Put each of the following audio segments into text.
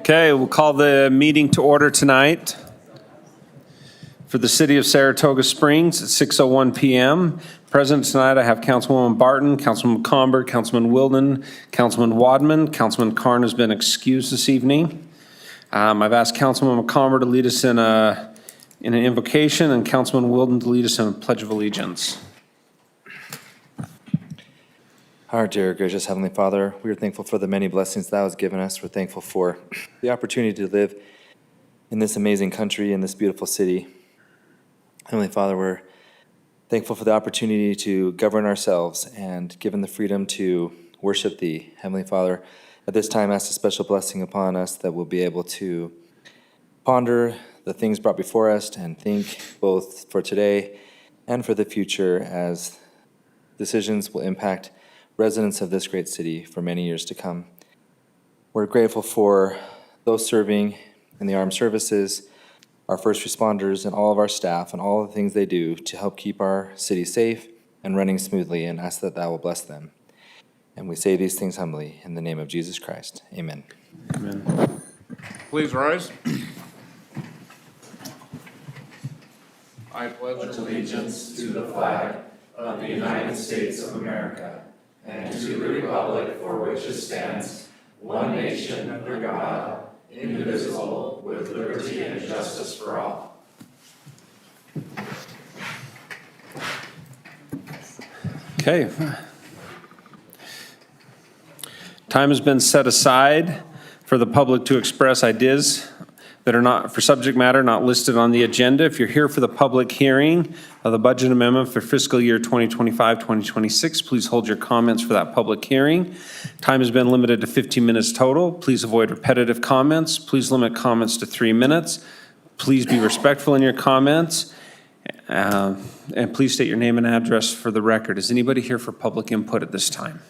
Okay, we'll call the meeting to order tonight for the City of Saratoga Springs at 6:01 p.m. Present tonight, I have Councilwoman Barton, Councilman Comber, Councilman Wilden, Councilman Wadman. Councilman Karn has been excused this evening. I've asked Councilwoman Comber to lead us in an invocation and Councilman Wilden to lead us in a Pledge of Allegiance. Our dear gracious Heavenly Father, we are thankful for the many blessings Thou hast given us. We're thankful for the opportunity to live in this amazing country, in this beautiful city. Heavenly Father, we're thankful for the opportunity to govern ourselves and given the freedom to worship Thee. Heavenly Father, at this time, ask a special blessing upon us that we'll be able to ponder the things brought before us and think both for today and for the future as decisions will impact residents of this great city for many years to come. We're grateful for those serving in the armed services, our first responders, and all of our staff, and all the things they do to help keep our city safe and running smoothly, and ask that Thou will bless them. And we say these things humbly in the name of Jesus Christ. Amen. Amen. Please rise. I pledge allegiance to the flag of the United States of America and to the republic for which it stands, one nation under God, indivisible, with liberty and justice for all. Okay. Time has been set aside for the public to express ideas that are not, for subject matter not listed on the agenda. If you're here for the public hearing of the budget amendment for fiscal year 2025-2026, please hold your comments for that public hearing. Time has been limited to 15 minutes total. Please avoid repetitive comments. Please limit comments to 3 minutes. Please be respectful in your comments. And please state your name and address for the record. Is anybody here for public input at this time?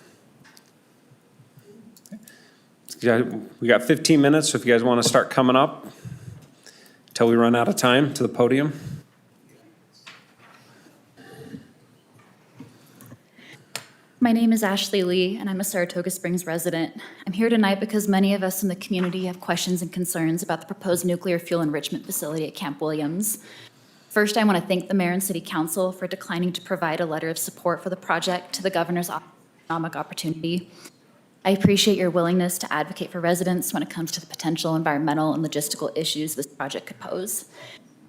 We got 15 minutes, so if you guys want to start coming up until we run out of time to the podium. My name is Ashley Lee, and I'm a Saratoga Springs resident. I'm here tonight because many of us in the community have questions and concerns about the proposed nuclear fuel enrichment facility at Camp Williams. First, I want to thank the Mayor and City Council for declining to provide a letter of support for the project to the Governor's Office of Economic Opportunity. I appreciate your willingness to advocate for residents when it comes to the potential environmental and logistical issues this project could pose.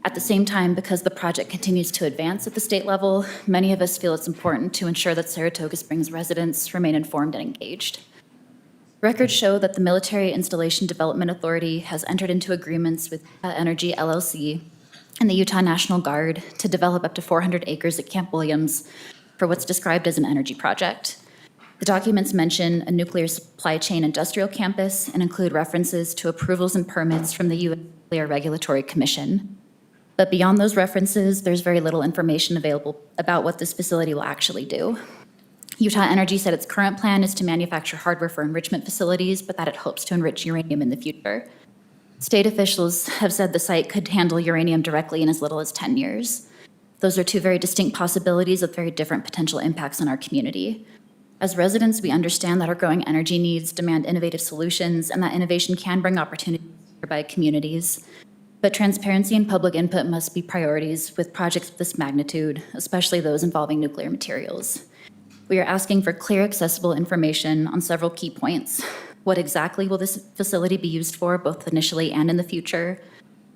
At the same time, because the project continues to advance at the state level, many of us feel it's important to ensure that Saratoga Springs residents remain informed and engaged. Records show that the Military Installation Development Authority has entered into agreements with Energy LLC and the Utah National Guard to develop up to 400 acres at Camp Williams for what's described as an energy project. The documents mention a nuclear supply chain industrial campus and include references to approvals and permits from the U.S. Nuclear Regulatory Commission. But beyond those references, there's very little information available about what this facility will actually do. Utah Energy said its current plan is to manufacture hardware for enrichment facilities, but that it hopes to enrich uranium in the future. State officials have said the site could handle uranium directly in as little as 10 years. Those are two very distinct possibilities with very different potential impacts on our community. As residents, we understand that our growing energy needs demand innovative solutions and that innovation can bring opportunities for nearby communities. But transparency and public input must be priorities with projects of this magnitude, especially those involving nuclear materials. We are asking for clear, accessible information on several key points. What exactly will this facility be used for, both initially and in the future?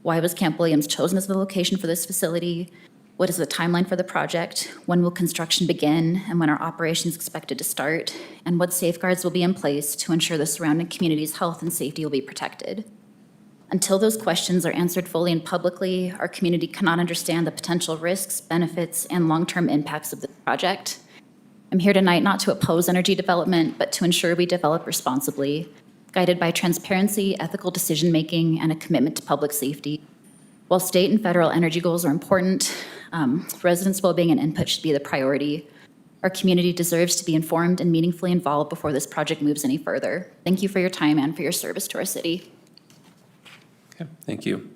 Why was Camp Williams chosen as the location for this facility? What is the timeline for the project? When will construction begin? And when are operations expected to start? And what safeguards will be in place to ensure the surrounding community's health and safety will be protected? Until those questions are answered fully and publicly, our community cannot understand the potential risks, benefits, and long-term impacts of this project. I'm here tonight not to oppose energy development, but to ensure we develop responsibly, guided by transparency, ethical decision-making, and a commitment to public safety. While state and federal energy goals are important, residents' well-being and input should be the priority. Our community deserves to be informed and meaningfully involved before this project moves any further. Thank you for your time and for your service to our city. Okay, thank you.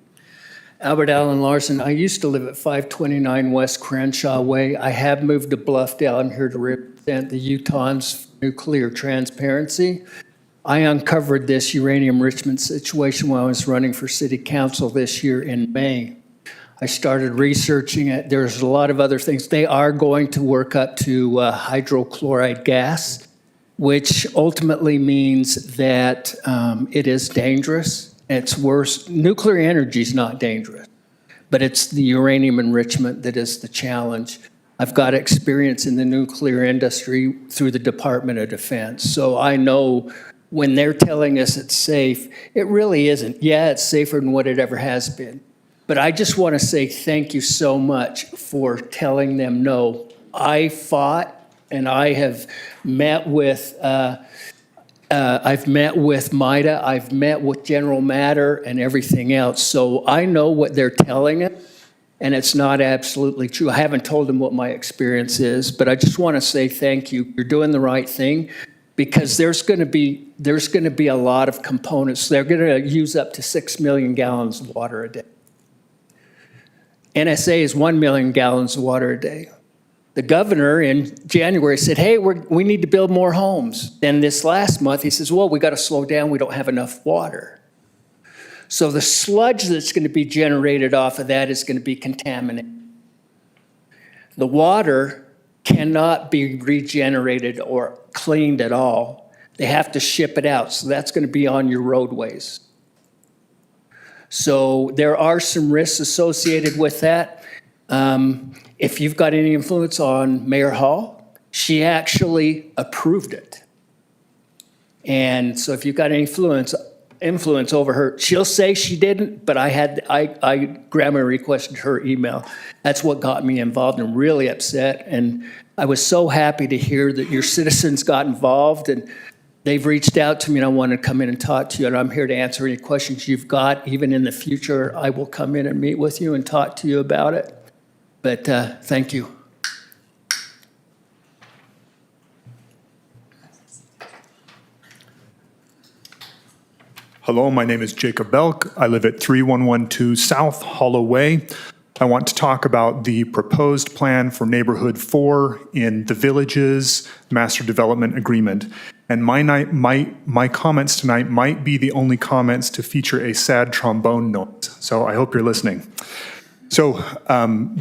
Albert Allen Larson. I used to live at 529 West Crenshaw Way. I have moved to Bluffdale. I'm here to represent the Utahns Nuclear Transparency. I uncovered this uranium enrichment situation while I was running for city council this year in May. I started researching it. There's a lot of other things. They are going to work up to hydrochloride gas, which ultimately means that it is dangerous. It's worse. Nuclear energy is not dangerous, but it's the uranium enrichment that is the challenge. I've got experience in the nuclear industry through the Department of Defense, so I know when they're telling us it's safe, it really isn't. Yeah, it's safer than what it ever has been. But I just want to say thank you so much for telling them no. I fought, and I have met with MIDA, I've met with General Matter and everything else. So I know what they're telling us, and it's not absolutely true. I haven't told them what my experience is, but I just want to say thank you. You're doing the right thing, because there's going to be a lot of components. They're going to use up to 6 million gallons of water a day. NSA is 1 million gallons of water a day. The governor in January said, hey, we need to build more homes. Then this last month, he says, well, we got to slow down. We don't have enough water. So the sludge that's going to be generated off of that is going to be contaminated. The water cannot be regenerated or cleaned at all. They have to ship it out. So that's going to be on your roadways. So there are some risks associated with that. If you've got any influence on Mayor Hall, she actually approved it. And so if you've got any influence over her, she'll say she didn't, but I grammarly requested her email. That's what got me involved and really upset. And I was so happy to hear that your citizens got involved, and they've reached out to me, and I want to come in and talk to you, and I'm here to answer any questions you've got. Even in the future, I will come in and meet with you and talk to you about it. But thank you. Hello, my name is Jacob Belk. I live at 3112 South Hollow Way. I want to talk about the proposed plan for Neighborhood 4 in the Villages Master Development Agreement. And my comments tonight might be the only comments to feature a sad trombone noise. So I hope you're listening. So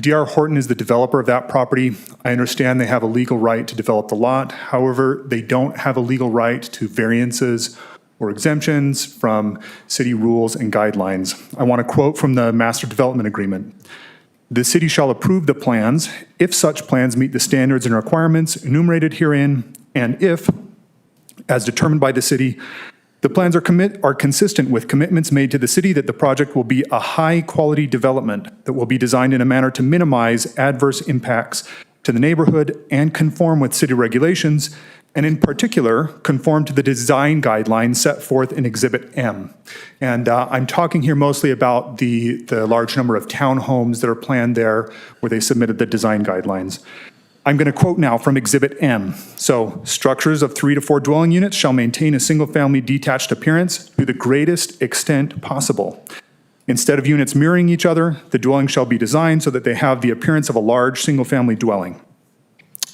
D.R. Horton is the developer of that property. I understand they have a legal right to develop the lot. However, they don't have a legal right to variances or exemptions from city rules and guidelines. I want to quote from the Master Development Agreement. The city shall approve the plans if such plans meet the standards and requirements enumerated herein, and if, as determined by the city, the plans are consistent with commitments made to the city that the project will be a high-quality development that will be designed in a manner to minimize adverse impacts to the neighborhood and conform with city regulations, and in particular, conform to the design guidelines set forth in Exhibit M. And I'm talking here mostly about the large number of townhomes that are planned there where they submitted the design guidelines. I'm going to quote now from Exhibit M. So, structures of 3 to 4 dwelling units shall maintain a single-family detached appearance to the greatest extent possible. Instead of units mirroring each other, the dwelling shall be designed so that they have the appearance of a large single-family dwelling.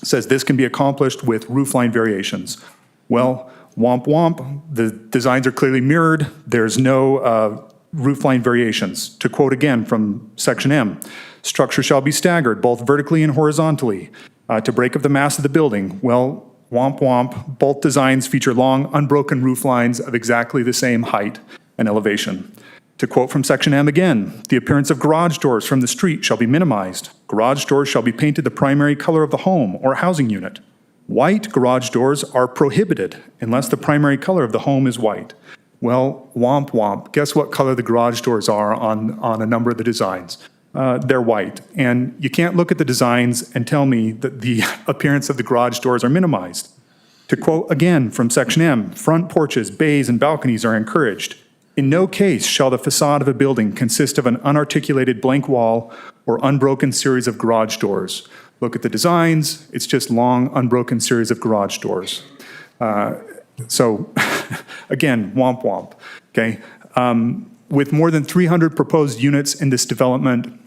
It says this can be accomplished with roofline variations. Well, womp womp, the designs are clearly mirrored. There's no roofline variations. To quote again from Section M, structure shall be staggered both vertically and horizontally to break up the mass of the building. Well, womp womp, both designs feature long, unbroken roof lines of exactly the same height and elevation. To quote from Section M again, the appearance of garage doors from the street shall be minimized. Garage doors shall be painted the primary color of the home or housing unit. White garage doors are prohibited unless the primary color of the home is white. Well, womp womp, guess what color the garage doors are on a number of the designs? They're white. And you can't look at the designs and tell me that the appearance of the garage doors are minimized. To quote again from Section M, front porches, bays, and balconies are encouraged. In no case shall the facade of a building consist of an unarticulated blank wall or unbroken series of garage doors. Look at the designs, it's just long, unbroken series of garage doors. So again, womp womp, okay? With more than 300 proposed units in this development,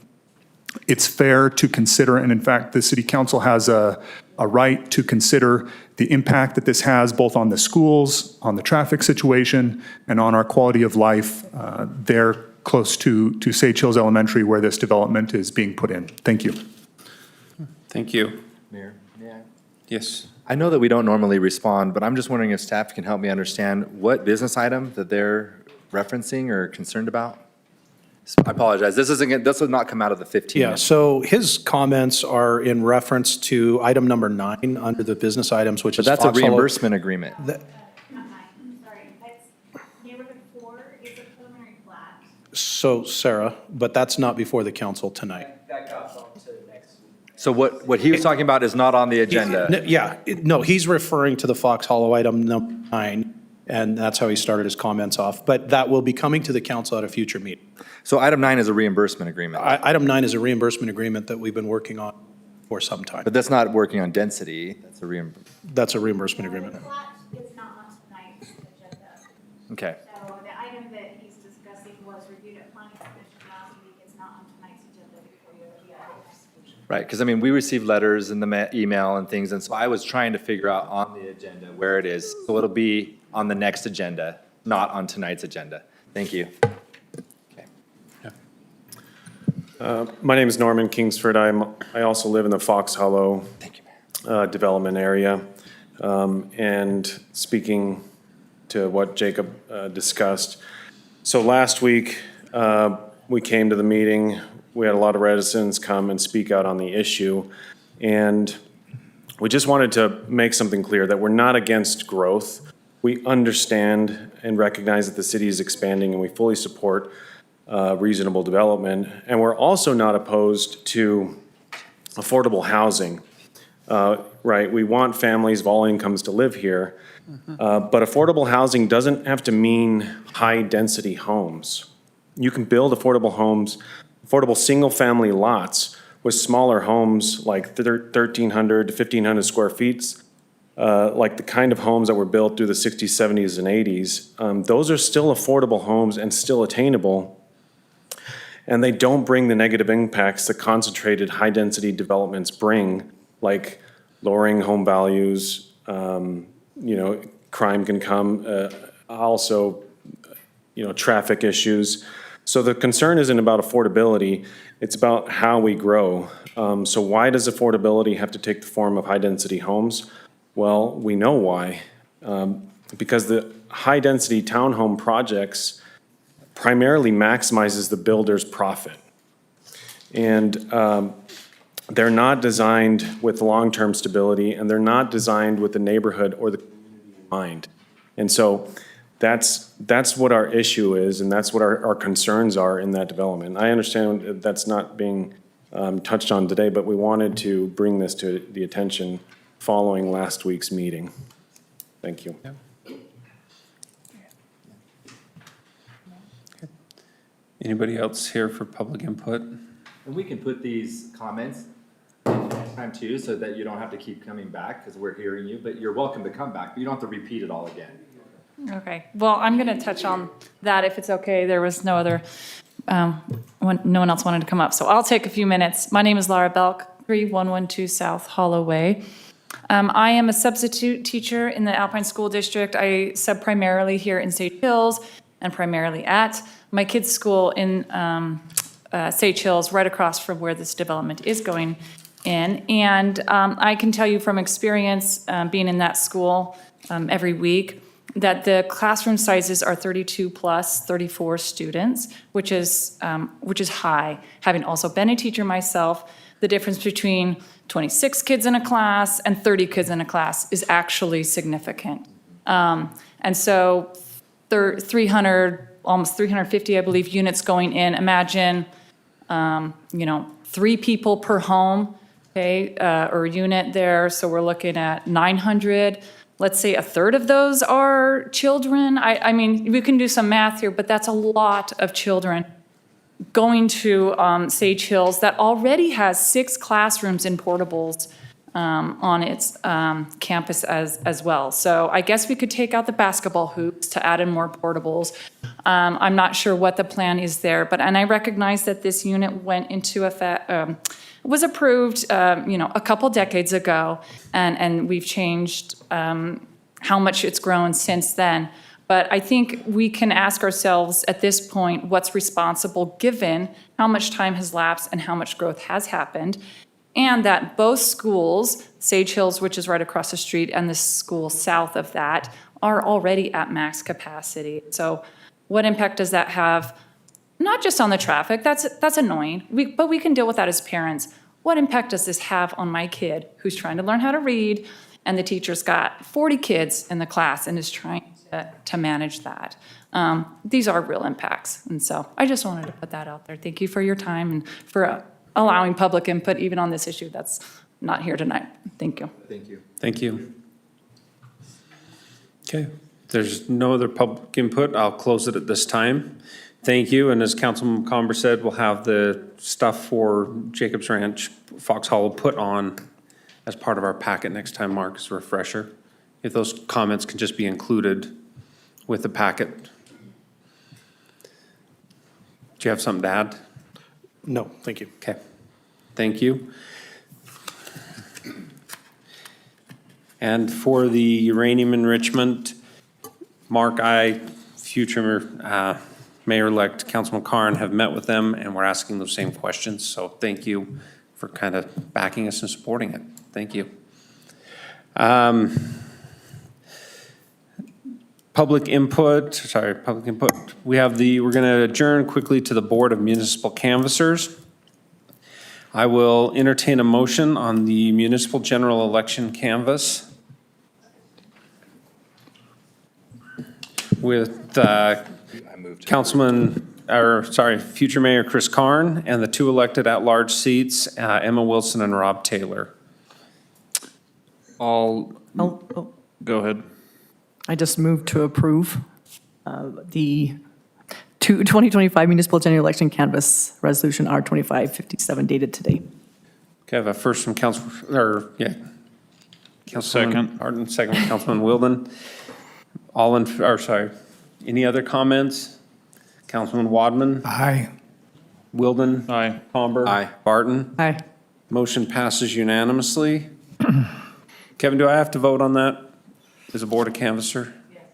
It's fair to consider, and in fact, the city council has a right to consider the impact that this has both on the schools, on the traffic situation, and on our quality of life there close to Sage Hills Elementary where this development is being put in. Thank you. Thank you. Mayor, may I? Yes. I know that we don't normally respond, but I'm just wondering if staff can help me understand what business item that they're referencing or concerned about? I apologize. This would not come out of the 15 Yeah, minutes. so his comments are in reference to item number 9 under the business items, which But is that's a Fox Hollow. reimbursement agreement. Not mine, sorry. That's neighborhood 4 is a preliminary plat. So, Sarah, but that's not before the council tonight. So what he was talking about is not on the agenda. No, he's referring to the Fox Hollow item number 9, and that's how he started his comments off. But that will be coming to the council at a future meeting. So item 9 is a reimbursement agreement, Item 9 is a reimbursement agreement that we've been working on for some time. but that's not working on density. That's a reimbursement agreement. The plat is not on tonight's agenda. Okay. So the item that he's discussing was reviewed at planning commission last week. It's not on tonight's agenda before you have the items. Right, because I mean, we received letters in the email and things, and so I was trying to figure out on the agenda where it is. So it'll be on the next agenda, not on tonight's agenda. Thank you. My name is Norman Kingsford. I also live in the Fox Hollow Thank you, Mayor. development area. And speaking to what Jacob discussed. So last week, we came to the meeting. We had a lot of residents come and speak out on the issue. And we just wanted to make something clear that we're not against growth. We understand and recognize that the city is expanding and we fully support reasonable development. And we're also not opposed to affordable housing. Right, we want families of all incomes to live here. But affordable housing doesn't have to mean high-density homes. You can build affordable homes, affordable single-family lots with smaller homes like 1,300 to 1,500 square feet, like the kind of homes that were built through the 60s, 70s, and 80s. Those are still affordable homes and still attainable. And they don't bring the negative impacts that concentrated high-density developments bring, like lowering home values, crime can come, also, traffic issues. So the concern isn't about affordability, it's about how we grow. So why does affordability have to take the form of high-density homes? Well, we know why. Because the high-density townhome projects primarily maximizes the builder's profit. And they're not designed with long-term stability, and they're not designed with the neighborhood or the community in mind. And so that's what our issue is, and that's what our concerns are in that development. I understand that's not being touched on today, but we wanted to bring this to the attention following last week's meeting. Thank you. Anybody else here for public input? And we can put these comments next time too, so that you don't have to keep coming back, because we're hearing you, but you're welcome to come back, but you don't have to repeat it all again. Okay, well, I'm going to touch on that if it's okay. There was no other, no one else wanted to come up, so I'll take a few minutes. My name is Laura Belk, 3112 South Hollow Way. I am a substitute teacher in the Alpine School District. I sub primarily here in Sage Hills and primarily at my kids' school in Sage Hills, right across from where this development is going in. And I can tell you from experience, being in that school every week, that the classroom sizes are 32 plus 34 students, which is high. Having also been a teacher myself, the difference between 26 kids in a class and 30 kids in a class is actually significant. And so 300, almost 350, I believe, units going in. Imagine, 3 people per home, okay, or unit there. So we're looking at 900. Let's say a third of those are children. I mean, we can do some math here, but that's a lot of children going to Sage Hills that already has 6 classrooms in portables on its campus as well. So I guess we could take out the basketball hoops to add in more portables. I'm not sure what the plan is there, and I recognize that this unit went into effect, was approved, a couple decades ago, and we've changed how much it's grown since then. But I think we can ask ourselves at this point, what's responsible given how much time has lapsed and how much growth has happened, and that both schools, Sage Hills, which is right across the street, and the school south of that, are already at max capacity. So what impact does that have? Not just on the traffic, that's annoying, but we can deal with that as parents. What impact does this have on my kid who's trying to learn how to read, and the teacher's got 40 kids in the class and is trying to manage that? These are real impacts, and so I just wanted to put that out there. Thank you for your time and for allowing public input even on this issue that's not here tonight. Thank you. Thank you. Thank you. Okay, if there's no other public input, I'll close it at this time. Thank you, and as Councilman McComber said, we'll have the stuff for Jacobs Ranch, Fox Hollow put on as part of our packet next time, Mark, as a refresher. If those comments can just be included with the packet. Do you have something to add? No, thank you. Okay, thank you. And for the uranium enrichment, Mark, future Mayor-elect Councilman Carn have met with them, and we're asking those same questions. So thank you for kind of backing us and supporting it. Thank you. Public input. We're going to adjourn quickly to the Board of Municipal Canvassers. I will entertain a motion on the municipal general election canvass with future Mayor Chris Carn and the two elected at-large seats, Emma Wilson and Rob Taylor. Go ahead. I just moved to approve the 2025 municipal general election canvass resolution R2557 dated today. Okay, I have a first from Councilman Second. Harden, second from Councilman Wilden. Any other comments? Councilman Wadman? Aye. Wilden? Aye. Palmer? Aye. Barton? Aye. Motion passes unanimously. Kevin, do I have to vote on that as a board of canvasser? Yes.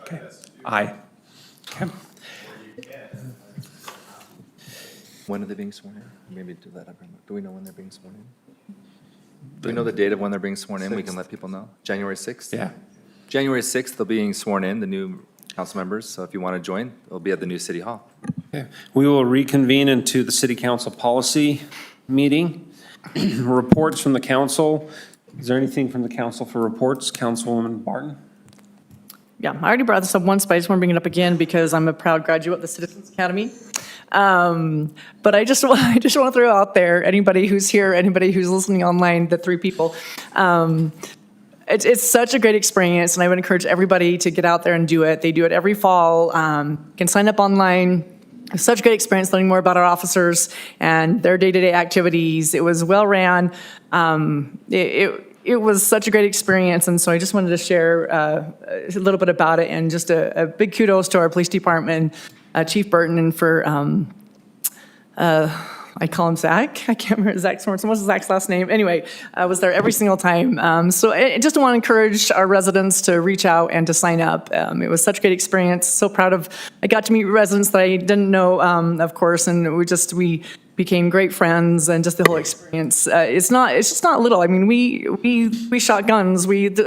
Okay. Aye. Okay. When are they being sworn in? Maybe do that. Do we know when they're being sworn in? Do we know the date of when they're being sworn in? We can let people know. January 6th? Yeah. January 6th, they're being sworn in, the new council members. So if you want to join, it'll be at the new city hall. Okay. We will reconvene into the city council policy meeting. Reports from the council. Is there anything from the council for reports? Councilwoman Barton? Yeah, I already brought this up once, but I just want to bring it up again because I'm a proud graduate of the Citizens Academy. But I just want to throw out there, anybody who's here, anybody who's listening online, the three people, it's such a great experience, and I would encourage everybody to get out there and do it. They do it every fall. You can sign up online. It's such a great experience learning more about our officers and their day-to-day activities. It was well-ran. It was such a great experience, and so I just wanted to share a little bit about it, and just a big kudos to our police department, Chief Burton, and for I call him Zach. I can't remember Zach's what's Zach's last name. Anyway, I was there every single time. So I just want to encourage our residents to reach out and to sign up. It was such a great experience. So proud of. I got to meet residents that I didn't know, of course, and we became great friends, and just the whole experience. It's just not little. I mean, we shot guns. We did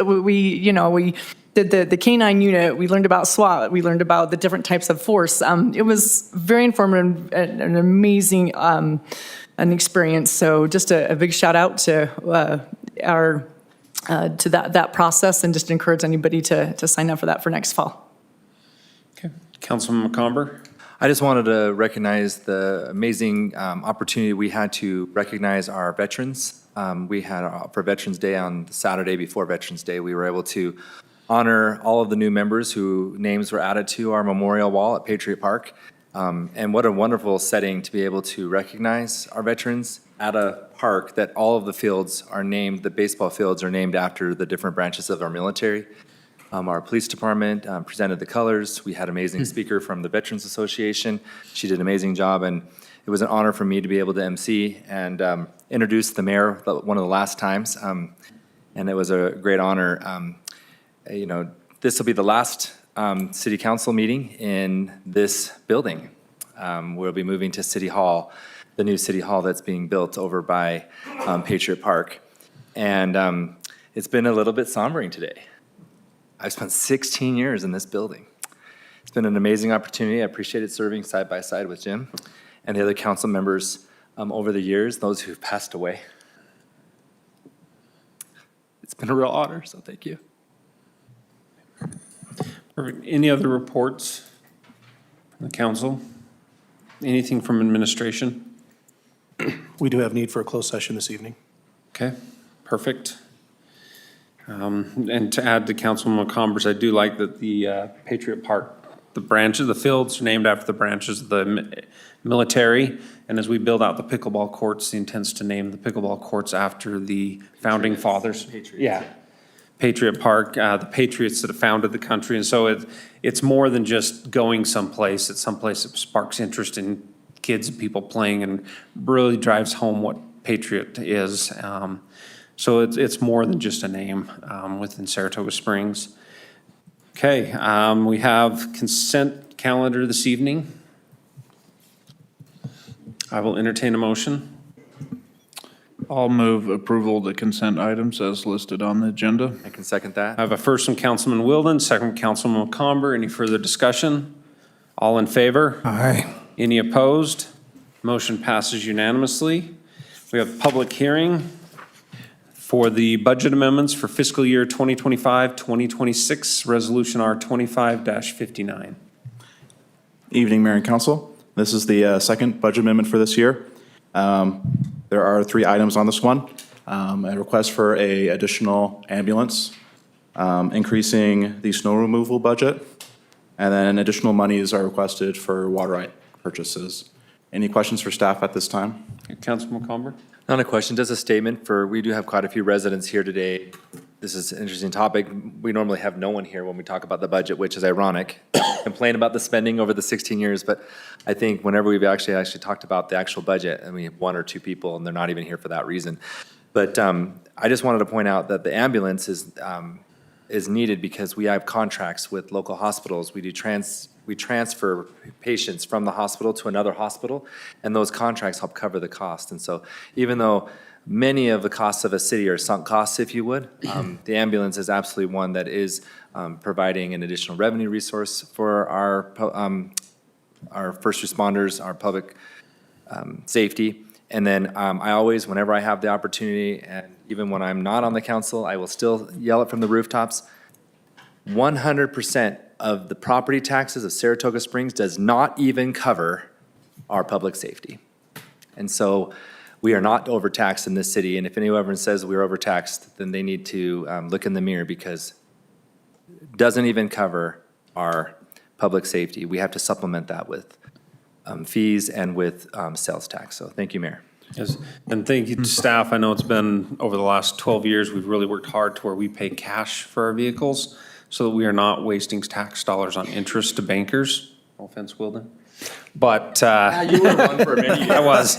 the K-9 unit. We learned about SWAT. We learned about the different types of force. It was very informative and an amazing an experience. So just a big shout out to to that process, and just encourage anybody to sign up for that for next fall. Okay. Councilman McComber? I just wanted to recognize the amazing opportunity we had to recognize our veterans. We had for Veterans Day on the Saturday before Veterans Day, we were able to honor all of the new members whose names were added to our memorial wall at Patriot Park. And what a wonderful setting to be able to recognize our veterans at a park that all of the fields are named, the baseball fields are named after the different branches of our military. Our police department presented the colors. We had an amazing speaker from the Veterans Association. She did an amazing job, and it was an honor for me to be able to MC and introduce the mayor one of the last times. And it was a great honor. This will be the last city council meeting in this building. We'll be moving to City Hall, the new City Hall that's being built over by Patriot Park. And it's been a little bit sombering today. I've spent 16 years in this building. It's been an amazing opportunity. I appreciated serving side by side with Jim and the other council members over the years, those who've passed away. It's been a real honor, so thank you. Perfect. Any other reports from the council? Anything from administration? We do have need for a closed session this evening. Okay, perfect. And to add to Councilman McCombers, I do like that the Patriot Park, the branches, the fields are named after the branches of the military. And as we build out the pickleball courts, the intent's to name the pickleball courts after the founding fathers. Patriots. Yeah. Patriot Park, the patriots that have founded the country. And so it's more than just going someplace. It's someplace that sparks interest in kids and people playing and really drives home what Patriot is. So it's more than just a name within Saratoga Springs. Okay, we have consent calendar this evening. I will entertain a motion. I'll move approval of the consent items as listed on the agenda. I can second that. I have a first from Councilman Wilden, second from Councilman McComber. Any further discussion? All in favor? Aye. Any opposed? Motion passes unanimously. We have public hearing for the budget amendments for fiscal year 2025-2026, Resolution R 25-59. Evening, Mayor and Council. This is the second budget amendment for this year. There are 3 items on this one. A request for a additional ambulance, increasing the snow removal budget, and then additional monies are requested for water right purchases. Any questions for staff at this time? Councilman McComber? Not a question, just a statement we do have quite a few residents here today. This is an interesting topic. We normally have no one here when we talk about the budget, which is ironic. Complain about the spending over the 16 years, but I think whenever we've actually talked about the actual budget, and we have 1 or 2 people, and they're not even here for that reason. But I just wanted to point out that the ambulance is needed because we have contracts with local hospitals. We transfer patients from the hospital to another hospital, and those contracts help cover the cost. And so even though many of the costs of a city are sunk costs, if you would, the ambulance is absolutely one that is providing an additional revenue resource for our first responders, our public safety. And then I always, whenever I have the opportunity, and even when I'm not on the council, I will still yell it from the rooftops. 100% of the property taxes of Saratoga Springs does not even cover our public safety. And so we are not overtaxed in this city. And if anyone says we're overtaxed, then they need to look in the mirror because it doesn't even cover our public safety. We have to supplement that with fees and with sales tax. So thank you, Mayor. Yes, and thank you to staff. I know it's been over the last 12 years, we've really worked hard to where we pay cash for our vehicles so that we are not wasting tax dollars on interest to bankers. No offense, Wilden. But You were one for many years. I was.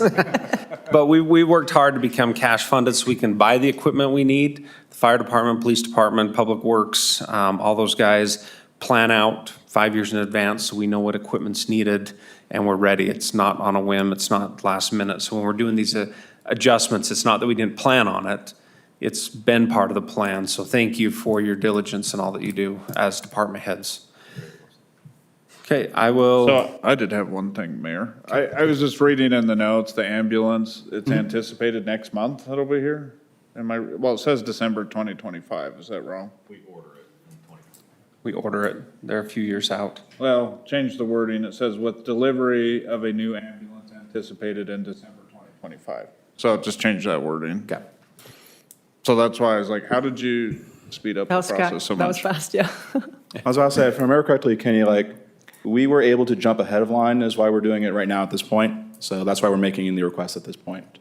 But we worked hard to become cash funded so we can buy the equipment we need. The fire department, police department, public works, all those guys plan out 5 years in advance so we know what equipment's needed and we're ready. It's not on a whim, it's not last minute. So when we're doing these adjustments, it's not that we didn't plan on it. It's been part of the plan. So thank you for your diligence and all that you do as department heads. Okay, I will. So I did have one thing, Mayor. I was just reading in the notes, the ambulance, it's anticipated next month it'll be here? Well, it says December 2025, is that wrong? We order it. They're a few years out. Well, change the wording. It says with delivery of a new ambulance anticipated in December 2025. So just change that wording. Okay. So that's why I was like, how did you speed up the process so much? That was fast, yeah. I was about to say, if I remember correctly, Kenny, we were able to jump ahead of line is why we're doing it right now at this point. So that's why we're making the request at this point.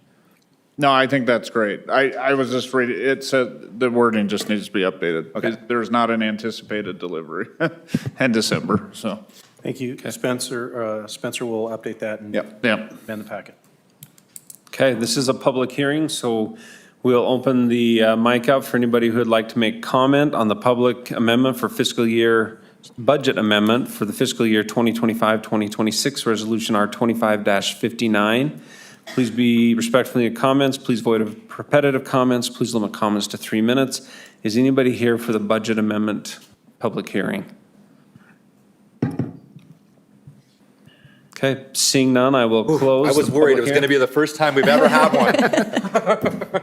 No, I think that's great. I was just reading, it said the wording just needs to be updated. Okay. There's not an anticipated delivery in December, so. Thank you, Spencer. Spencer will update that and Yep. Yeah. amend the packet. Okay, this is a public hearing, so we'll open the mic up for anybody who would like to make comment on the public amendment for fiscal year, budget amendment for the fiscal year 2025-2026, Resolution R25-59. Please be respectful in your comments. Please avoid repetitive comments. Please limit comments to 3 minutes. Is anybody here for the budget amendment public hearing? Okay, seeing none, I will close. I was the worried public it was going to hearing. be the first time we've ever had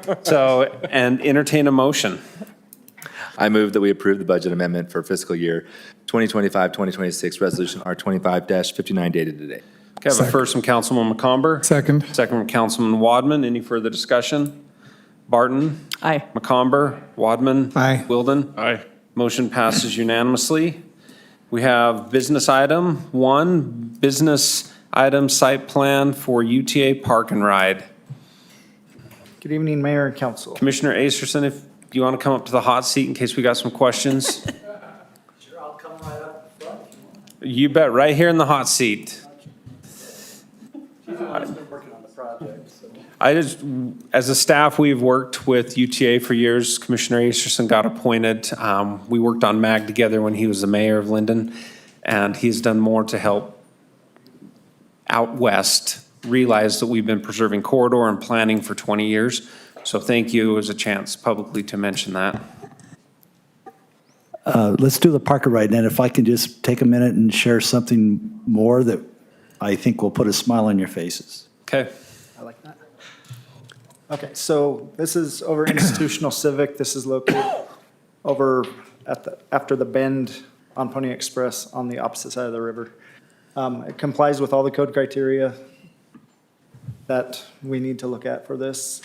one. So, and entertain a motion. I move that we approve the budget amendment for fiscal year 2025-2026, Resolution R25-59 dated today. Okay, I have a first from Councilman McComber. Second. Second from Councilman Wadman. Any further discussion? Barton? Aye. McComber? Wadman? Aye. Wilden? Aye. Motion passes unanimously. We have business item 1, business item site plan for UTA Park and Ride. Good evening, Mayor and Council. Commissioner Acerson, if you want to come up to the hot seat in case we got some questions. Sure, I'll come right up front. You bet, right here in the hot seat. I just, as a staff, we've worked with UTA for years. Commissioner Acerson got appointed. We worked on MAG together when he was the mayor of Linden, and he's done more to help out west realize that we've been preserving corridor and planning for 20 years. So thank you as a chance publicly to mention that. Let's do the Parker ride, and if I can just take a minute and share something more that I think will put a smile on your faces. Okay. I like that. Okay, so this is over Institutional Civic. This is located over at after the bend on Pony Express on the opposite side of the river. It complies with all the code criteria that we need to look at for this.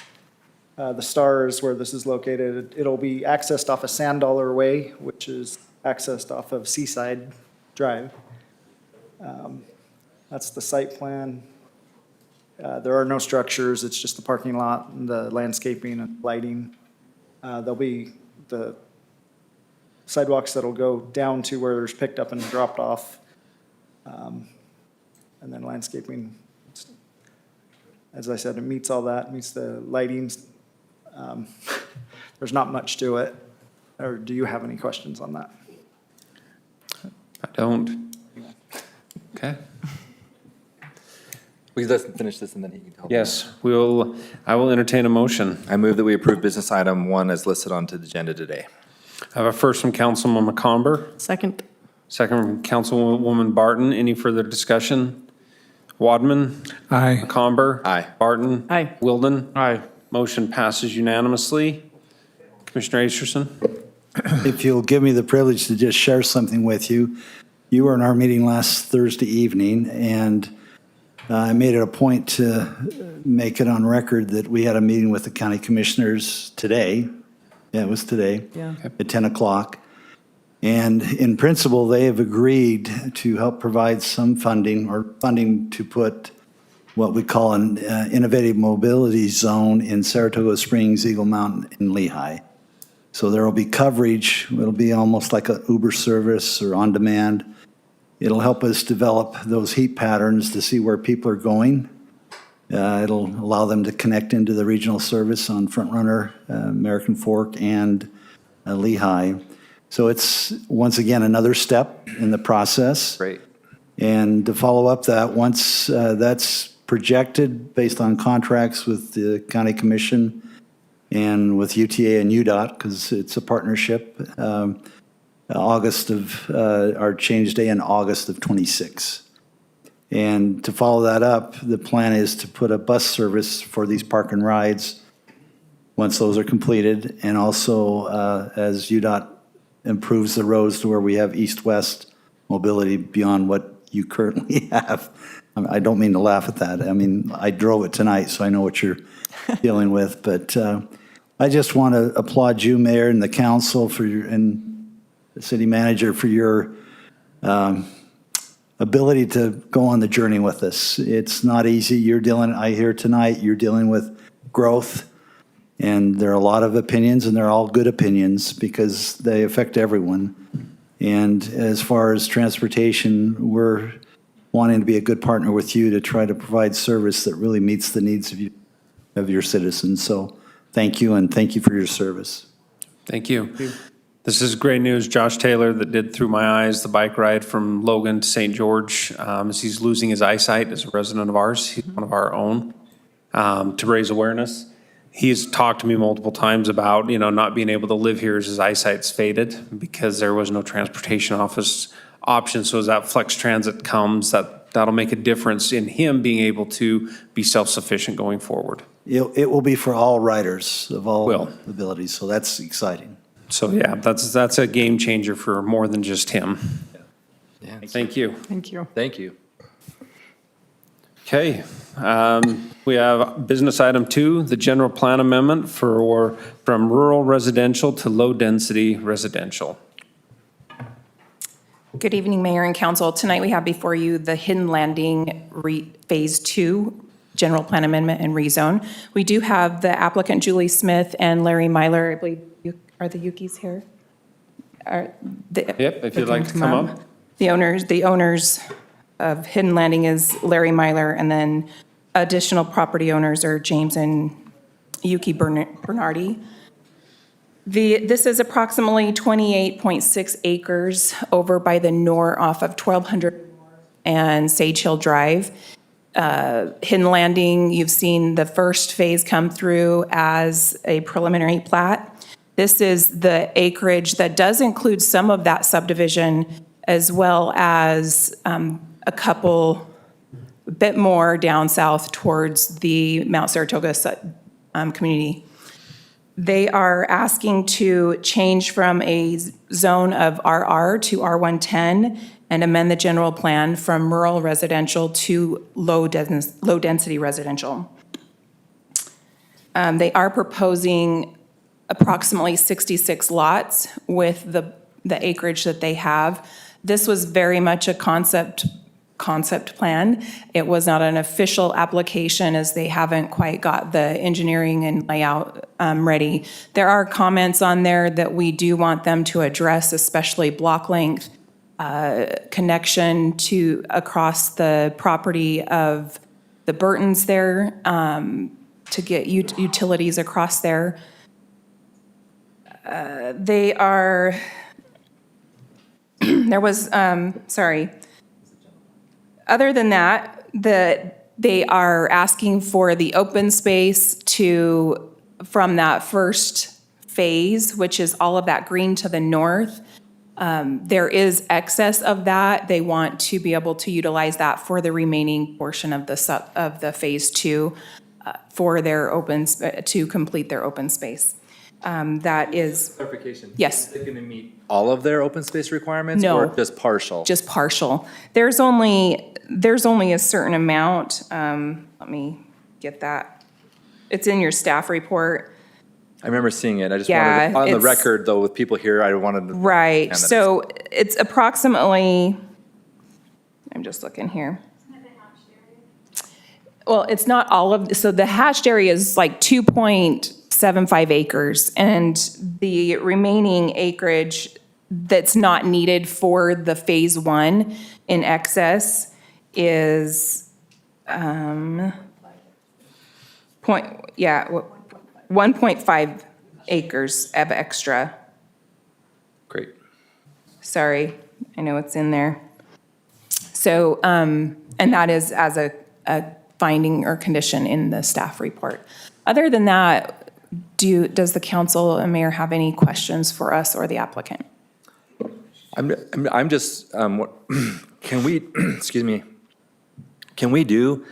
The Star is where this is located. It'll be accessed off of Sand Dollar Way, which is accessed off of Seaside Drive. That's the site plan. There are no structures, it's just the parking lot, and the landscaping and lighting. There'll be the sidewalks that'll go down to where there's picked up and dropped off. And then landscaping, as I said, it meets all that, meets the lighting. There's not much to it. Or do you have any questions on that? I don't. Okay. Will you let him finish this and then he can tell? Yes, I will entertain a motion. I move that we approve business item 1 as listed onto the agenda today. I have a first from Councilman McComber, Second. second from Councilwoman Barton. Any further discussion? Wadman? Aye. McComber? Aye. Barton? Aye. Wilden? Aye. Motion passes unanimously. Commissioner Acerson? If you'll give me the privilege to just share something with you. You were in our meeting last Thursday evening, and I made it a point to make it on record that we had a meeting with the county commissioners today. Yeah, it was today. Yeah. At 10 o'clock. And in principle, they have agreed to help provide some funding or funding to put what we call an innovative mobility zone in Saratoga Springs, Eagle Mountain, and Lehigh. So there will be coverage. It'll be almost like an Uber service or on demand. It'll help us develop those heat patterns to see where people are going. It'll allow them to connect into the regional service on Front Runner, American Fork, and Lehigh. So it's, once again, another step in the process. Great. And to follow up that, once that's projected based on contracts with the county commission and with UTA and UDOT, because it's a partnership, our change day in August of '26. And to follow that up, the plan is to put a bus service for these park and rides once those are completed. And also, as UDOT improves the roads to where we have east-west mobility beyond what you currently have. I don't mean to laugh at that. I mean, I drove it tonight, so I know what you're dealing with. But I just want to applaud you, Mayor, and the council and the city manager for your ability to go on the journey with us. It's not easy. I hear tonight, you're dealing with growth, and there are a lot of opinions, and they're all good opinions because they affect everyone. And as far as transportation, we're wanting to be a good partner with you to try to provide service that really meets the needs of your citizens. So thank you, and thank you for your service. Thank you. This is great news. Josh Taylor that did Through My Eyes, the bike ride from Logan to St. George, as he's losing his eyesight as a resident of ours, he's one of our own, to raise awareness. He's talked to me multiple times about, not being able to live here as his eyesight's faded because there was no transportation office option. So as that Flex Transit comes, that'll make a difference in him being able to be self-sufficient going forward. It will be for all riders of all Will. abilities, so that's exciting. So yeah, that's a game changer for more than just him. Yeah. Thank you. Thank you. Thank you. Okay, we have business item 2, the general plan amendment from rural residential to low-density residential. Good evening, Mayor and Council. Tonight we have before you the Hidden Landing Phase 2 General Plan Amendment and Rezone. We do have the applicant Julie Smith and Larry Myler. I believe, are the Yukis here? Yep, if you'd like to come up. The owners of Hidden Landing is Larry Myler, and then additional property owners are James and Yuki Bernardi. This is approximately 28.6 acres over by the off of 1200 and Sage Hill Drive. Hidden Landing, you've seen the first phase come through as a preliminary plat. This is the acreage that does include some of that subdivision, as well as a bit more down south towards the Mount Saratoga community. They are asking to change from a zone of RR to R110 and amend the general plan from rural residential to low-density residential. They are proposing approximately 66 lots with the acreage that they have. This was very much a concept plan. It was not an official application as they haven't quite got the engineering and layout ready. There are comments on there that we do want them to address, especially block length, connection to across the property of the Burtons there, to get utilities across there. Other than that, they are asking for the open space from that first phase, which is all of that green to the north. There is excess of that. They want to be able to utilize that for the remaining portion of the phase 2 to complete their open space. That is. Clarification. Yes. Is it going to meet all of their open space requirements? No. Or just partial? Just partial. There's only a certain amount. Let me get that. It's in your staff report. I remember seeing it. I just Yeah, wanted, on the it's- record though, with people here, I wanted to. Right. understand that So it's approximately, I'm just looking here. Well, it's not all of, so the hatched area is like 2.75 acres, and the remaining acreage that's not needed for the phase 1 in excess is 1.5 acres of extra. Great. Sorry, I know it's in there. So, and that is as a finding or condition in the staff report. Other than that, does the council and mayor have any questions for us or the applicant? I'm just, can we, excuse me, can we do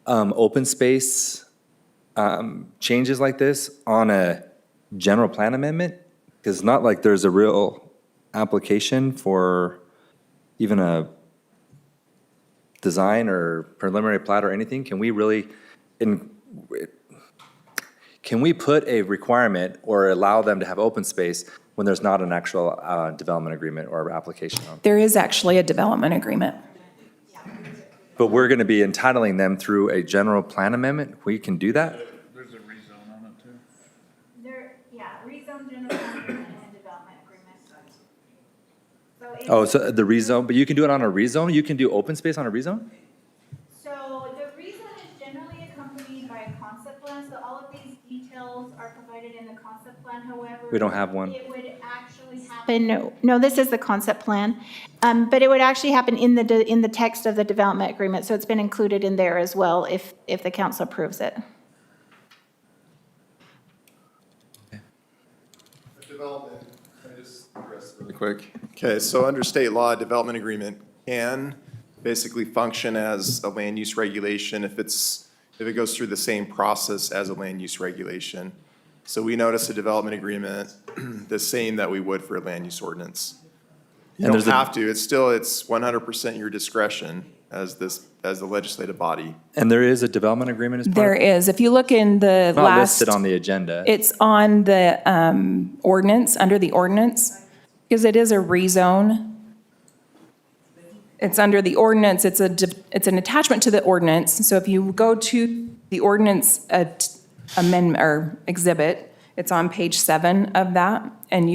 open space changes like this on a general plan amendment? Because it's not like there's a real application for even a design or preliminary plat or anything. Can we really, can we put a requirement or allow them to have open space when there's not an actual development agreement or application on? There is actually a development agreement. but we're going to be entitling them through a general plan amendment. We can do that? There's a rezone on it too. Rezone general plan and development agreement. Oh, so the rezone, but you can do it on a rezone? You can do open space on a rezone? So the rezone is generally accompanied by a concept plan, so all of these details are provided in the concept plan, however. We don't have one. It would actually happen, no, this is the concept plan, but it would actually happen in the text of the development agreement, so it's been included in there as well if the council approves it. Development, can I just address really quick? Okay, so under state law, a development agreement can basically function as a land use regulation if it goes through the same process as a land use regulation. So we notice a development agreement the same that we would for a land use ordinance. You And don't there's a- have to, it's 100% your discretion as the legislative body. And there is a development agreement as part There of it? is. If you look in the Not last. listed on the agenda. It's on the ordinance, under the ordinance, because it is a rezone. It's under the ordinance, it's an attachment to the ordinance. So if you go to the ordinance amendment or exhibit, it's on page 7 of that, and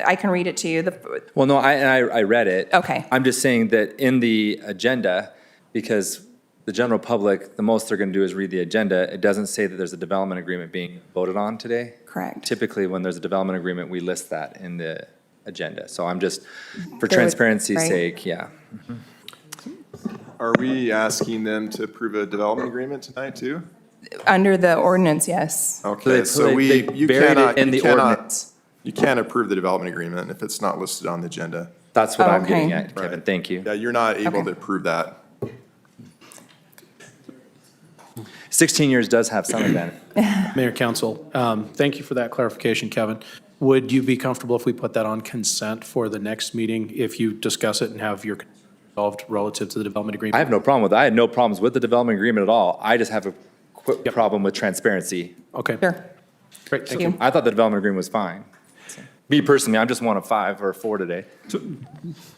I can read it to you. Well, no, I read it. Okay. I'm just saying that in the agenda, because the general public, the most they're going to do is read the agenda, it doesn't say that there's a development agreement being voted on today. Correct. Typically, when there's a development agreement, we list that in the agenda. So I'm just, for There would- transparency's right. sake, yeah. Are we asking them to approve a development agreement tonight too? Under the ordinance, yes. Okay, so they you buried it cannot, in you the cannot, ordinance. you can't approve the development agreement if it's not listed on the agenda. That's what I'm getting Okay. at, Kevin. Thank you. Yeah, you're not able Okay. to approve that. 16 years does have some advantage. Mayor, council, thank you for that clarification, Kevin. Would you be comfortable if we put that on consent for the next meeting, if you discuss it and have your resolved relative to the development agreement? I have no problem with it. I had no problems with the development agreement at all. I just have a quick problem with transparency. Okay. Sure. Great, thank you. I thought the development agreement was fine. Me personally, I'm just one of 5 or 4 today.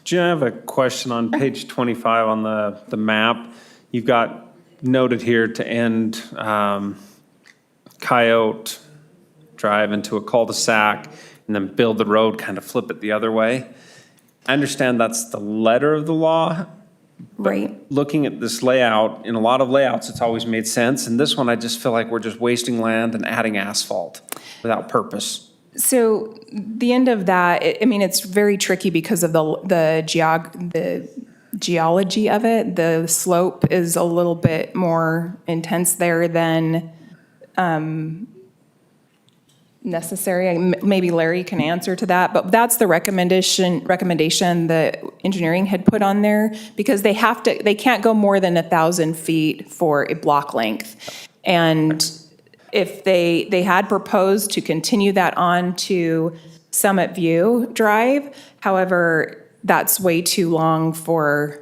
Gina, I have a question on page 25 on the map. You've got noted here to end Coyote Drive into a cul-de-sac and then build the road, kind of flip it the other way. I understand that's the letter of the law. Right. Looking at this layout, in a lot of layouts, it's always made sense. And this one, I just feel like we're just wasting land and adding asphalt without purpose. So the end of that, I mean, it's very tricky because of the geology of it. The slope is a little bit more intense there than necessary. Maybe Larry can answer to that, but that's the recommendation that engineering had put on there, because they can't go more than 1,000 feet for a block length. And if they had proposed to continue that on to Summit View Drive, however, that's way too long for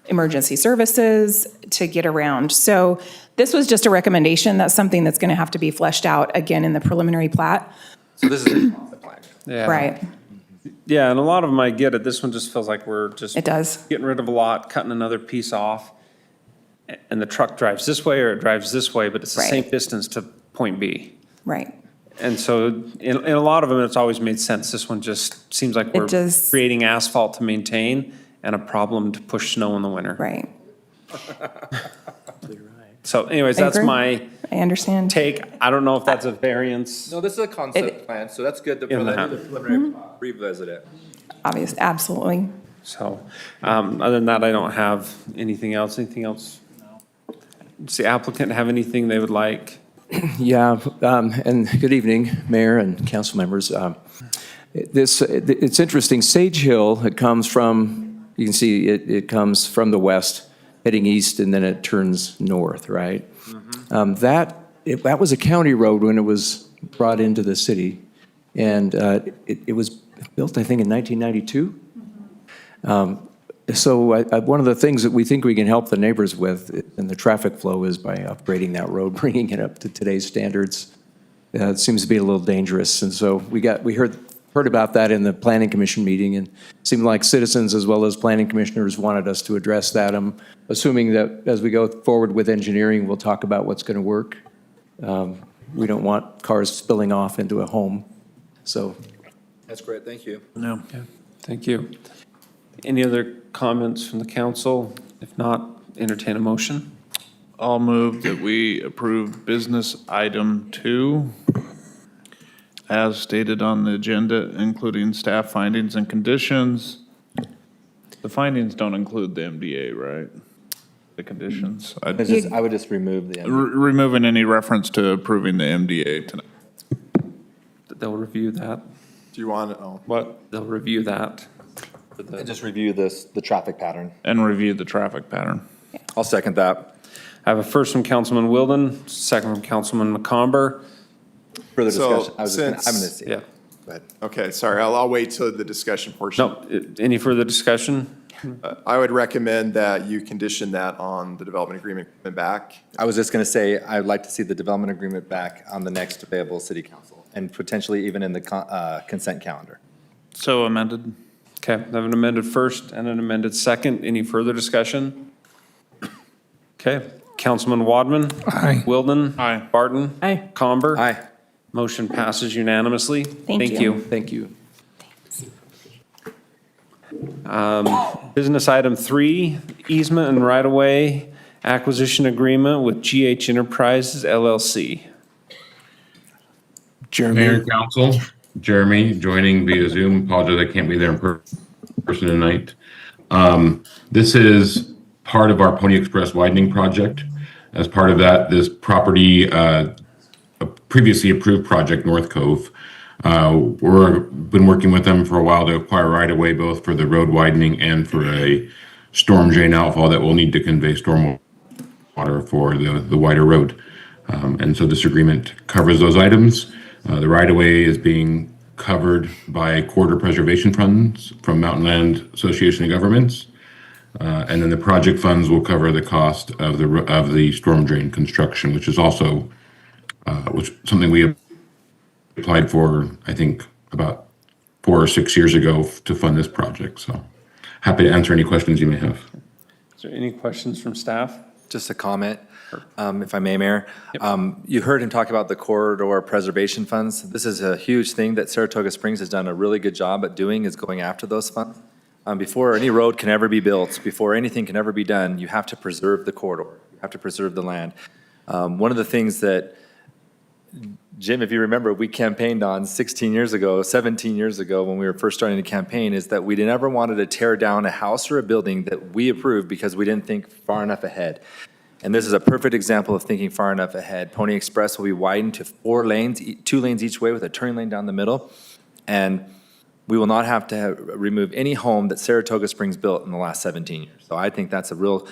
emergency services to get around. So this was just a recommendation. That's something that's going to have to be fleshed out again in the preliminary plat. So this is the plan. Yeah. Right. Yeah, and a lot of them I get it. This one just feels like we're just It does. getting rid of a lot, cutting another piece off. And the truck drives this way or it drives this way, but it's the Right. same distance to point B. Right. And so in a lot of them, it's always made sense. This one just seems like we're does. creating asphalt to maintain and a problem to push snow in the winter. Right. So anyways, I that's agree. my I understand. take. I don't know if that's a variance. No, this is a concept plan, so that's good In the- preliminary revisit it. Obvious, absolutely. So, other than that, I don't have anything else. Anything else? Does the applicant have anything they would like? Yeah, and good evening, Mayor and council members. It's interesting, Sage Hill, it comes from, you can see it comes from the west, heading east, and then it turns north, right? That was a county road when it was brought into the city, and it was built, I think, in 1992. So one of the things that we think we can help the neighbors with in the traffic flow is by upgrading that road, bringing it up to today's standards. It seems to be a little dangerous, and so we heard heard about that in the planning commission meeting, and it seemed like citizens as well as planning commissioners wanted us to address that. I'm assuming that as we go forward with engineering, we'll talk about what's going to work. We don't want cars spilling off into a home, so. That's great, thank you. No. Thank you. Any other comments from the council? If not, entertain a motion. I'll move that we approve business item 2 as stated on the agenda, including staff findings and conditions. The findings don't include the MDA, right? The conditions. I would just remove the. Removing any reference to approving the MDA tonight. They'll review that. Do you want, oh, What? They'll review that. for the- And just review the traffic pattern. And review the traffic pattern. I'll second that. I have a first from Councilman Wilden, second from Councilman McComber. Further So, discussion. I was just gonna- I'm gonna say. Yeah. Go ahead. okay, sorry, I'll wait till the discussion portion. No, any further discussion? I would recommend that you condition that on the development agreement coming back. I was just going to say, I'd like to see the development agreement back on the next available city council, and potentially even in the consent calendar. So amended. Okay, I have an amended first and an amended second. Any further discussion? Okay, Councilman Wadman. Aye. Wilden. Aye. Barton. Aye. Comber. Aye. Motion passes unanimously. Thank you. Thank you. Business item 3, easement and right-of-way acquisition agreement with GH Enterprises LLC. Mayor and council, Jeremy joining via Zoom. Apologize, I can't be there in person tonight. This is part of our Pony Express widening project. As part of that, this property, a previously approved project, North Cove, we've been working with them for a while to acquire right-of-way, both for the road widening and for a storm drain outfall that will need to convey storm water for the wider road. And so this agreement covers those items. The right-of-way is being covered by corridor preservation funds from Mountain Land Association of Governments. And then the project funds will cover the cost of the storm drain construction, which is also something we applied for, I think, about 4 or 6 years ago to fund this project. So happy to answer any questions you may have. Is there any questions from staff? Just a comment, if I may, Mayor. You heard him talk about the corridor preservation funds. This is a huge thing that Saratoga Springs has done a really good job at doing, is going after those funds. Before any road can ever be built, before anything can ever be done, you have to preserve the corridor. You have to preserve the land. One of the things that, Jim, if you remember, we campaigned on 17 years ago, when we were first starting to campaign, is that we never wanted to tear down a house or a building that we approved because we didn't think far enough ahead. And this is a perfect example of thinking far enough ahead. Pony Express will be widened to 4 lanes, 2 lanes each way with a turning lane down the middle. And we will not have to remove any home that Saratoga Springs built in the last 17 years. So I think that's a real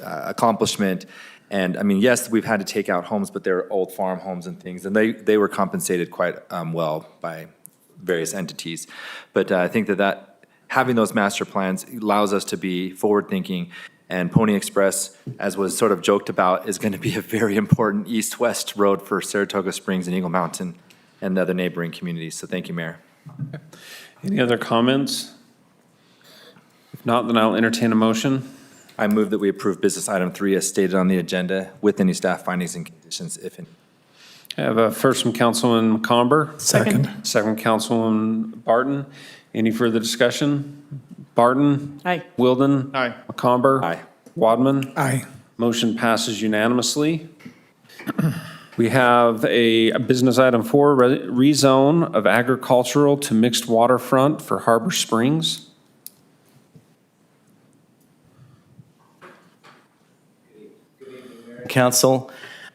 accomplishment. And I mean, yes, we've had to take out homes, but they're old farm homes and things, and they were compensated quite well by various entities. But I think that having those master plans allows us to be forward-thinking. And Pony Express, as was sort of joked about, is going to be a very important east-west road for Saratoga Springs and Eagle Mountain and the other neighboring communities. So thank you, Mayor. Any other comments? If not, then I'll entertain a motion. I move that we approve business item 3 as stated on the agenda with any staff findings and conditions, if any. I have a first from Councilman McComber. Second. Second from Councilwoman Barton. Any further discussion? Barton. Aye. Wilden. Aye. McComber. Aye. Wadman. Aye. Motion passes unanimously. We have a business item 4, rezone of agricultural to mixed waterfront for Harbor Springs. Council.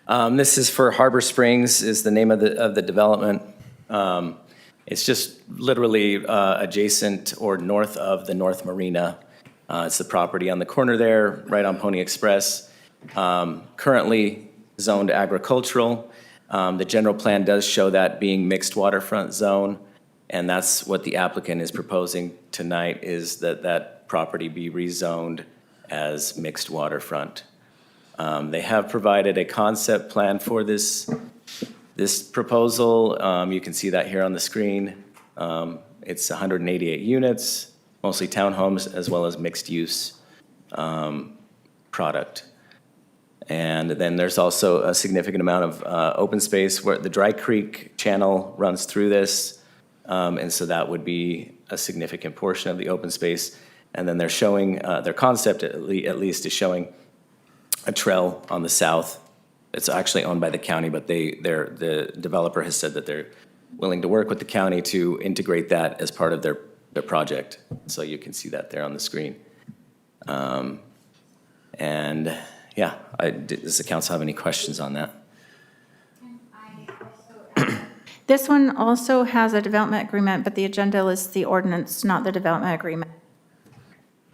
This is for Harbor Springs, is the name of the development. It's just literally adjacent or north of the North Marina. It's the property on the corner there, right on Pony Express. Currently zoned agricultural. The general plan does show that being mixed waterfront zone, and that's what the applicant is proposing tonight, is that property be rezoned as mixed waterfront. They have provided a concept plan for this This proposal, you can see that here on the screen. It's 188 units, mostly townhomes, as well as mixed-use product. And then there's also a significant amount of open space where the Dry Creek channel runs through this. And so that would be a significant portion of the open space. And then they're showing, their concept at least is showing a trail on the south. It's actually owned by the county, but the developer has said that they're willing to work with the county to integrate that as part of their project. So you can see that there on the screen. And yeah, does the council have any questions on that? This one also has a development agreement, but the agenda lists the ordinance, not the development agreement.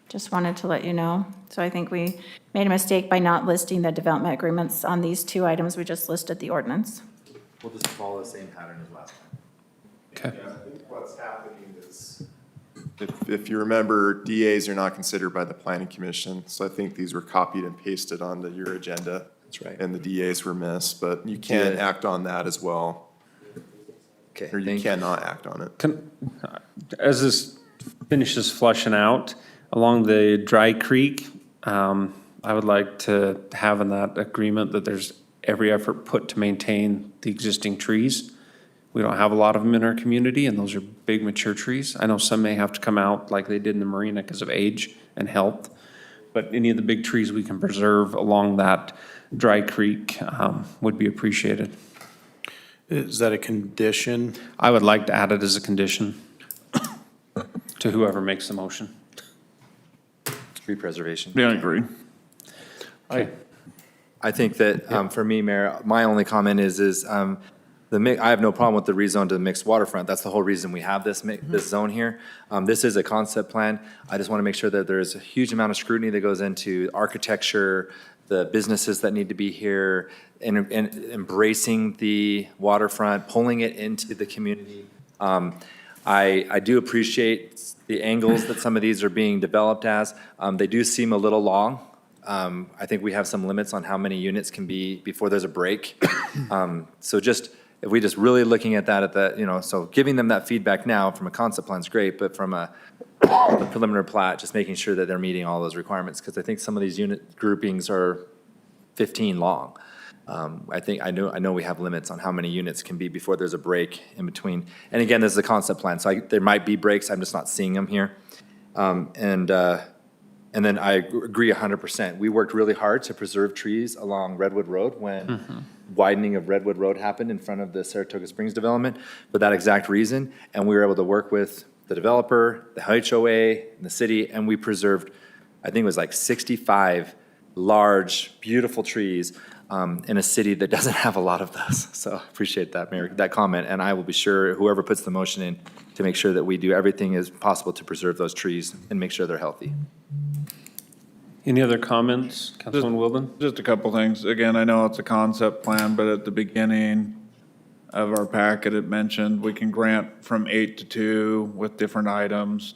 Just wanted to let you know. So I think we made a mistake by not listing the development agreements on these two items. We just listed the ordinance. We'll just follow the same pattern as last time. Okay. Yeah, I think what's happening is, if you remember, DAs are not considered by the planning commission, so I think these were copied and pasted onto your agenda. That's right. And the DAs were missed, but you can act on that as well. Okay. Or you cannot act on it. As this finishes flushing out along the Dry Creek, I would like to have in that agreement that there's every effort put to maintain the existing trees. We don't have a lot of them in our community, and those are big, mature trees. I know some may have to come out like they did in the marina because of age and health, but any of the big trees we can preserve along that Dry Creek would be appreciated. Is that a condition? I would like to add it as a condition to whoever makes the motion. Tree preservation. Yeah, I agree. I think that, for me, Mayor, my only comment is I have no problem with the rezone to the mixed waterfront. That's the whole reason we have this zone here. This is a concept plan. I just want to make sure that there's a huge amount of scrutiny that goes into architecture, the businesses that need to be here, and embracing the waterfront, pulling it into the community. I do appreciate the angles that some of these are being developed as. They do seem a little long. I think we have some limits on how many units can be before there's a break. So just, if we just really looking at that so giving them that feedback now from a concept plan is great, but from a preliminary plat, just making sure that they're meeting all those requirements, because I think some of these unit groupings are 15 long. I know we have limits on how many units can be before there's a break in between. And again, this is a concept plan, so there might be breaks, I'm just not seeing them here. And then I agree 100%. We worked really hard to preserve trees along Redwood Road when widening of Redwood Road happened in front of the Saratoga Springs development for that exact reason. And we were able to work with the developer, the HOA, and the city, and we preserved, I think it was like 65 large, beautiful trees in a city that doesn't have a lot of those. So I appreciate that, Mayor, that comment. And I will be sure, whoever puts the motion in, to make sure that we do everything as possible to preserve those trees and make sure they're healthy. Any other comments, Councilman Wilden? Just a couple things. Again, I know it's a concept plan, but at the beginning of our packet, it mentioned we can grant from 8 to 2 with different items.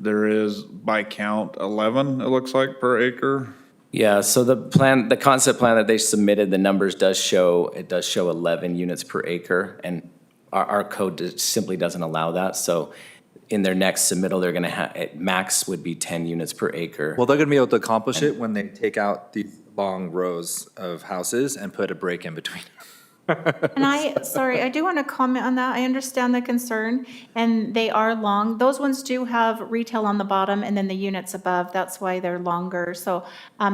There is, by count, 11, it looks like, per acre. Yeah, so the concept plan that they submitted, the numbers does show 11 units per acre, and our code simply doesn't allow that. So in their next submittal, they're gonna have, max would be 10 units per acre. Well, they're gonna be able to accomplish it when they take out these long rows of houses and put a break in between. And I do want to comment on that. I understand the concern, and they are long. Those ones do have retail on the bottom and then the units above. That's why they're longer. So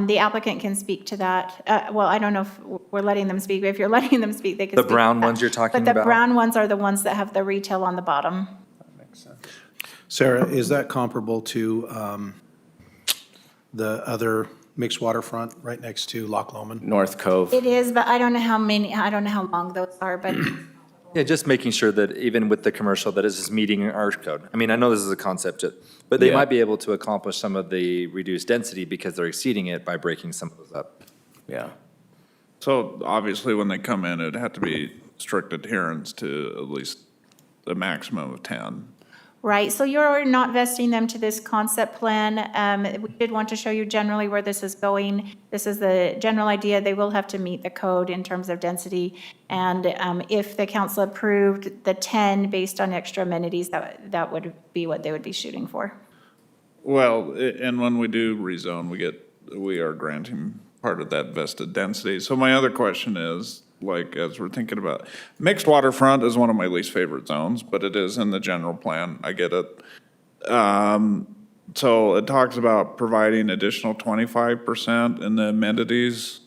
the applicant can speak to that. Well, I don't know if we're letting them speak, but if you're letting them speak, they can The speak to brown that. ones you're talking But the about? brown ones are the ones that have the retail on the bottom. Sarah, is that comparable to the other mixed waterfront right next to Loch Lomond? North Cove. It is, but I don't know how long those are, but Yeah, just making sure that even with the commercial, that it's just meeting our code. I mean, I know this is a concept, but they Yeah. might be able to accomplish some of the reduced density because they're exceeding it by breaking some of those up. Yeah. So obviously, when they come in, it'd have to be strict adherence to at least a maximum of 10. right? So you're not vesting them to this concept plan. We did want to show you generally where this is going. This is the general idea. They will have to meet the code in terms of density. And if the council approved the 10 based on extra amenities, that would be what they would be shooting for. Well, and when we do rezone, we are granting part of that vested density. So my other question is, like, as we're thinking about, mixed waterfront is one of my least favorite zones, but it is in the general plan. I get it. So it talks about providing additional 25% in the amenities.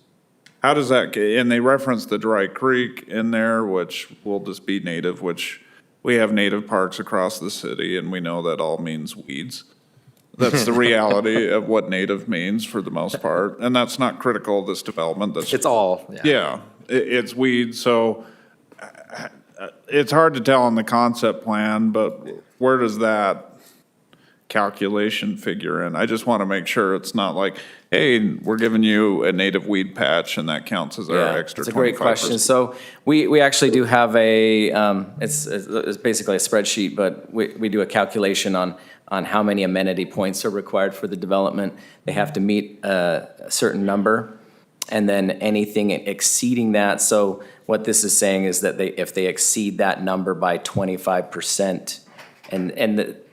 How does that get, and they reference the Dry Creek in there, which will just be native, which we have native parks across the city, and we know that all means weeds. That's the reality of what native means for the most part, and that's not critical of this development. That's It's all, yeah, it's weeds, so it's hard to tell on the concept plan, but where does that calculation figure in? I just want to make sure it's not like, hey, we're giving you a native weed patch and that counts as our Yeah, extra 25%. it's a great question. So we actually do have a, it's basically a spreadsheet, but we do a calculation on how many amenity points are required for the development. They have to meet a certain number, and then anything exceeding that. So what this is saying is that if they exceed that number by 25%,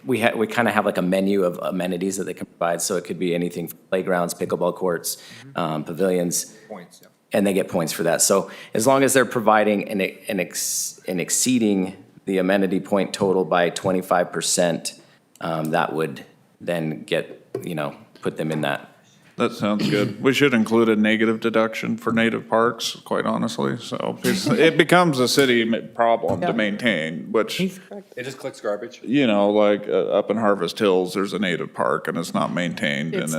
we kind of have like a menu of amenities that they can provide. So it could be anything from playgrounds, pickleball courts, pavilions. Points, yeah. And they get points for that. So as long as they're providing and exceeding the amenity point total by 25%, that would then get, put them in that. That sounds good. We should include a negative deduction for native parks, quite honestly, so it becomes a city problem to maintain, which, It just collects garbage. like up in Harvest Hills, there's a native park and it's not maintained, and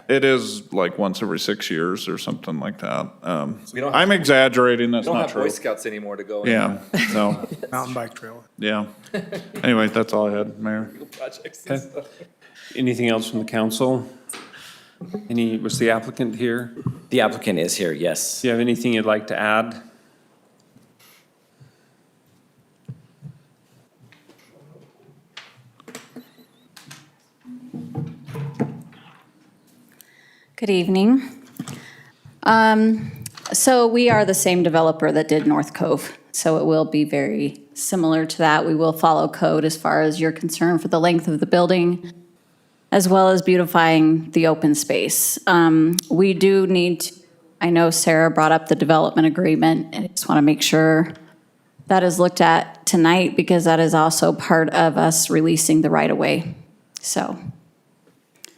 it is like once every 6 years or something like that. We don't have- I'm exaggerating, that's We don't not have Boy true. Scouts anymore to go in. Yeah, so, Mountain bike trail. yeah. Anyway, that's all I had, Mayor. Projects Okay. Anything else from the council? Was the applicant here? The applicant is here, yes. Do you have anything you'd like to add? Good evening. So we are the same developer that did North Cove, so it will be very similar to that. We will follow code as far as you're concerned for the length of the building, as well as beautifying the open space. We do need to, I know Sarah brought up the development agreement, and I just want to make sure that is looked at tonight, because that is also part of us releasing the right-of-way. So,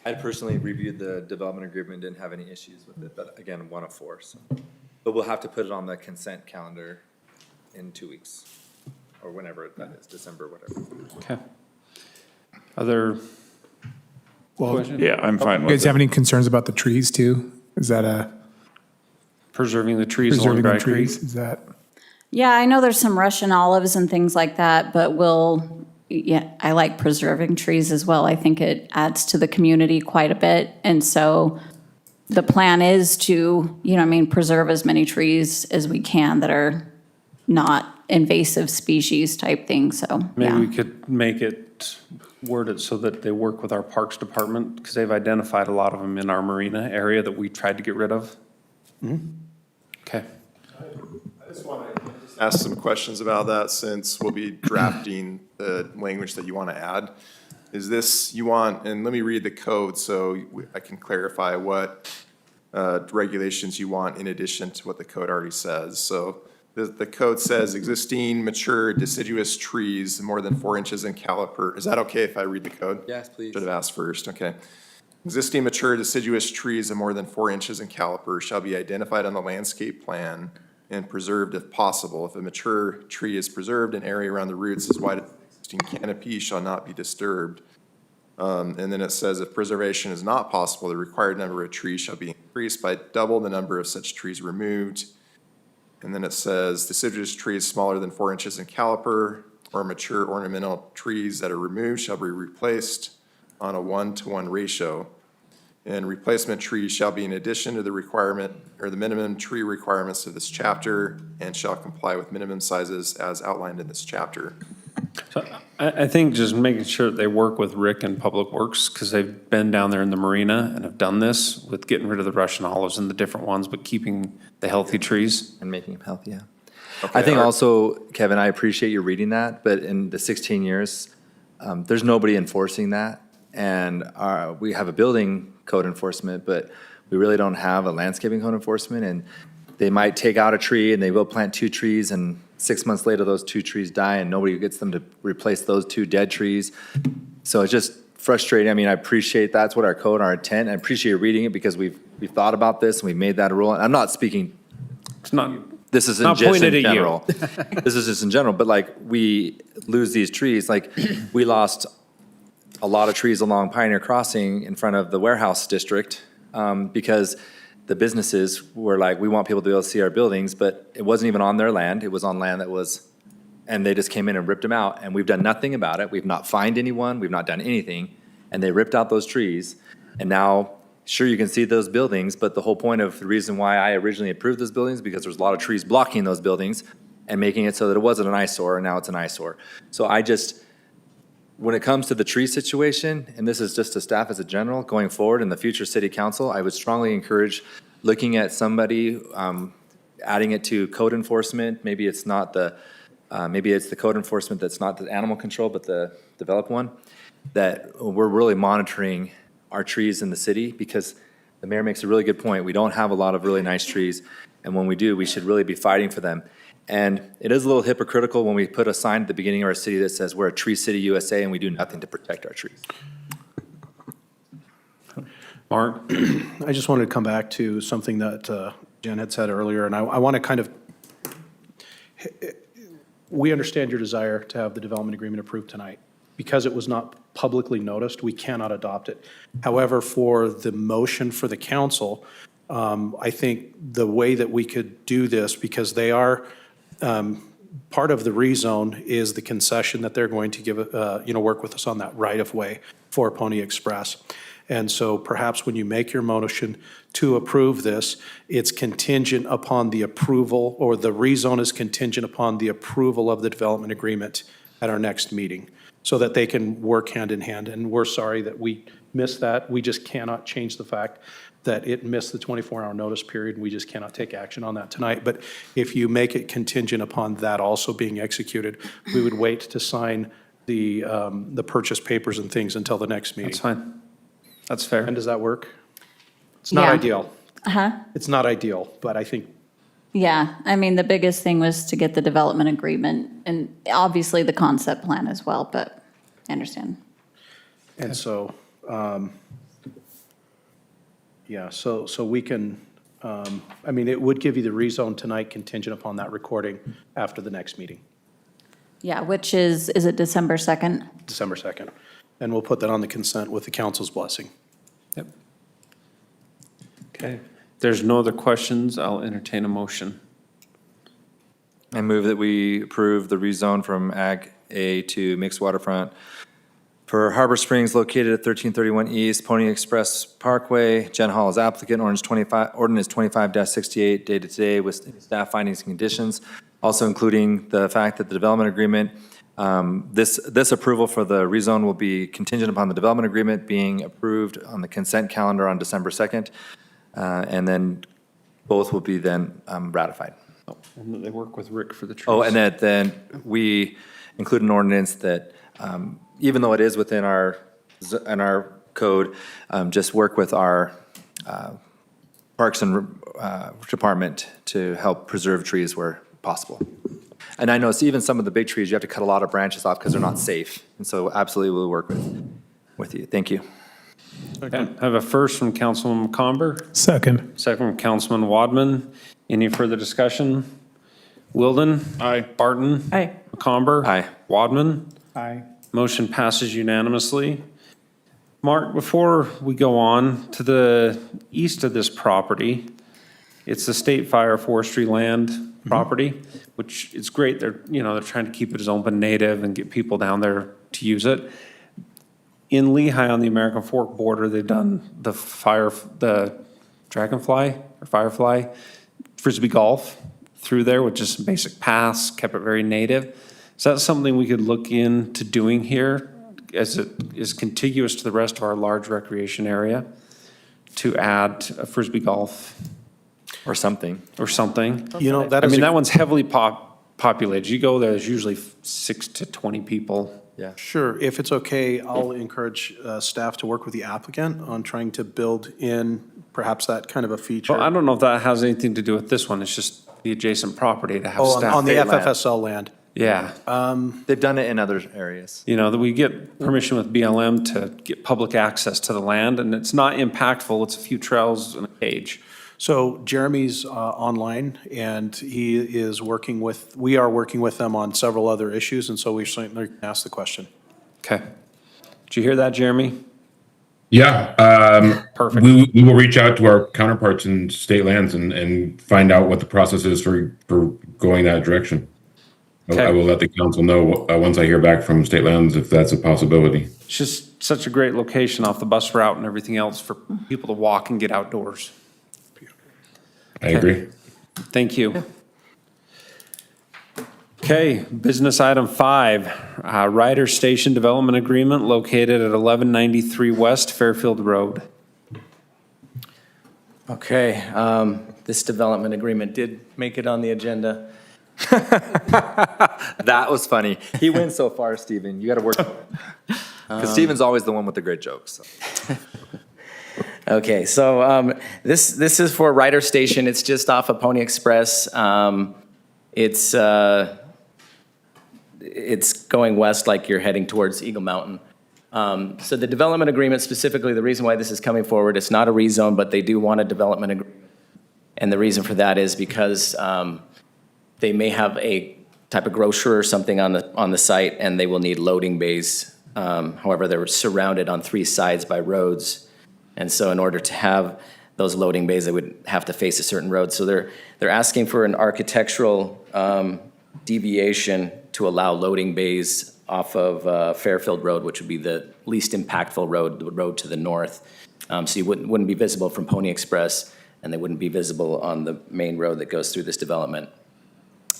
I personally reviewed the development agreement, didn't have any issues with it, but again, 1 of 4, so. But we'll have to put it on the consent calendar in 2 weeks, or whenever that is, December, whatever. Okay. Other questions? Yeah, I'm fine You with guys it. have any concerns about the trees too? Is that Preserving the trees along preserving Dry the Creek? trees? Is that? yeah, I know there's some Russian olives and things like that, but I like preserving trees as well. I think it adds to the community quite a bit. And so the plan is to, preserve as many trees as we can that are not invasive species type thing, so, Maybe we yeah. could word it so that they work with our Parks Department, because they've identified a lot of them in our marina area that we tried to get rid of. Okay. I just want to ask some questions about that, since we'll be drafting the language that you want to add. Is this, you want, and let me read the code so I can clarify what regulations you want in addition to what the code already says. So the code says existing mature deciduous trees more than 4 inches in caliper. Is that okay if I read the code? Yes, please. Should have asked first, okay. Existing mature deciduous trees of more than 4 inches in caliper shall be identified on the landscape plan and preserved if possible. If a mature tree is preserved, an area around the roots as wide as the existing canopy shall not be disturbed. And then it says if preservation is not possible, the required number of trees shall be increased by double the number of such trees removed. And then it says deciduous trees smaller than 4 inches in caliper or mature ornamental trees that are removed shall be replaced on a 1-to-1 ratio. And replacement trees shall be in addition to the requirement or the minimum tree requirements of this chapter and shall comply with minimum sizes as outlined in this chapter. I think just making sure that they work with Rick and Public Works, because they've been down there in the marina and have done this with getting rid of the Russian olives and the different ones, but keeping the healthy trees. And making them healthy, yeah. I think also, Kevin, I appreciate you reading that, but in the 16 years, there's nobody enforcing that. And we have a building code enforcement, but we really don't have a landscaping code enforcement. And they might take out a tree and they will plant 2 trees, and 6 months later, those 2 trees die and nobody gets them to replace those 2 dead trees. So it's just frustrating. I mean, I appreciate that's what our code, our intent. I appreciate you reading it because we've thought about this and we've made that a rule. And I'm not speaking. It's not. This is Not just pointed in at you. general. This is just in general, but like, we lose these trees, like, we lost a lot of trees along Pioneer Crossing in front of the warehouse district, because the businesses were like, we want people to be able to see our buildings, but it wasn't even on their land, it was on land that was, and they just came in and ripped them out, and we've done nothing about it, we've not fined anyone, we've not done anything, and they ripped out those trees, and now, sure, you can see those buildings, but the whole point of the reason why I originally approved those buildings, because there's a lot of trees blocking those buildings and making it so that it wasn't an eyesore, and now it's an eyesore. So I just, when it comes to the tree situation, and this is just to staff as a general, going forward in the future city council, I would strongly encourage looking at somebody, adding it to code enforcement. Maybe it's not maybe it's the code enforcement that's not the animal control, but the developed one, that we're really monitoring our trees in the city, because the mayor makes a really good point. We don't have a lot of really nice trees, and when we do, we should really be fighting for them. And it is a little hypocritical when we put a sign at the beginning of our city that says we're a Tree City USA and we do nothing to protect our trees. Mark? I just wanted to come back to something that Jen had said earlier, and I want to kind of, we understand your desire to have the development agreement approved tonight. Because it was not publicly noticed, we cannot adopt it. However, for the motion for the council, I think the way that we could do this, because they are, part of the rezone is the concession that they're going to give, work with us on that right-of-way for Pony Express. And so perhaps when you make your motion to approve this, it's contingent upon the approval, or the rezone is contingent upon the approval of the development agreement at our next meeting, so that they can work hand in hand. And we're sorry that we missed that. We just cannot change the fact that it missed the 24-hour notice period, and we just cannot take action on that tonight. But if you make it contingent upon that also being executed, we would wait to sign the purchase papers and things until the next meeting. That's fine. That's fair. And does that work? It's not Yeah. ideal. Uh-huh. It's not ideal, but I think Yeah, I mean, the biggest thing was to get the development agreement and obviously the concept plan as well, but I understand. And so, so we can, I mean, it would give you the rezone tonight contingent upon that recording after the next meeting, Yeah, which is it December 2nd? December 2nd. And we'll put that on the consent with the council's blessing. Yep. Okay. If there's no other questions, I'll entertain a motion. I move that we approve the rezone from Ag A to mixed waterfront for Harbor Springs located at 1331 East, Pony Express Parkway. Jen Hall is applicant, ordinance 25-68, dated today with staff findings and conditions, also including the fact that the development agreement, this approval for the rezone will be contingent upon the development agreement being approved on the consent calendar on December 2nd, and then both will be then ratified. And that they work with Rick for the trees. Oh, and that then we include an ordinance that, even though it is within our code, just work with our Parks and Department to help preserve trees where possible. And I know even some of the big trees, you have to cut a lot of branches off because they're not safe. And so absolutely we'll work with you. Thank you. Okay. I have a first from Councilman McComber. Second. Second from Councilman Wadman. Any further discussion? Wilden? Aye. Barton? Aye. McComber? Aye. Wadman? Aye. Motion passes unanimously. Mark, before we go on, to the east of this property, it's the State Fire Forestry land property, which is great. They're trying to keep it as open native and get people down there to use it. In Lehigh on the American Fork border, they've done the Dragonfly or Firefly Frisbee golf through there with just some basic paths, kept it very native. Is that something we could look into doing here as it is contiguous to the rest of our large recreation area? To add a Frisbee golf Or something. or something? You know, that I is mean, a- that one's heavily populated. You go there, there's usually 6 to 20 people. Yeah. Sure, if it's okay, I'll encourage staff to work with the applicant on trying to build in perhaps that kind of a feature. Well, I don't know if that has anything to do with this one. It's just the adjacent property to have Oh, staff. on the state land. FFSL land. Yeah. They've done it in other areas. You know, that we get permission with BLM to get public access to the land, and it's not impactful. It's a few trails and a cage. So Jeremy's online, and he is we are working with them on several other issues, and so we certainly can ask the question. Okay. Did you hear that, Jeremy? Yeah. Perfect. We will reach out to our counterparts in state lands and find out what the process is for going that direction. Okay. I will let the council know once I hear back from state lands if that's a possibility. It's just such a great location off the bus route and everything else for people to walk and get outdoors. I agree. Thank you. Okay, business item 5, Ryder Station Development Agreement located at 1193 West Fairfield Road. Okay, this development agreement did make it on the agenda. That was funny. He wins so far, Stephen. You got to work. Because Stephen's always the one with the great jokes. So. Okay, so this is for Ryder Station. It's just off of Pony Express. It's going west like you're heading towards Eagle Mountain. So the development agreement specifically, the reason why this is coming forward, it's not a rezone, but they do want a development agreement. And the reason for that is because they may have a type of grocer or something on the site, and they will need loading bays. However, they're surrounded on 3 sides by roads. And so in order to have those loading bays, they would have to face a certain road. So they're asking for an architectural deviation to allow loading bays off of Fairfield Road, which would be the least impactful road, the road to the north. So you wouldn't be visible from Pony Express, and they wouldn't be visible on the main road that goes through this development.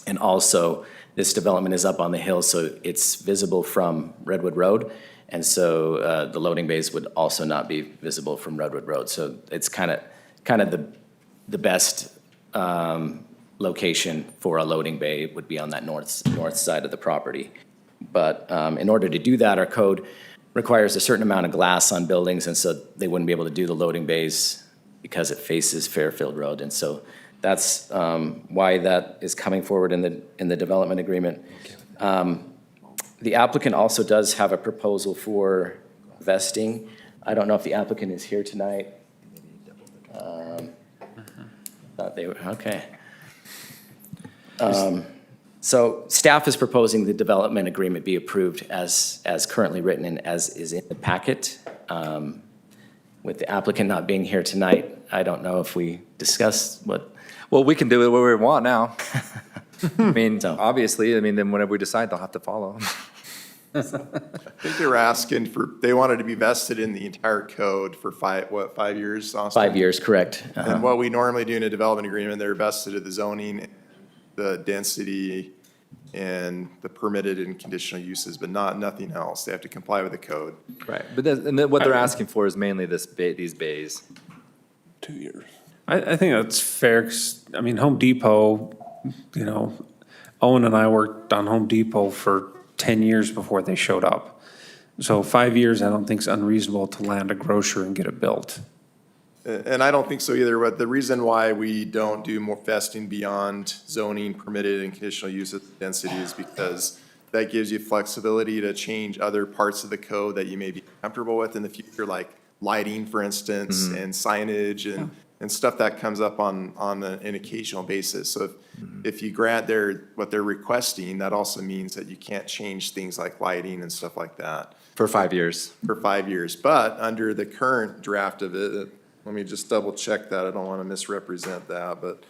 And also, this development is up on the hill, so it's visible from Redwood Road. And so the loading bays would also not be visible from Redwood Road. So it's kind of the best location for a loading bay would be on that north side of the property. But in order to do that, our code requires a certain amount of glass on buildings, and so they wouldn't be able to do the loading bays because it faces Fairfield Road. And so that's why that is coming forward in the development agreement. The applicant also does have a proposal for vesting. I don't know if the applicant is here tonight. Thought they were, okay. So staff is proposing the development agreement be approved as currently written and as is in the packet. With the applicant not being here tonight, I don't know if we discussed what. Well, we can do it where we want now. I mean, obviously, then whenever we decide, they'll have to follow. I think they were asking they wanted to be vested in the entire code for 5 years, Austin? 5 years, correct. And what we normally do in a development agreement, they're vested in the zoning, the density, and the permitted and conditional uses, but nothing else. They have to comply with the code. Right, but what they're asking for is mainly these bays. 2 years. I think that's fair, 'cause, I mean, Home Depot, Owen and I worked on Home Depot for 10 years before they showed up. So 5 years, I don't think is unreasonable to land a grocer and get it built. And I don't think so either, but the reason why we don't do more vesting beyond zoning, permitted, and conditional uses density is because that gives you flexibility to change other parts of the code that you may be comfortable with in the future, like lighting, for instance, and signage and stuff that comes up on an occasional basis. So if you grant what they're requesting, that also means that you can't change things like lighting and stuff like that. For 5 years. For 5 years. But under the current draft of it, let me just double check that. I don't want to misrepresent that, but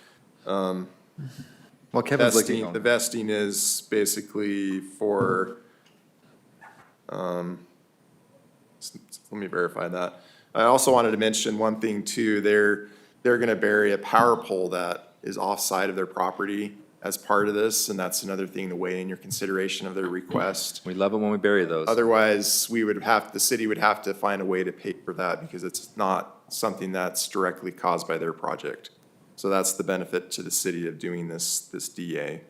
well, Kevin's looking on. the vesting is basically for, let me verify that. I also wanted to mention one thing too. They're going to bury a power pole that is offside of their property as part of this, and that's another thing to weigh in your consideration of their request. We love it when we bury those. Otherwise, the city would have to find a way to pay for that because it's not something that's directly caused by their project. So that's the benefit to the city of doing this DA.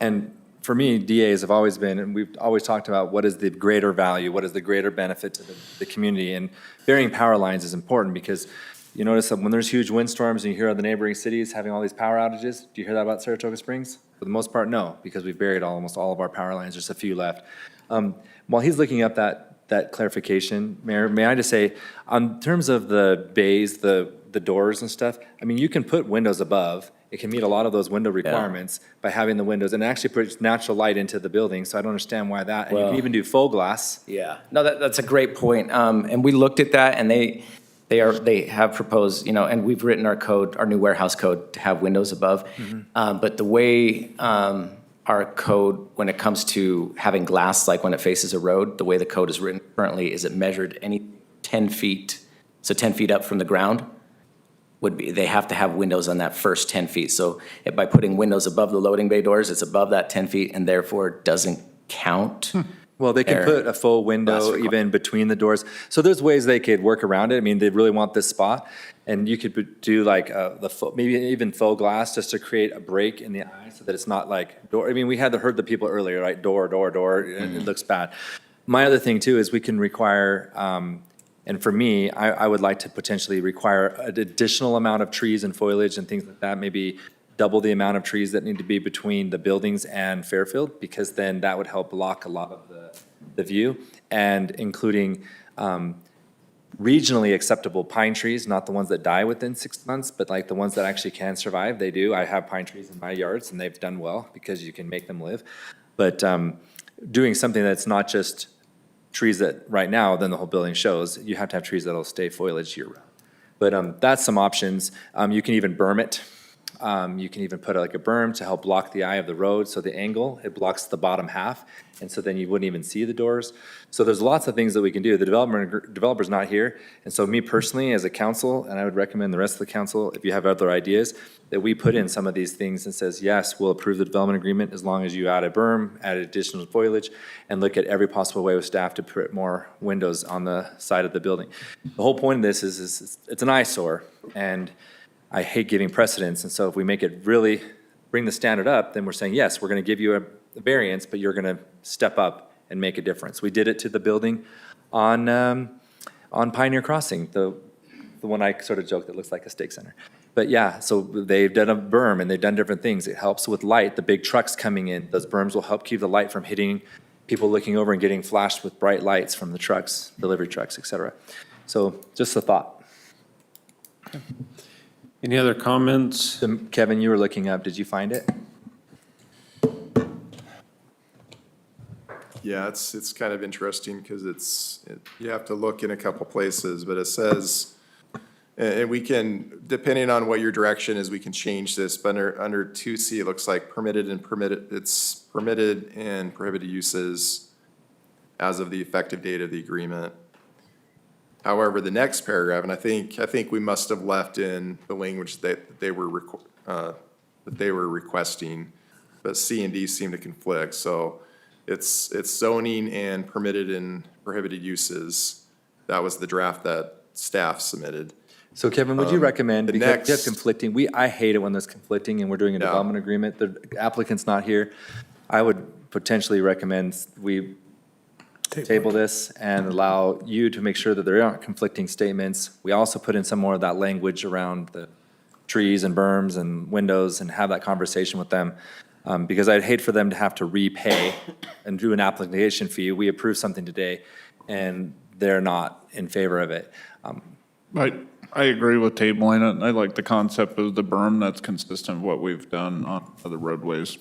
And for me, DAs have always been, and we've always talked about what is the greater value, what is the greater benefit to the community. And burying power lines is important because you notice that when there's huge windstorms and you hear of the neighboring cities having all these power outages, do you hear that about Saratoga Springs? For the most part, no, because we've buried almost all of our power lines, just a few left. While he's looking up that clarification, Mayor, may I just say, in terms of the bays, the doors and stuff, I mean, you can put windows above. It can meet a lot of those window requirements by having the windows, and it actually puts natural light into the building, so I don't understand why that, and you can even do faux glass. Yeah, no, that's a great point. And we looked at that, and they have proposed, and we've written our code, our new warehouse code, to have windows above. But the way our code, when it comes to having glass, like when it faces a road, the way the code is written currently is it measured any 10 feet, so 10 feet up from the ground, they have to have windows on that first 10 feet. So by putting windows above the loading bay doors, it's above that 10 feet and therefore doesn't count. Well, they can put a faux window even between the doors. So there's ways they could work around it. I mean, they really want this spot. And you could do like maybe even faux glass just to create a break in the eye so that it's not like door. I mean, we had heard the people earlier, right? Door, it looks bad. My other thing too is we can require, and for me, I would like to potentially require an additional amount of trees and foliage and things like that, maybe double the amount of trees that need to be between the buildings and Fairfield, because then that would help block a lot of the view, and including regionally acceptable pine trees, not the ones that die within 6 months, but like the ones that actually can survive. They do. I have pine trees in my yards, and they've done well because you can make them live. But doing something that's not just trees that right now, then the whole building shows, you have to have trees that'll stay foliage year round. But that's some options. You can even berm it. You can even put like a berm to help block the eye of the road, so the angle, it blocks the bottom half, and so then you wouldn't even see the doors. So there's lots of things that we can do. The developer's not here, and so me personally, as a council, and I would recommend the rest of the council, if you have other ideas, that we put in some of these things and says, yes, we'll approve the development agreement as long as you add a berm, add additional foliage, and look at every possible way with staff to put more windows on the side of the building. The whole point of this is it's an eyesore, and I hate giving precedence, and so if we make it really bring the standard up, then we're saying, yes, we're gonna give you a variance, but you're gonna step up and make a difference. We did it to the building on Pioneer Crossing, the one I sort of joke that looks like a steak center. But yeah, so they've done a berm and they've done different things. It helps with light, the big trucks coming in, those berms will help keep the light from hitting people looking over and getting flashed with bright lights from the trucks, delivery trucks, et cetera. So just a thought. Any other comments? Kevin, you were looking up, did you find it? Yeah, it's kind of interesting because you have to look in a couple places, but it says, and we can, depending on what your direction is, we can change this, but under 2C, it looks like it's permitted and prohibited uses as of the effective date of the agreement. However, the next paragraph, and I think we must have left in the language that they were requesting, but C and D seem to conflict. So it's zoning and permitted and prohibited uses. That was the draft that staff submitted. So Kevin, would you recommend, the because you have next- conflicting, I hate it when there's conflicting and we're doing a development agreement, the applicant's not here. I would potentially recommend we table this and allow you to make sure that there aren't conflicting statements. We also put in some more of that language around the trees and berms and windows and have that conversation with them. Because I'd hate for them to have to repay and do an application fee. We approve something today and they're not in favor of it. I agree with tabling it. I like the concept of the berm. That's consistent with what we've done on other roadways.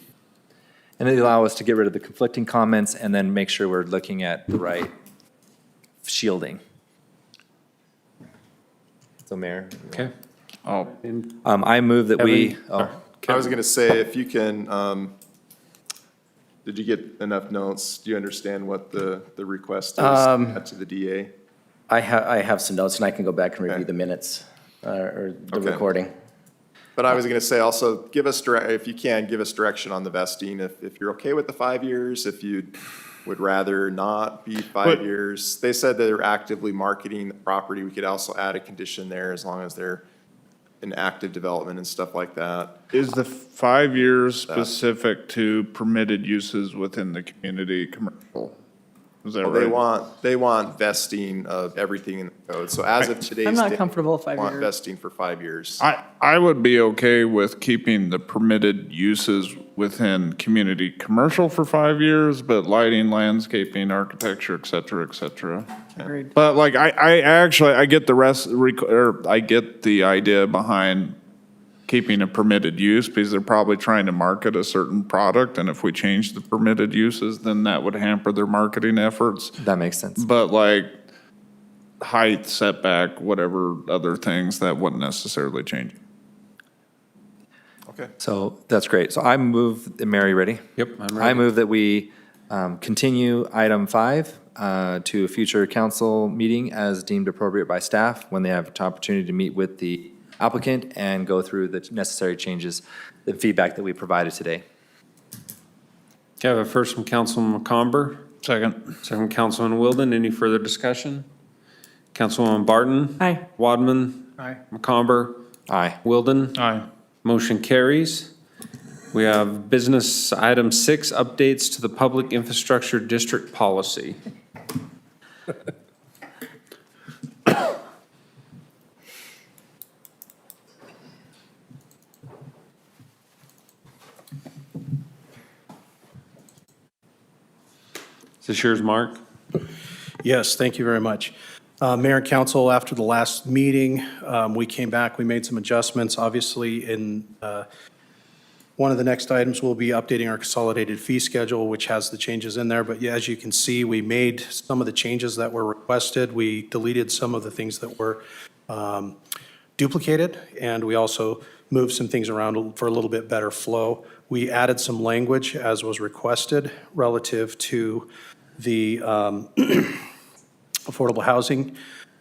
And they allow us to get rid of the conflicting comments and then make sure we're looking at the right shielding. So Mayor. Okay. I move that we, I was gonna say, if you can, did you get enough notes? Do you understand what the request is to the DA? I have some notes, and I can go back and review the minutes or the recording. But I was going to say also, give us, if you can, give us direction on the vesting. If you're okay with the 5 years, if you would rather not be 5 years. They said that they're actively marketing the property. We could also add a condition there as long as they're in active development and stuff like that. Is the 5 years specific to permitted uses within the community commercial? Is that Well, right? they want vesting of everything in the code. So as of today's I'm not date, comfortable with 5 want years. vesting for 5 years. I would be okay with keeping the permitted uses within community commercial for 5 years, but lighting, landscaping, architecture, et cetera, et cetera. Agreed. But like, I actually, I get the rest, or I get the idea behind keeping a permitted use because they're probably trying to market a certain product. And if we change the permitted uses, then that would hamper their marketing efforts. That makes sense. But like height, setback, whatever other things, that wouldn't necessarily change. Okay. So that's great. So I move, Mary, ready? Yep, I'm ready. I move that we continue item 5 to a future council meeting as deemed appropriate by staff when they have an opportunity to meet with the applicant and go through the necessary changes, the feedback that we provided today. Okay, I have a first from Councilman McComber, Second. second from Councilman Wilden. Any further discussion? Councilwoman Barton? Aye. Wadman? Aye. McComber? Aye. Wilden? Aye. Motion carries. We have business item 6, updates to the Public Infrastructure District Policy. Is this yours, Mark? Yes, thank you very much. Mayor and council, after the last meeting, we came back, we made some adjustments. Obviously, in one of the next items, we'll be updating our consolidated fee schedule, which has the changes in there. But yeah, as you can see, we made some of the changes that were requested. We deleted some of the things that were duplicated, and we also moved some things around for a little bit better flow. We added some language as was requested relative to the affordable housing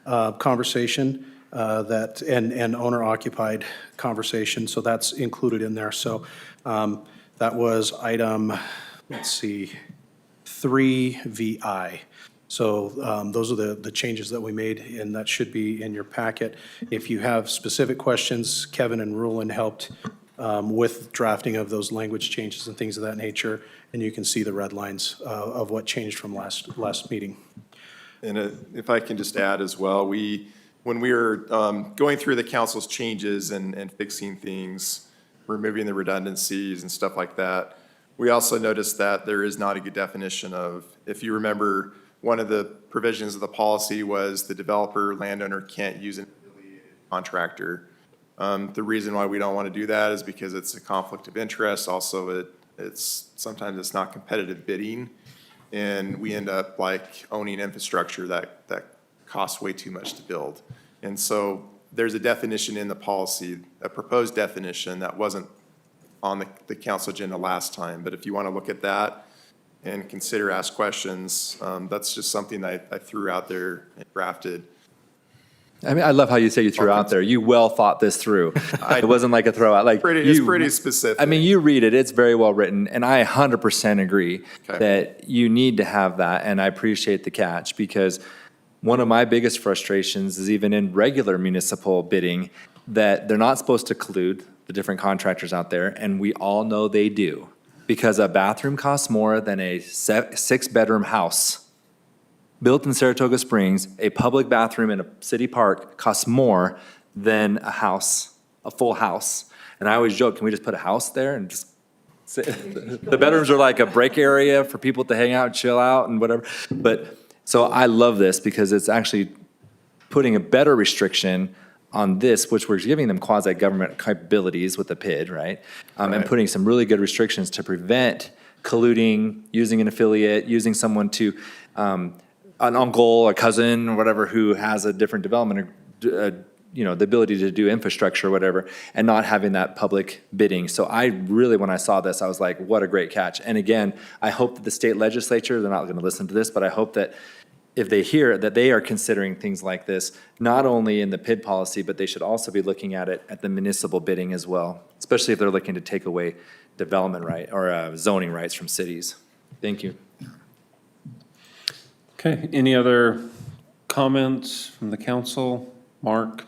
conversation and owner-occupied conversation, so that's included in there. So that was item, let's see, 3VI. So those are the changes that we made, and that should be in your packet. If you have specific questions, Kevin and Rulon helped with drafting of those language changes and things of that nature, and you can see the red lines of what changed from last meeting. And if I can just add as well, when we were going through the council's changes and fixing things, removing the redundancies and stuff like that, we also noticed that there is not a good definition of, if you remember, one of the provisions of the policy was the developer landowner can't use an affiliated contractor. The reason why we don't want to do that is because it's a conflict of interest. Also, sometimes it's not competitive bidding. And we end up like owning infrastructure that costs way too much to build. And so there's a definition in the policy, a proposed definition that wasn't on the council agenda last time. But if you want to look at that and ask questions, that's just something I threw out there and drafted. I mean, I love how you say you threw out there. You well thought this through. It wasn't like a throw out. Like It's pretty specific. I mean, you read it, it's very well written, and I 100% agree Okay. that you need to have that, and I appreciate the catch, because one of my biggest frustrations is even in regular municipal bidding, that they're not supposed to collude the different contractors out there, and we all know they do, because a bathroom costs more than a 6-bedroom house. Built in Saratoga Springs, a public bathroom in a city park costs more than a house, a full house. And I always joke, can we just put a house there and just sit? The bedrooms are like a break area for people to hang out and chill out and whatever. But, so I love this because it's actually putting a better restriction on this, which we're giving them quasi-government capabilities with the PID, right? And putting some really good restrictions to prevent colluding, using an affiliate, using someone to, an uncle, a cousin, or whatever, who has a different development, the ability to do infrastructure or whatever, and not having that public bidding. So I really, when I saw this, I was like, what a great catch. And again, I hope that the state legislature, they're not going to listen to this, but I hope that if they hear that they are considering things like this, not only in the PID policy, but they should also be looking at it at the municipal bidding as well, especially if they're looking to take away development right or zoning rights from cities. Thank you. Okay, any other comments from the council? Mark,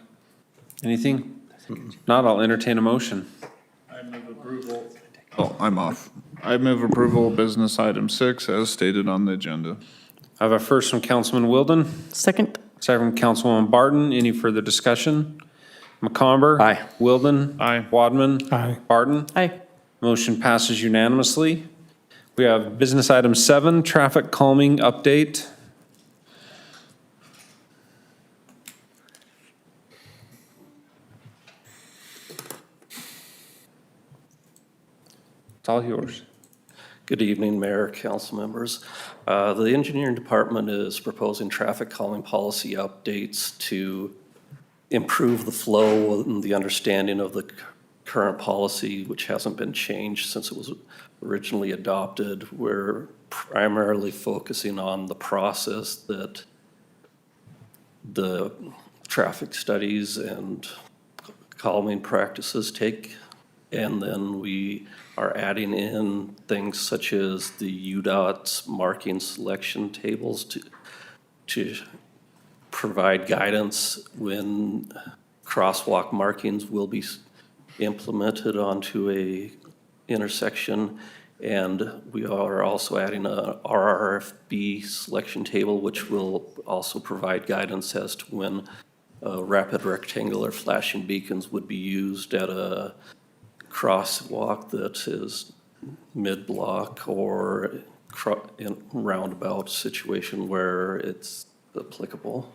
anything? Not, I'll entertain a motion. I move approval. Oh, I'm off. I move approval of business item 6 as stated on the agenda. I have a first from Councilman Wilden. Second. Second from Councilwoman Barton. Any further discussion? McComber. Aye. Wilden. Aye. Wadman. Aye. Barton. Aye. Motion passes unanimously. We have business item 7, traffic calming update. It's all yours. Good evening, Mayor, council members. The engineering department is proposing traffic calming policy updates to improve the flow and the understanding of the current policy, which hasn't been changed since it was originally adopted. We're primarily focusing on the process that the traffic studies and calming practices take. And then we are adding in things such as the UDOT's marking selection tables to provide guidance when crosswalk markings will be implemented onto a intersection. And we are also adding a RRFB selection table, which will also provide guidance as to when rapid rectangular flashing beacons would be used at a crosswalk that is mid-block or in roundabout situation where it's applicable.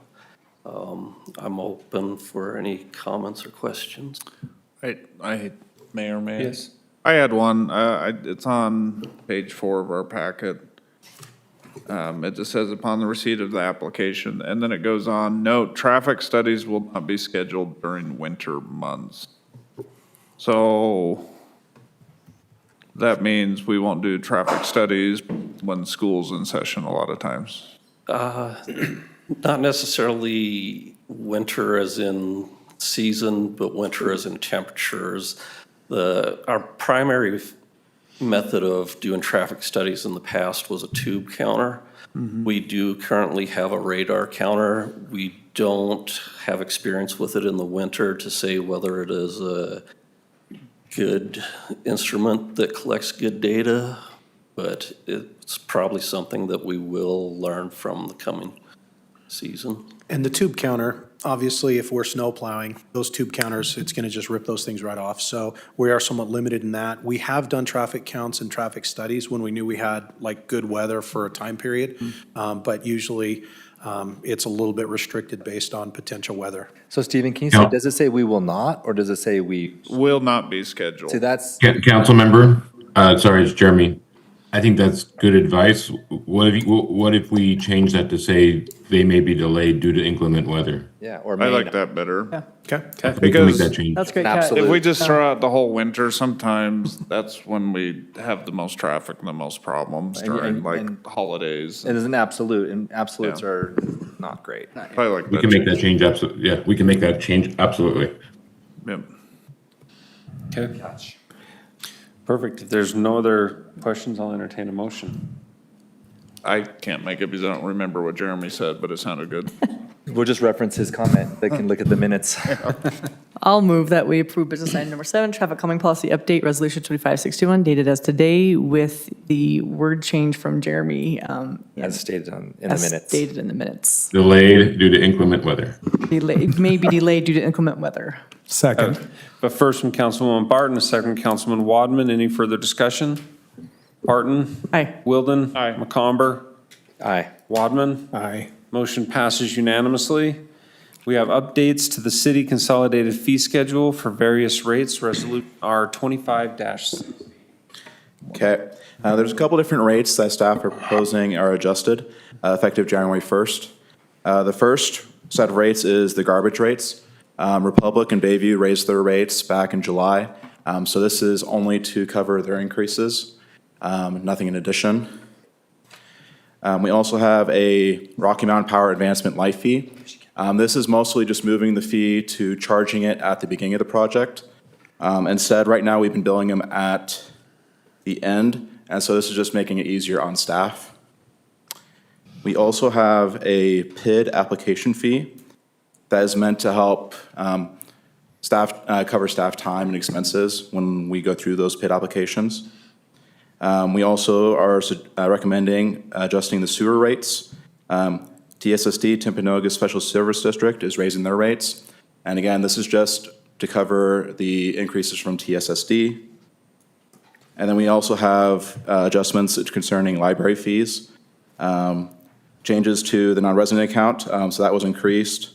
I'm open for any comments or questions. Mayor, may I? Yes. I had one. It's on page 4 of our packet. It just says upon the receipt of the application, and then it goes on, note, traffic studies will not be scheduled during winter months. So that means we won't do traffic studies when school's in session a lot of times. Not necessarily winter as in season, but winter as in temperatures. Our primary method of doing traffic studies in the past was a tube counter. We do currently have a radar counter. We don't have experience with it in the winter to say whether it is a good instrument that collects good data, but it's probably something that we will learn from the coming season. And the tube counter, obviously, if we're snow plowing, those tube counters, it's going to just rip those things right off. So we are somewhat limited in that. We have done traffic counts and traffic studies when we knew we had like good weather for a time period. But usually it's a little bit restricted based on potential weather. So Stephen, can you say, does it say we will not, or does it say we? Will not be scheduled. See, that's. Council member, sorry, it's Jeremy. I think that's good advice. What if we change that to say they may be delayed due to inclement weather? Yeah, or I like that better. Okay. We can make that change. That's great. Kat. Absolutely. If we just throw out the whole winter, sometimes that's when we have the most traffic and the most problems during like holidays. It is an absolute, and absolutes Yeah. are not great. I like We that can make that change. change, absolutely. Yeah, we can make that change, absolutely. Yep. Okay. Perfect. If there's no other questions, I'll entertain a motion. I can't make it because I don't remember what Jeremy said, but it sounded good. We'll just reference his comment. They can look at the minutes. I'll move that we approve business item number 7, traffic calming policy update, resolution 2561, dated as today with the word change from Jeremy. As stated in the as minutes. stated in the minutes. Delayed due to inclement weather. May be delayed due to inclement weather. Second. But first from Councilwoman Barton, a second from Councilman Wadman. Any further discussion? Barton? Aye. Wilden? Aye. McComber? Aye. Wadman? Aye. Motion passes unanimously. We have updates to the city consolidated fee schedule for various rates, Resolution R 25-6. Okay, there's a couple different rates that staff are proposing are adjusted, effective January 1st. The first set of rates is the garbage rates. Republic and Bayview raised their rates back in July. So this is only to cover their increases, nothing in addition. We also have a Rocky Mountain Power Advancement Life Fee. This is mostly just moving the fee to charging it at the beginning of the project. Instead, right now, we've been billing them at the end, and so this is just making it easier on staff. We also have a PID application fee that is meant to help cover staff time and expenses when we go through those PID applications. We also are recommending adjusting the sewer rates. TSSD, Timpanogos Special Service District, is raising their rates. And again, this is just to cover the increases from TSSD. And then we also have adjustments concerning library fees. Changes to the non-resident account, so that was increased.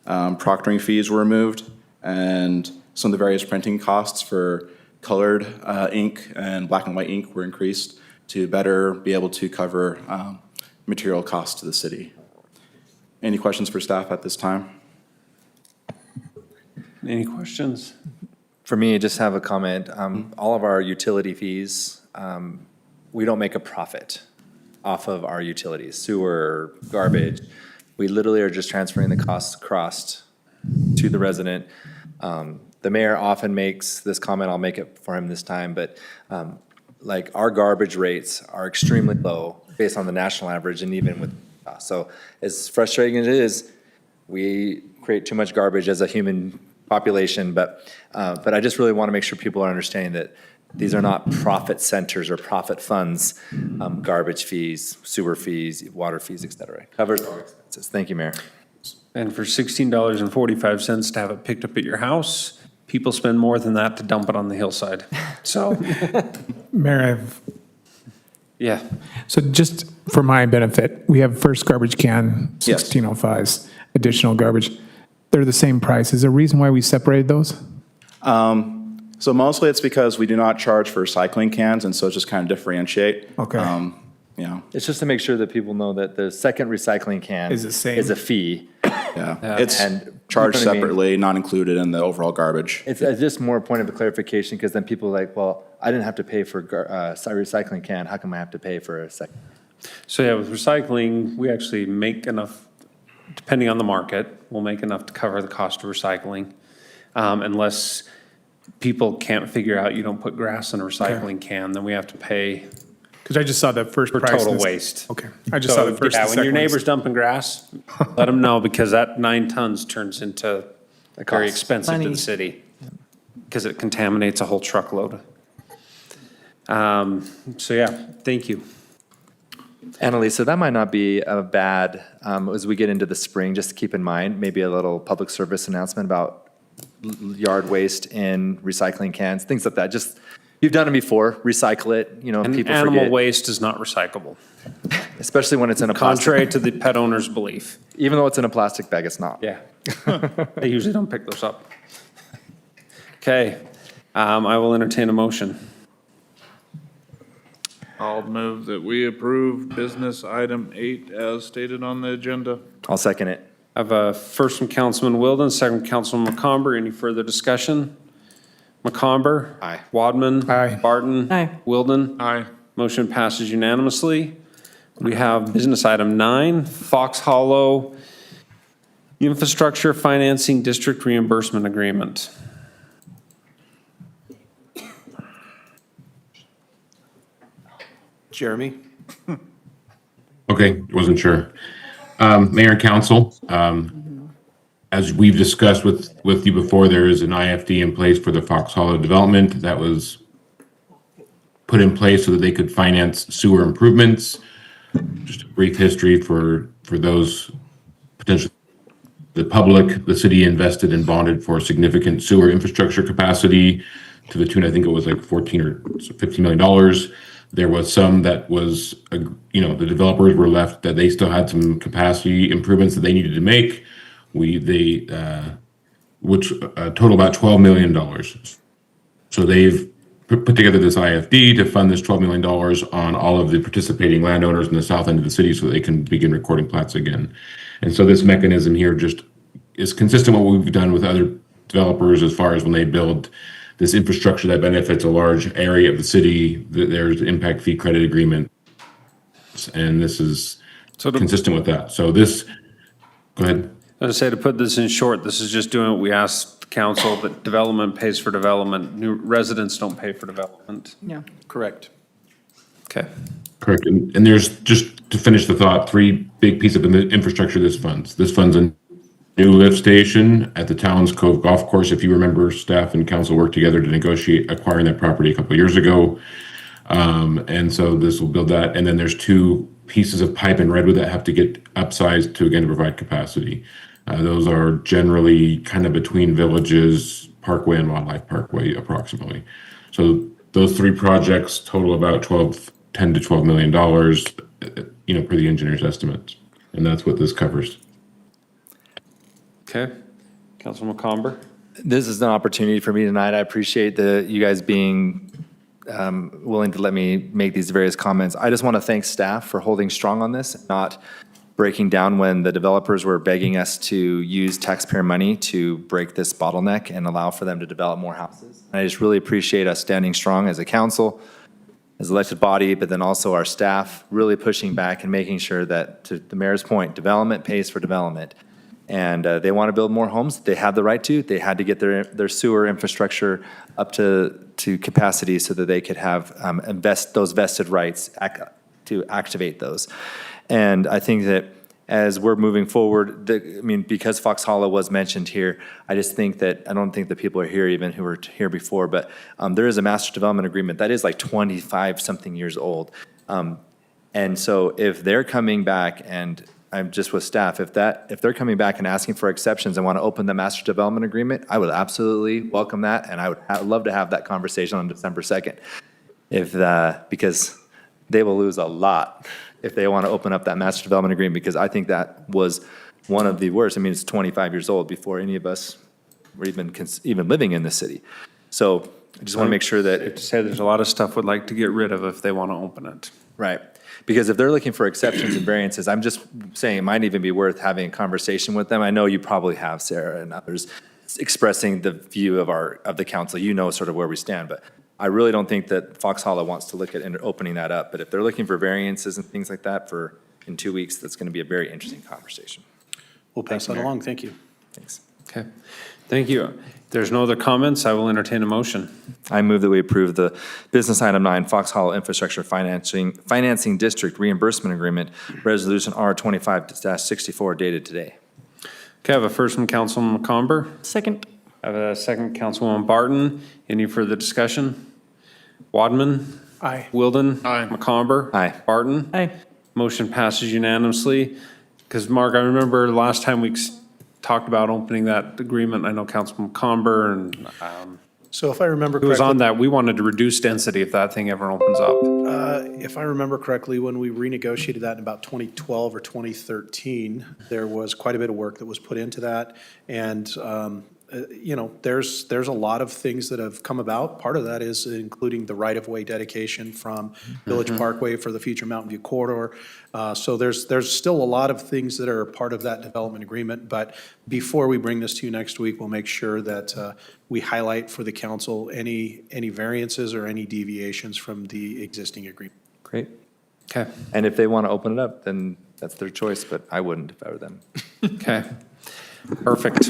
Proctoring fees were removed, and some of the various printing costs for colored ink and black and white ink were increased to better be able to cover material costs to the city. Any questions for staff at this time? Any questions? For me, I just have a comment. All of our utility fees, we don't make a profit off of our utilities, sewer, garbage. We literally are just transferring the costs across to the resident. The mayor often makes this comment, I'll make it for him this time, but like our garbage rates are extremely low based on the national average and even with, so as frustrating as it is, we create too much garbage as a human population, but I just really want to make sure people are understanding that these are not profit centers or profit funds, garbage fees, sewer fees, water fees, et cetera. Covers all expenses. Thank you, Mayor. And for $16.45 to have it picked up at your house, people spend more than that to dump it on the hillside. So, Mayor, yeah. so just for my benefit, we have first garbage can, Yes. 1605s, additional garbage. They're the same price. Is there a reason why we separated those? So mostly it's because we do not charge for recycling cans, and so it's just kind of differentiate. Okay. Yeah. It's just to make sure that people know that the second recycling can Is the same. is a fee. Yeah. It's And charged you know what I mean? separately, not included in the overall garbage. It's just more a point of clarification, because then people are like, well, I didn't have to pay for a recycling can, how come I have to pay for a second? So yeah, with recycling, we actually make enough, depending on the market, we'll make enough to cover the cost of recycling. Unless people can't figure out you don't put grass in a recycling can, then we have to pay Because I just saw the first for price. total and the- waste. Okay. I just saw the first Yeah, and when your second ones. neighbor's dumping grass, let them know, because that 9 tons turns into very cost. expensive to Money. the city, because it contaminates a whole truckload. So yeah, thank you. Annalisa, that might not be a bad, as we get into the spring, just to keep in mind, maybe a little public service announcement about yard waste in recycling cans, things like that. Just, you've done it before, recycle it, you know, And people animal forget. waste is not recyclable, Especially when it's in a plastic. contrary to the pet owner's belief. Even though it's in a plastic bag, it's not. Yeah. They usually don't pick those up. Okay, I will entertain a motion. I'll move that we approve business item 8 as stated on the agenda. I'll second it. I have a first from Councilman Wilden, second from Councilman McComber. Any further discussion? McComber? Aye. Wadman? Aye. Barton? Aye. Wilden? Aye. Motion passes unanimously. We have business item 9, Fox Hollow Infrastructure Financing District Reimbursement Agreement. Jeremy? Okay, wasn't sure. Mayor and council, as we've discussed with you before, there is an IFD in place for the Fox Hollow development that was put in place so that they could finance sewer improvements. Just a brief history for those potential. The public, the city invested and bonded for significant sewer infrastructure capacity to the tune, I think it was like 14 or $15 million. There was some that was, the developers were left that they still had some capacity improvements that they needed to make. Which total about $12 million. So they've put together this IFD to fund this $12 million on all of the participating landowners in the south end of the city so they can begin recording plats again. And so this mechanism here just is consistent with what we've done with other developers as far as when they build this infrastructure that benefits a large area of the city, there's an impact fee credit agreement. And this is consistent with that. So this, go ahead. I was going to say, to put this in short, this is just doing what we asked council, that development pays for development. New residents don't pay for development. Yeah. Correct. Okay. Correct. And there's, just to finish the thought, three big pieces of infrastructure this funds. This funds a new lift station at the Talons Cove Golf Course. If you remember, staff and council worked together to negotiate acquiring that property a couple of years ago. And so this will build that. And then there's two pieces of pipe in Redwood that have to get upsized to, again, provide capacity. Those are generally kind of between Villages, Parkway, and Wildlife Parkway, approximately. So those three projects total about $10 to $12 million, per the engineer's estimates. And that's what this covers. Okay. Councilman McComber? This is an opportunity for me tonight. I appreciate you guys being willing to let me make these various comments. I just want to thank staff for holding strong on this, not breaking down when the developers were begging us to use taxpayer money to break this bottleneck and allow for them to develop more houses. I just really appreciate us standing strong as a council, as elected body, but then also our staff really pushing back and making sure that, to the mayor's point, development pays for development. And they want to build more homes. They have the right to. They had to get their sewer infrastructure up to capacity so that they could have those vested rights to activate those. And I think that as we're moving forward, because Fox Hollow was mentioned here, I just think that, I don't think that people are here even who were here before, but there is a master development agreement that is like 25-something years old. And so if they're coming back, and I'm just with staff, if they're coming back and asking for exceptions and want to open the master development agreement, I would absolutely welcome that, and I would love to have that conversation on December 2nd. Because they will lose a lot if they want to open up that master development agreement, because I think that was one of the worst. It's 25 years old before any of us were even living in the city. So I just want to make sure that. Safe to say there's a lot of stuff we'd like to get rid of if they want to open it. Right. Because if they're looking for exceptions and variances, I'm just saying it might even be worth having a conversation with them. I know you probably have, Sarah, and others, expressing the view of the council. You know sort of where we stand, but I really don't think that Fox Hollow wants to look at opening that up. But if they're looking for variances and things like that in 2 weeks, that's going to be a very interesting conversation. We'll pass that along. Thank you. Thanks. Okay. Thank you. If there's no other comments, I will entertain a motion. I move that we approve the business item 9, Fox Hollow Infrastructure Financing District Reimbursement Agreement, Resolution R25-64, dated today. Okay, I have a first from Councilman McComber. Second. I have a second, Councilwoman Barton. Any further discussion? Wadman? Aye. Wilden? Aye. McComber? Aye. Barton? Aye. Motion passes unanimously. Because, Mark, I remember the last time we talked about opening that agreement, I know Councilman McComber and So if I remember who was correctly. on that, we wanted to reduce density if that thing ever opens up. If I remember correctly, when we renegotiated that in about 2012 or 2013, there was quite a bit of work that was put into that. And, there's a lot of things that have come about. Part of that is including the right-of-way dedication from Village Parkway for the future Mountain View corridor. So there's still a lot of things that are part of that development agreement. But before we bring this to you next week, we'll make sure that we highlight for the council any variances or any deviations from the existing agreement. Great. Okay. And if they want to open it up, then that's their choice, but I wouldn't if I were them. Okay. Perfect.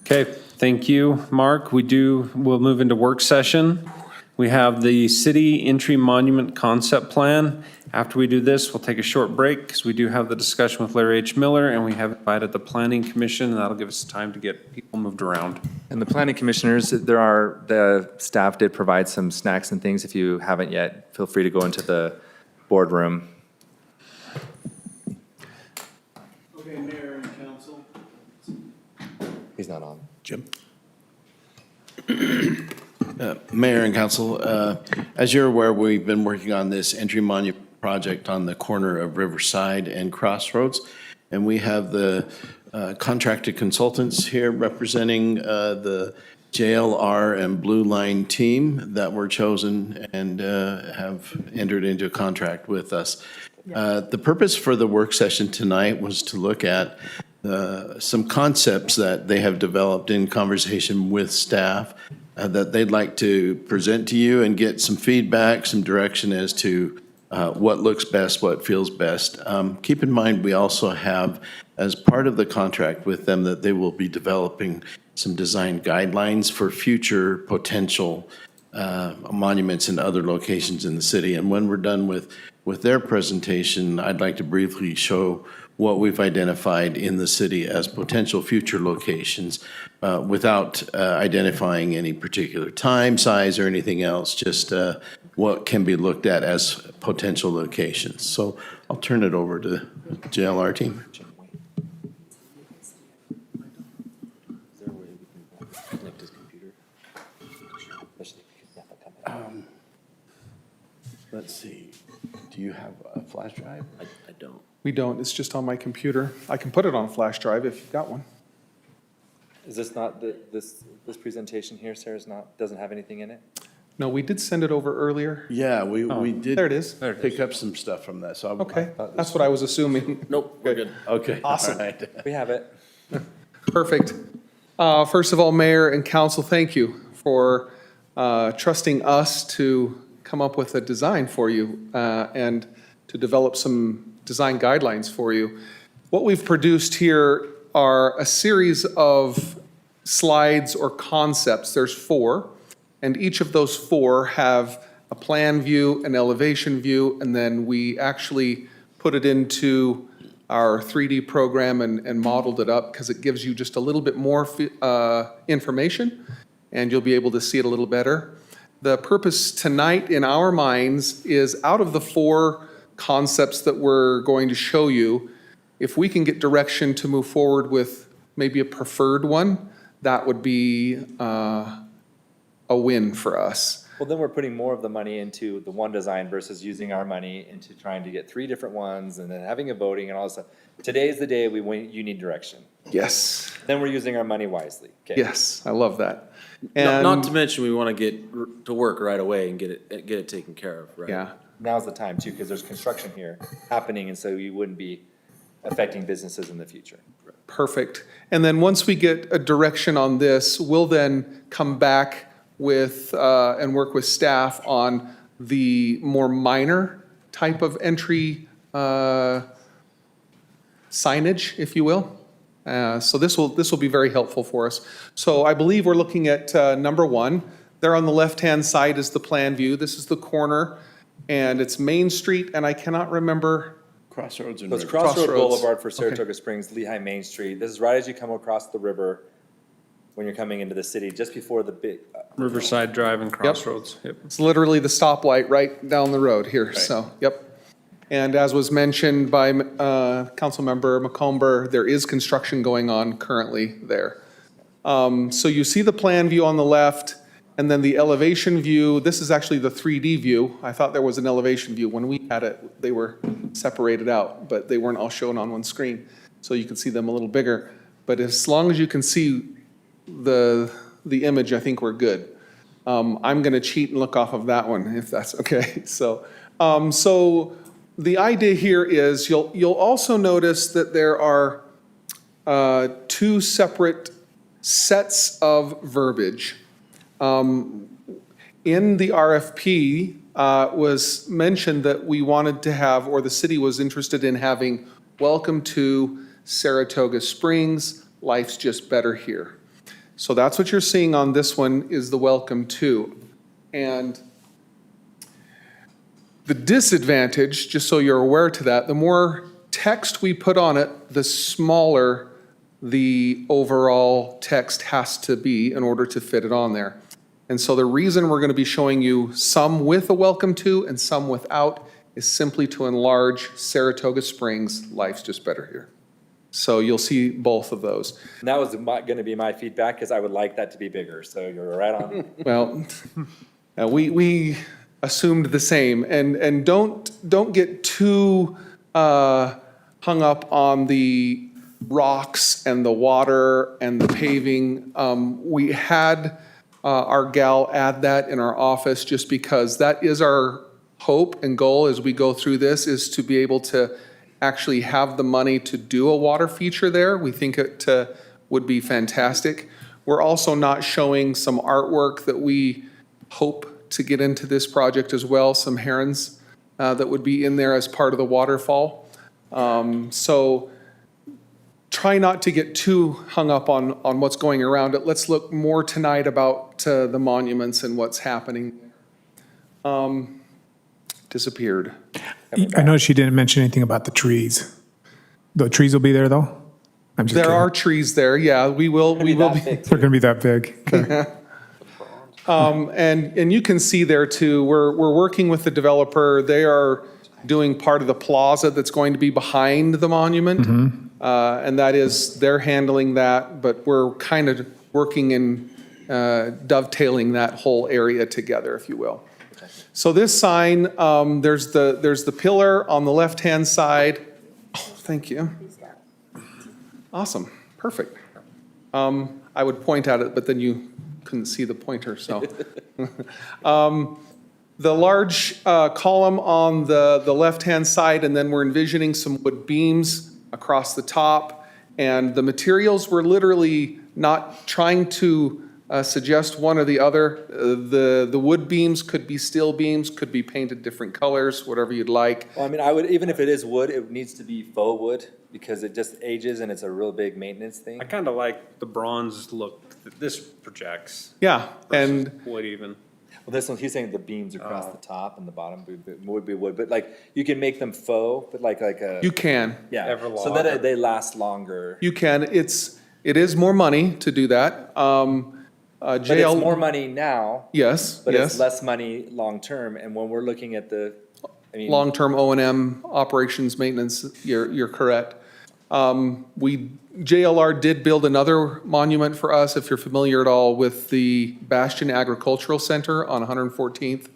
Okay, thank you, Mark. We'll move into work session. We have the city entry monument concept plan. After we do this, we'll take a short break because we do have the discussion with Larry H. Miller, and we have invited the planning commission, and that'll give us time to get people moved around. And the planning commissioners, the staff did provide some snacks and things. If you haven't yet, feel free to go into the boardroom. Okay, Mayor and Council. He's not on. Jim? Mayor and Council, as you're aware, we've been working on this entry monument project on the corner of Riverside and Crossroads. And we have the contracted consultants here representing the JLR and Blue Line team that were chosen and have entered into a contract with us. The purpose for the work session tonight was to look at some concepts that they have developed in conversation with staff that they'd like to present to you and get some feedback, some direction as to what looks best, what feels best. Keep in mind, we also have, as part of the contract with them, that they will be developing some design guidelines for future potential monuments in other locations in the city. And when we're done with their presentation, I'd like to briefly show what we've identified in the city as potential future locations without identifying any particular time, size, or anything else, just what can be looked at as potential locations. So I'll turn it over to the JLR team. Let's see, do you have a flash drive? I don't. We don't, it's just on my computer. I can put it on a flash drive if you've got one. Is this not, this presentation here, Sarah's doesn't have anything in it? No, we did send it over earlier. Yeah, we did. There it is. Pick up some stuff from that, so. Okay, that's what I was assuming. Nope, we're good. Okay. Awesome. all right. We have it. Perfect. First of all, Mayor and Council, thank you for trusting us to come up with a design for you and to develop some design guidelines for you. What we've produced here are a series of slides or concepts. There's 4, and each of those 4 have a plan view, an elevation view, and then we actually put it into our 3D program and modeled it up because it gives you just a little bit more information, and you'll be able to see it a little better. The purpose tonight in our minds is, out of the 4 concepts that we're going to show you, if we can get direction to move forward with maybe a preferred one, that would be a win for us. Well, then we're putting more of the money into the one design versus using our money into trying to get 3 different ones and then having a voting and all this stuff. Today's the day you need direction. Yes. Then we're using our money wisely. Okay. Yes, I love that. Not to mention, we want to get to work right away and get it taken care of, right? Yeah. Now's the time too, because there's construction here happening, and so you wouldn't be affecting businesses in the future. Perfect. And then once we get a direction on this, we'll then come back with, and work with staff on the more minor type of entry signage, if you will. So this will be very helpful for us. So I believe we're looking at number 1. There on the left-hand side is the plan view. This is the corner, and it's Main Street, and I cannot remember. Crossroads and So it's River. Crossroad Crossroads. Boulevard for Saratoga Okay. Springs, Lehigh Main Street. This is right as you come across the river when you're coming into the city, just before the big. Riverside Drive and Crossroads. Yep. It's literally the stoplight right down the road here, so, yep. And as was mentioned by Councilmember McComber, there is construction going on currently there. So you see the plan view on the left, and then the elevation view. This is actually the 3D view. I thought there was an elevation view. When we had it, they were separated out, but they weren't all shown on one screen. So you can see them a little bigger. But as long as you can see the image, I think we're good. I'm going to cheat and look off of that one, if that's okay. So the idea here is you'll also notice that there are 2 separate sets of verbiage. In the RFP was mentioned that we wanted to have, or the city was interested in having, welcome to Saratoga Springs, life's just better here. So that's what you're seeing on this one, is the welcome to. And the disadvantage, just so you're aware to that, the more text we put on it, the smaller the overall text has to be in order to fit it on there. And so the reason we're going to be showing you some with a welcome to and some without is simply to enlarge Saratoga Springs, life's just better here. So you'll see both of those. And that was going to be my feedback, because I would like that to be bigger, so you're right on. Well, we assumed the same, and don't get too hung up on the rocks and the water and the paving. We had our gal add that in our office, just because that is our hope and goal as we go through this, is to be able to actually have the money to do a water feature there. We think it would be fantastic. We're also not showing some artwork that we hope to get into this project as well, some herons that would be in there as part of the waterfall. So try not to get too hung up on what's going around it. Let's look more tonight about the monuments and what's happening. Disappeared. I noticed you didn't mention anything about the trees. The trees will be there, though? I'm just There kidding. are trees there, yeah, we will be. They're going to be that big. Okay. And you can see there too, we're working with the developer. They are doing part of the plaza that's going to be behind the monument. And that is, they're handling that, but we're kind of working and dovetailing that whole area together, if you will. So this sign, there's the pillar on the left-hand side. Oh, thank you. Awesome, perfect. I would point at it, but then you couldn't see the pointer, so. The large column on the left-hand side, and then we're envisioning some wood beams across the top. And the materials, we're literally not trying to suggest one or the other. The wood beams could be steel beams, could be painted different colors, whatever you'd like. Well, I mean, I would, even if it is wood, it needs to be faux wood because it just ages and it's a real big maintenance thing. I kind of like the bronze look that this projects. Yeah, and Wood even. Well, this one, he's saying the beams across the top and the bottom would be wood, but like, you can make them faux, but like a. You can. Yeah, Everlong. so that they last longer. You can. It is more money to do that. But it's more money now. Yes, But yes. it's less money long-term, and when we're looking at the, I mean. Long-term O&M operations maintenance, you're correct. JLR did build another monument for us, if you're familiar at all with the Bastion Agricultural Center on 114th.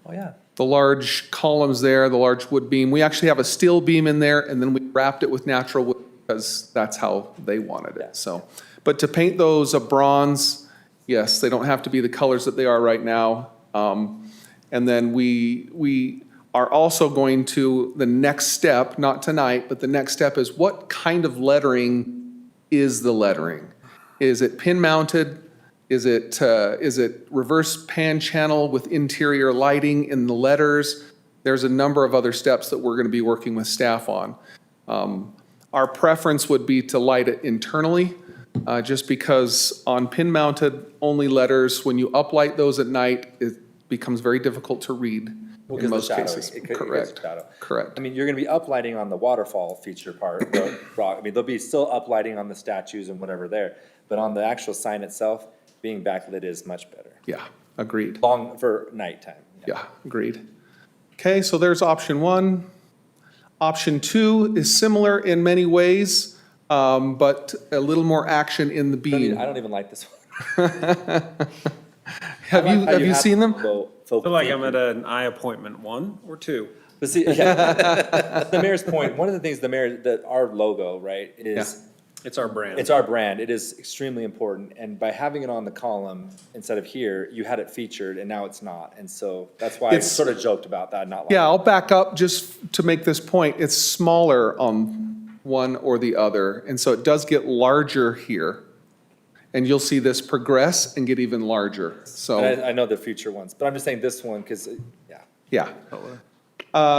Oh, yeah. The large columns there, the large wood beam. We actually have a steel beam in there, and then we wrapped it with natural wood because that's how they wanted it, so. But to paint those a bronze, yes, they don't have to be the colors that they are right now. And then we are also going to, the next step, not tonight, but the next step is what kind of lettering is the lettering? Is it pin mounted? Is it reverse pan channel with interior lighting in the letters? There's a number of other steps that we're going to be working with staff on. Our preference would be to light it internally, just because on pin mounted only letters, when you uplight those at night, it becomes very difficult to read in most cases. Correct. Correct. I mean, you're gonna be uplighting on the waterfall feature part, the rock, I mean, there'll be still uplighting on the statues and whatever there, but on the actual sign itself, being backlit is much better. Yeah, agreed. Long, for nighttime. Yeah, agreed. Okay, so there's option one. Option two is similar in many ways, but a little more action in the beam. I don't even like this one. Have you seen them? I feel like I'm at an eye appointment, 1 or 2. But see, yeah, the mayor's point, one of the things that our logo, right, is. It's our brand. It's our brand. It is extremely important. And by having it on the column instead of here, you had it featured and now it's not. And so that's why I sort of joked about that, not like. Yeah, I'll back up just to make this point. It's smaller on one or the other. And so it does get larger here. And you'll see this progress and get even larger. So. And I know the future ones, but I'm just saying this one because, yeah. Yeah.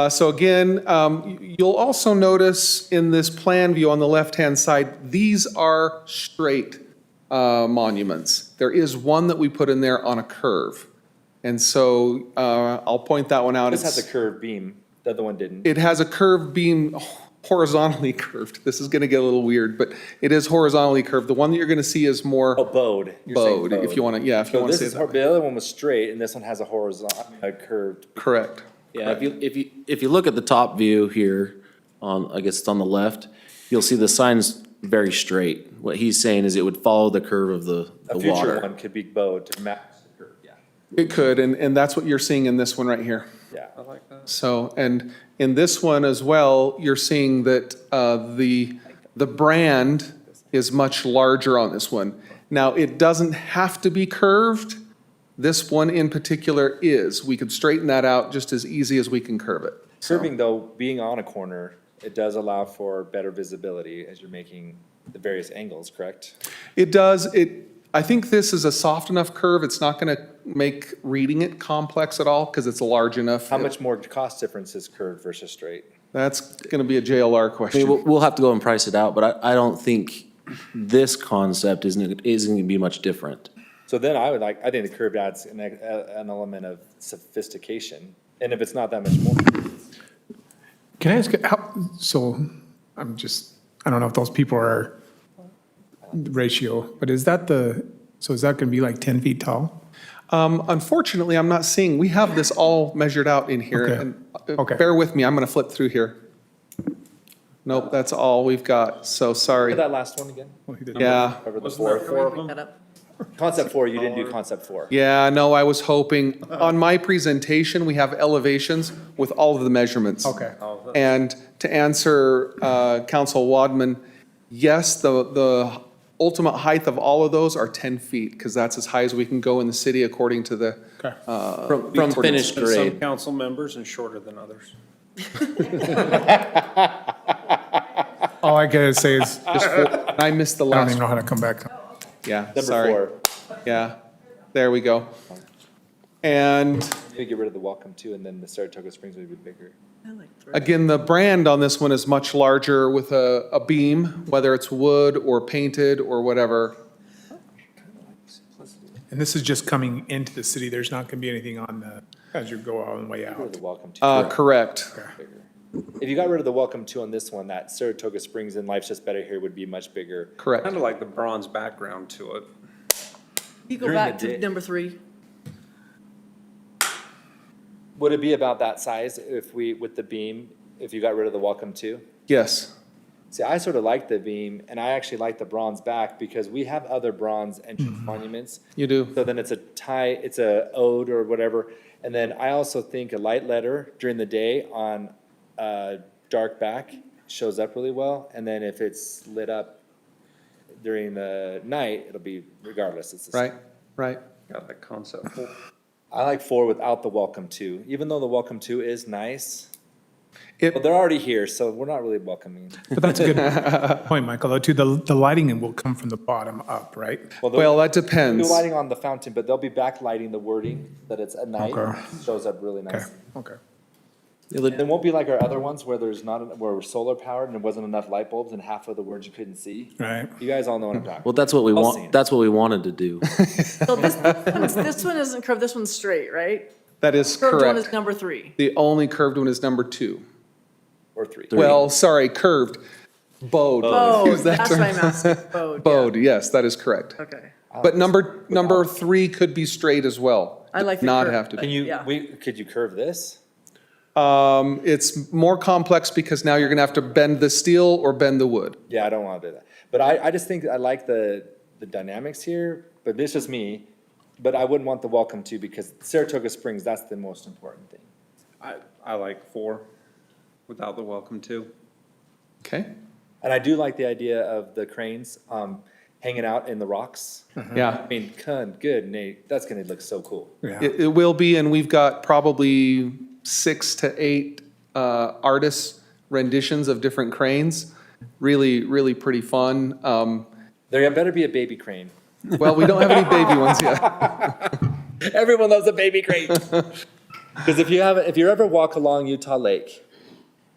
So again, you'll also notice in this plan view on the left-hand side, these are straight monuments. There is one that we put in there on a curve. And so I'll point that one out. This has a curved beam. The other one didn't. It has a curved beam, horizontally curved. This is going to get a little weird, but it is horizontally curved. The one that you're going to see is more. Oh, bowed. You're saying bowed, if you want to, yeah, if you want to say that. The other one was straight and this one has a horizontal, curved. Correct. Yeah, if you look at the top view here, I guess it's on the left, you'll see the sign's very straight. What he's saying is it would follow the curve of the A future water. one could be bowed to match the curve, yeah. It could, and that's what you're seeing in this one right here. Yeah. I like that. So, and in this one as well, you're seeing that the brand is much larger on this one. Now, it doesn't have to be curved. This one in particular is. We could straighten that out just as easy as we can curve it. Curving though, being on a corner, it does allow for better visibility as you're making the various angles, correct? It does. I think this is a soft enough curve, it's not gonna make reading it complex at all, because it's large enough. How much more cost difference is curved versus straight? That's gonna be a JLR I mean, question. we'll have to go and price it out, but I don't think this concept isn't gonna be much different. So then I think the curve adds an element of sophistication, and if it's not that much more. Can I ask, so I don't know if those people are ratio, but is that is that going to be like 10 feet tall? Unfortunately, I'm not seeing, we have this all measured out in here. Okay. And Okay. bear with me, I'm gonna flip through here. Nope, that's all we've got, so sorry. That last one again? Yeah. Over the four. Concept 4, you didn't do concept 4. Yeah, no, I was hoping, on my presentation, we have elevations with all of the measurements. Okay. And to answer Council Wadman, yes, the ultimate height of all of those are 10 feet, because that's as high as we can go in the city according to the. From finished Some grade. council members and shorter than others. All I gotta say is, I missed the I don't last, even know how to come back. yeah, Number sorry. 4, Yeah, there we go. And you get rid of the Welcome To, and then the Saratoga Springs would be bigger. again, the brand on this one is much larger with a beam, whether it's wood or painted or whatever. And this is just coming into the city. There's not gonna be anything as you go all the way out. The Welcome To. Correct. If you got rid of the Welcome To on this one, that Saratoga Springs and Life's Just Better Here would be much bigger. Correct. Kind of like the bronze background to it. You go During back the to day. number 3. Would it be about that size with the beam, if you got rid of the Welcome To? Yes. See, I sort of like the beam, and I actually like the bronze back, because we have other bronze entrance monuments. You do. So then it's a ode or whatever. And then I also think a light letter during the day on dark back shows up really well. And then if it's lit up during the night, it'll be regardless. It's the same. Right. Got that concept. I like 4 without the Welcome To, even though the Welcome To is nice. It- But they're already here, so we're not really welcoming. But that's a good point, Michael, though, too. The lighting will come from the bottom up, right? Well, that They'll depends. be lighting on the fountain, but they'll be backlighting the wording that it's at night. Okay. Shows up really nice. Okay. It won't be like our other ones where where we're solar powered and there wasn't enough light bulbs and half of the words you couldn't see. Right. You guys all know what I'm talking about. Well, that's what we I'll see want, it. that's what we wanted to do. So this one isn't curved, this one's straight, right? That is Curved one is correct. number 3. The only curved one is number 2. Or 3. Well, sorry, curved. Bowed. Oh, Use that that's what term. I'm asking. Bowed, yeah. Bowed, yes, that is correct. Okay. But number 3 could be straight as well. I like the Not curve. have to Can be. you, Yeah. could you curve this? It's more complex because now you're gonna have to bend the steel or bend the wood. Yeah, I don't want to do that. But I just think I like the dynamics here, but it's just me. But I wouldn't want the Welcome To, because Saratoga Springs, that's the most important thing. I like 4 without the Welcome To. Okay? And I do like the idea of the cranes hanging out in the rocks. Yeah. I mean, good, Nate, that's gonna look so cool. Yeah. It will be, and we've got probably 6 to 8 artists renditions of different cranes. Really, really pretty fun. There better be a baby crane. Well, we don't have any baby ones yet. Everyone loves a baby crane. Because if you ever walk along Utah Lake,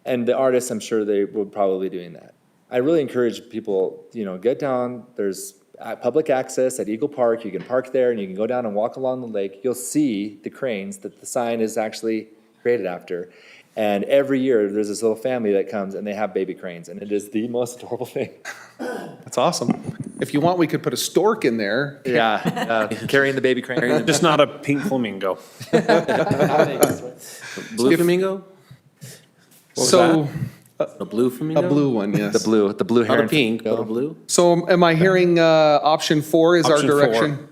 and the artists, I'm sure they will probably be doing that. I really encourage people, get down. There's public access at Eagle Park. You can park there, and you can go down and walk along the lake. You'll see the cranes that the sign is actually created after. And every year, there's this little family that comes, and they have baby cranes, and it is the most adorable thing. That's awesome. If you want, we could put a stork in there. Yeah, carrying the baby crane. Just not a pink flamingo. Blue flamingo? So, A blue flamingo? a blue one, yes. The blue Not a heron. pink, but a blue? So am I hearing option 4 is our Option 4. direction?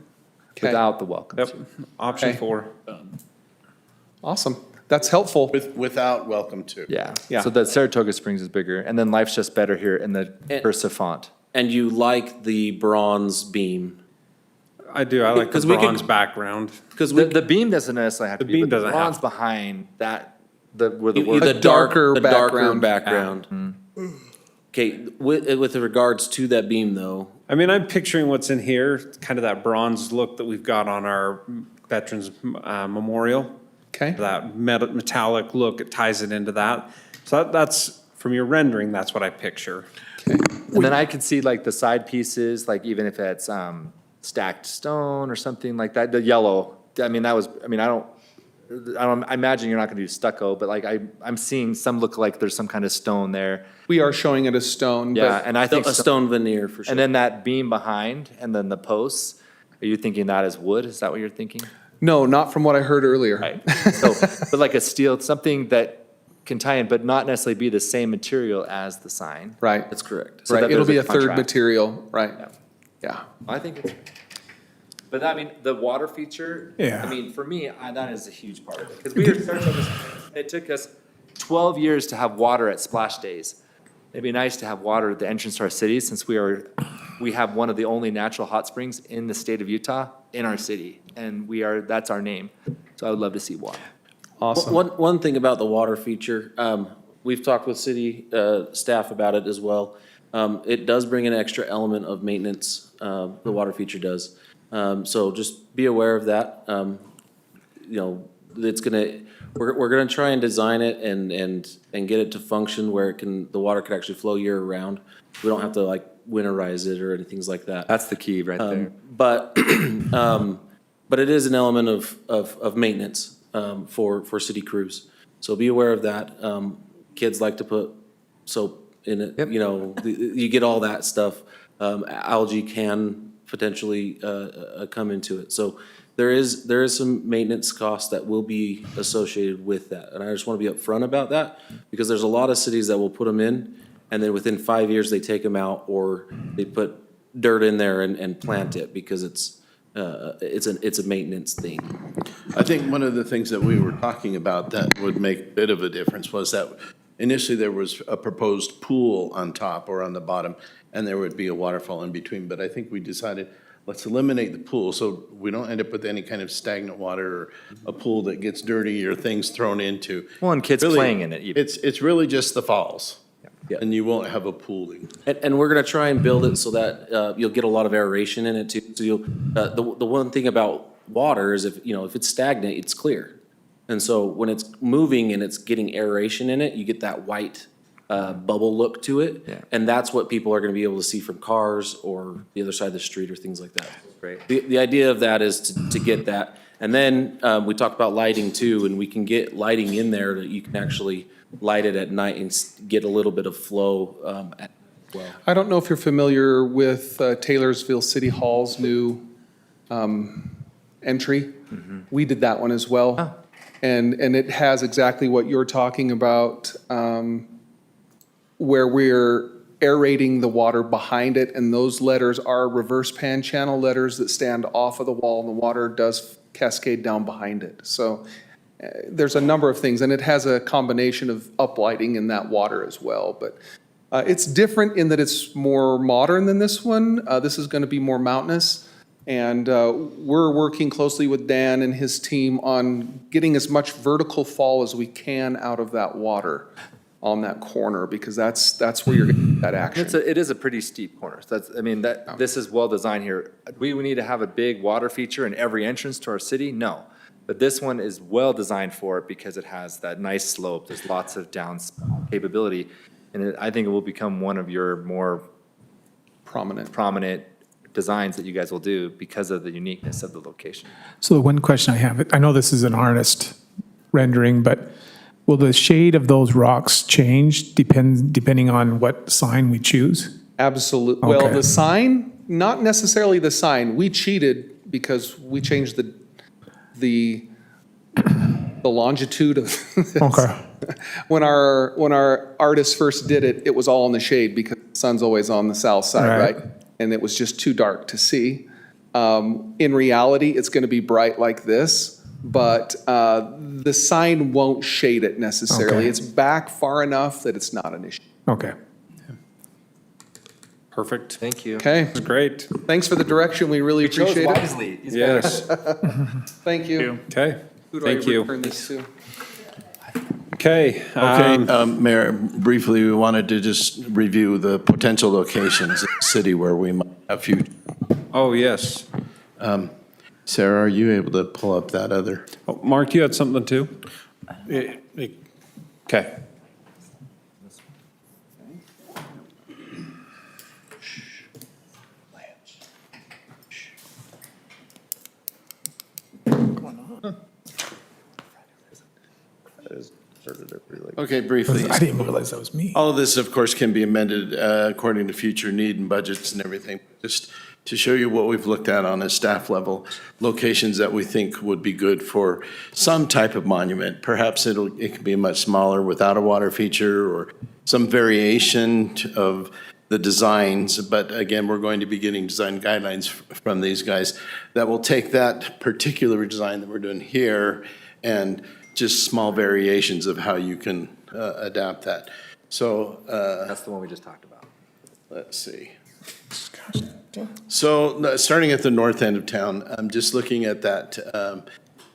Okay, Without the Welcome Yep, To. option Okay. 4. awesome. That's helpful. Without Welcome To. Yeah. Yeah. So the Saratoga Springs is bigger, and then Life's Just Better here in the And- cursive font. And you like the bronze beam? I do, I like the 'Cause we could- bronze background. Because The beam doesn't necessarily have to The be, beam but the doesn't bronze have behind that, where the the word. darker darker background. background. Okay, with regards to that beam though, I mean, I'm picturing what's in here, kind of that bronze look that we've got on our Veterans Memorial. Okay. That metallic look, it ties it into that. So that's, from your rendering, that's what I picture. And then I can see like the side pieces, like even if it's stacked stone or something like that, the yellow. I mean, I imagine you're not gonna do stucco, but like I'm seeing some look like there's some kind of stone there. We are showing it as stone, Yeah, but and I think A stone veneer for sure. And then that beam behind, and then the posts. Are you thinking that is wood? Is that what you're thinking? no, not from what I heard earlier. Right. So, but like a steel, something that can tie in, but not necessarily be the same material as the sign. Right, That's correct. So right. that It'll there's be a third contrast. material, right? Yeah. I think it's. But I mean, the water feature. Yeah. I mean, for me, that is a huge part of it because we researched on this. It took us 12 years to have water at splash days. It'd be nice to have water at the entrance to our city since we have one of the only natural hot springs in the state of Utah in our city, and that's our name. So I would love to see water. Awesome. One thing about the water feature, we've talked with city staff about it as well. It does bring an extra element of maintenance, the water feature does. So just be aware of that. You know, we're gonna try and design it and get it to function where the water could actually flow year round. We don't have to like winterize it or anything like that. That's the key right there. But it is an element of maintenance for city crews. So be aware of that. Kids like to put soap in it, you know, you get all that stuff. Algae can potentially come into it. So there is some maintenance costs that will be associated with that. And I just want to be upfront about that because there's a lot of cities that will put them in and then within 5 years they take them out or they put dirt in there and plant it because it's a maintenance thing. I think one of the things that we were talking about that would make a bit of a difference was that initially there was a proposed pool on top or on the bottom, and there would be a waterfall in between. But I think we decided, let's eliminate the pool so we don't end up with any kind of stagnant water or a pool that gets dirty or things thrown into. Well, and kids Really, playing in it even. It's really just the falls. And you won't have a pooling. And we're gonna try and build it so that you'll get a lot of aeration in it too. So the one thing about water is if it's stagnant, it's clear. And so when it's moving and it's getting aeration in it, you get that white bubble look to it. Yeah. And that's what people are gonna be able to see from cars or the other side of the street or things like that. Great. The idea of that is to get that. And then we talked about lighting too, and we can get lighting in there that you can actually light it at night and get a little bit of flow as well. I don't know if you're familiar with Taylorsville City Hall's new entry. We did that one as well. And it has exactly what you're talking about, where we're aerating the water behind it, and those letters are reverse pan channel letters that stand off of the wall, and the water does cascade down behind it. So there's a number of things, and it has a combination of uplighting in that water as well. But it's different in that it's more modern than this one. This is going to be more mountainous. And we're working closely with Dan and his team on getting as much vertical fall as we can out of that water on that corner, because that's where you're getting that action. It is a pretty steep corner. So this is well designed here. We need to have a big water feature in every entrance to our city? No. But this one is well designed for it because it has that nice slope. There's lots of down capability. And I think it will become one of your more prominent designs that you guys will do because of the uniqueness of the location. So the one question I have, I know this is an artist rendering, but will the shade of those rocks change depending on what sign we choose? Absolutely. Well, the sign, not necessarily the sign. We cheated because we changed the longitude of this. Okay. When our artists first did it, it was all in the shade because the sun's always on the south side, right? And it was just too dark to see. In reality, it's going to be bright like this, but the sign won't shade it necessarily. Okay. It's back far enough that it's not an issue. Okay. Perfect. Thank you. Okay. That's great. Thanks for the direction. We really appreciate it. wisely. Yes. Thank you. Okay. Who do Thank I you. return this to? Okay. Mayor, briefly, we wanted to just review the potential locations in the city where we might a few. Oh, yes. Sarah, are you able to pull up that other? Oh, Mark, you had something too? Okay. Okay, briefly. I didn't realize that was me. All of this, of course, can be amended according to future need and budgets and everything. Just to show you what we've looked at on a staff level, locations that we think would be good for some type of monument. Perhaps it can be much smaller without a water feature or some variation of the designs. But again, we're going to be getting design guidelines from these guys that will take that particular design that we're doing here and just small variations of how you can adapt that. So. That's the one we just talked about. Let's see. So starting at the north end of town, I'm just looking at that,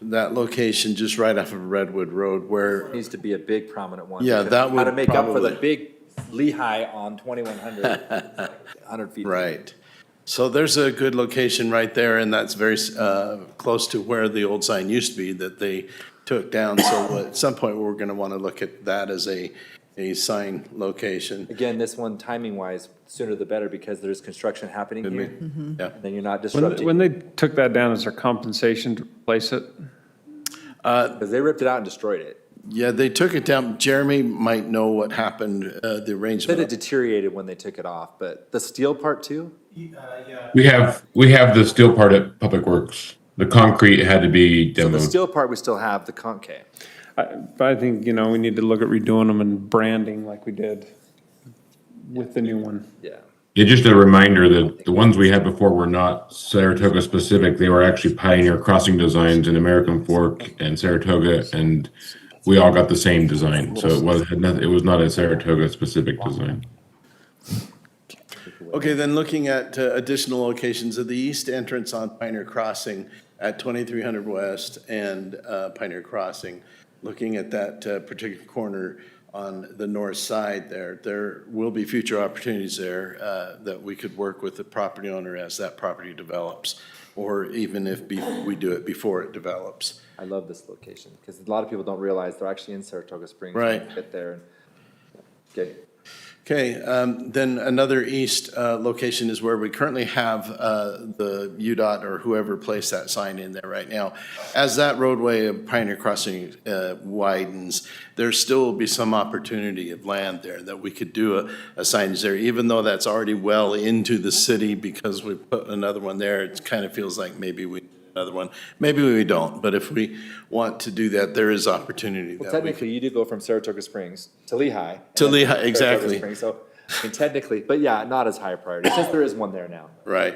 that location just right off of Redwood Road where. Needs to be a big prominent one. Yeah, because that would how to make up for the probably- big Lehigh on 2100, 100 feet. Right. So there's a good location right there, and that's very close to where the old sign used to be that they took down. So at some point, we're going to want to look at that as a sign location. Again, this one, timing-wise, sooner the better, because there's construction happening Could be. here. Yeah. And then you're not When disrupting. when they took that down, is there compensation to replace it? Because they ripped it out and destroyed it. Yeah, they took it down. Jeremy might know what happened, the Said it arrangement. deteriorated when they took it off, but the steel part too? We have the steel part at Public Works. The concrete had to be So the demoed. steel part, we still have the concave. But I think, we need to look at redoing them and branding like we did with the new one. Yeah. Yeah, just a reminder that the ones we had before were not Saratoga specific. They were actually Pioneer Crossing designs in American Fork and Saratoga, and we all got the same design. So it was not a Saratoga specific design. Okay, then looking at additional locations of the east entrance on Pioneer Crossing at 2300 West and Pioneer Crossing, looking at that particular corner on the north side there will be future opportunities there that we could work with the property owner as that property develops, or even if we do it before it develops. I love this location, because a lot of people don't realize they're actually in Saratoga Springs. Right. Get there. Okay. Okay, then another east location is where we currently have the UDOT or whoever placed that sign in there right now. As that roadway of Pioneer Crossing widens, there still will be some opportunity of land there that we could do a signage there, even though that's already well into the city because we put another one there. It kind of feels like maybe we another one. Maybe we don't, but if we want to do that, there is opportunity Well, that we technically, you do go from Saratoga Springs to Lehigh. To and then Lehigh, Saratoga exactly. Springs. So, I mean, technically, but yeah, not as high a priority, since there is one there now. Right.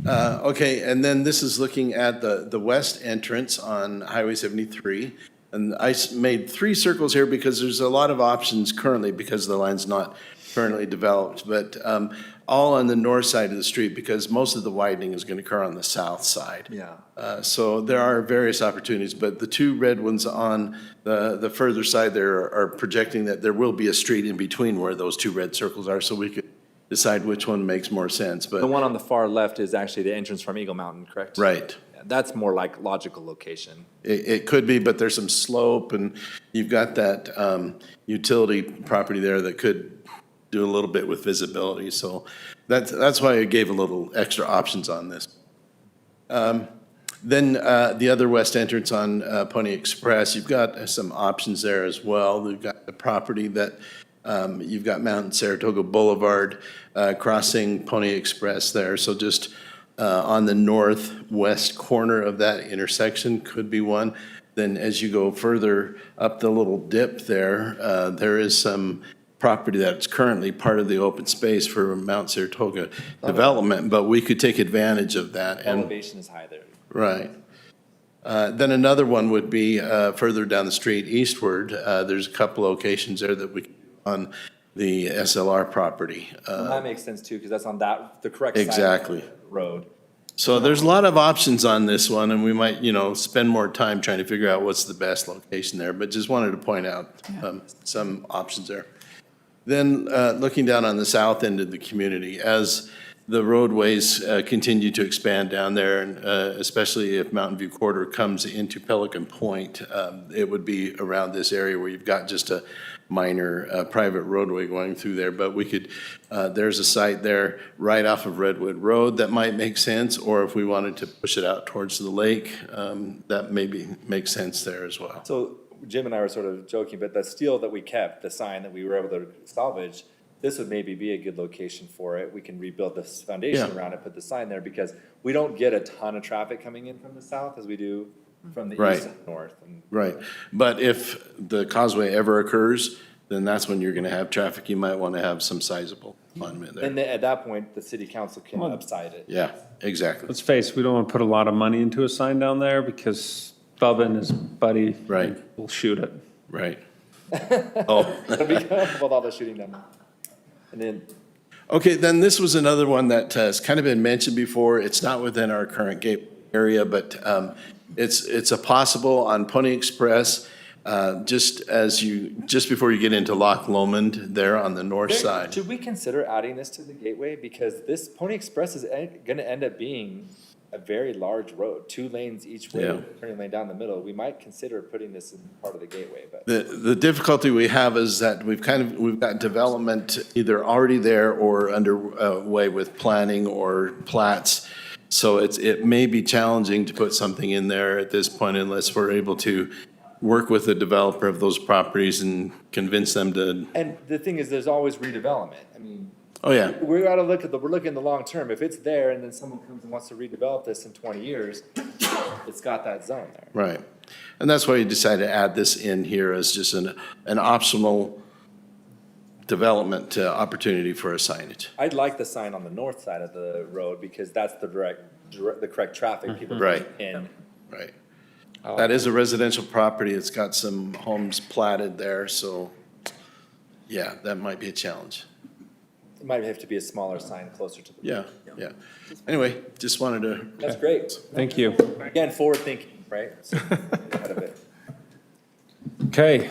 Okay, and then this is looking at the west entrance on Highway 73. And I made 3 circles here because there's a lot of options currently because the line's not currently developed. But all on the north side of the street because most of the widening is going to occur on the south side. Yeah. So there are various opportunities, but the 2 red ones on the further side there are projecting that there will be a street in between where those 2 red circles are, so we could decide which one makes more sense, but. The one on the far left is actually the entrance from Eagle Mountain, correct? Right. Yeah, that's more like logical location. It could be, but there's some slope, and you've got that utility property there that could do a little bit with visibility, so that's why I gave a little extra options on this. Then the other west entrance on Pony Express, you've got some options there as well. We've got the property that you've got Mount Saratoga Boulevard crossing Pony Express there. So just on the northwest corner of that intersection could be one. Then as you go further up the little dip there, there is some property that's currently part of the open space for Mount Saratoga development, but we could take advantage of that. And Elevation is high there. right. Then another one would be further down the street eastward. There's a couple locations there that we can do on the SLR property. Well, that makes sense too, because that's on the correct side Exactly. of the road. So there's a lot of options on this one, and we might, spend more time trying to figure out what's the best location there, but just wanted to point out some options there. Then looking down on the south end of the community, as the roadways continue to expand down there, and especially if Mountain View Corridor comes into Pelican Point, it would be around this area where you've got just a minor private roadway going through there. But we could, there's a site there right off of Redwood Road that might make sense, or if we wanted to push it out towards the lake, that maybe makes sense there as well. So Jim and I were sort of joking, but the steel that we kept, the sign that we were able to salvage, this would maybe be a good location for it. We can rebuild this foundation Yeah. around it, put the sign there, because we don't get a ton of traffic coming in from the south as we do from the Right. east and north. And Right, but if the causeway ever occurs, then that's when you're gonna have traffic. You might wanna have some sizable monument there. And then at that point, the city council can upside it. Yeah, exactly. Let's face it, we don't want to put a lot of money into a sign down there because Bubba and his buddy Right. will shoot it. Right. Oh. With all the shooting done. And then, Okay, then this was another one that has kind of been mentioned before. It's not within our current gate area, but it's a possible on Pony Express, just before you get into Loch Lomond there on the north side. should we consider adding this to the gateway? Because this Pony Express is gonna end up being a very large road, 2 lanes each way, Yeah. turning lane down the middle. We might consider putting this in part of the gateway, but. The difficulty we have is that we've got development either already there or underway with planning or plats. So it may be challenging to put something in there at this point unless we're able to work with the developer of those properties and convince them to, And the thing is, there's always redevelopment. I mean, oh yeah, we gotta we're looking in the long term. If it's there and then someone comes and wants to redevelop this in 20 years, it's got that zone there. right. And that's why you decided to add this in here as just an optional development opportunity for a signage. I'd like the sign on the north side of the road because that's the the correct traffic people Right. in. Right. That is a residential property. It's got some homes platted there, so yeah, that might be a challenge. It might have to be a smaller sign closer to the. Yeah, yeah. Anyway, just wanted to. That's great. Thank you. Again, forward thinking, right? So, ahead of it. Okay.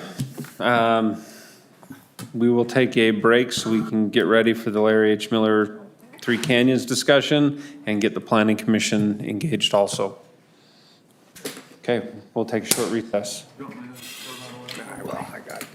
We will take a break so we can get ready for the Larry H. Miller Three Canyons discussion and get the Planning Commission engaged also. Okay, we'll take a short recess. I got it.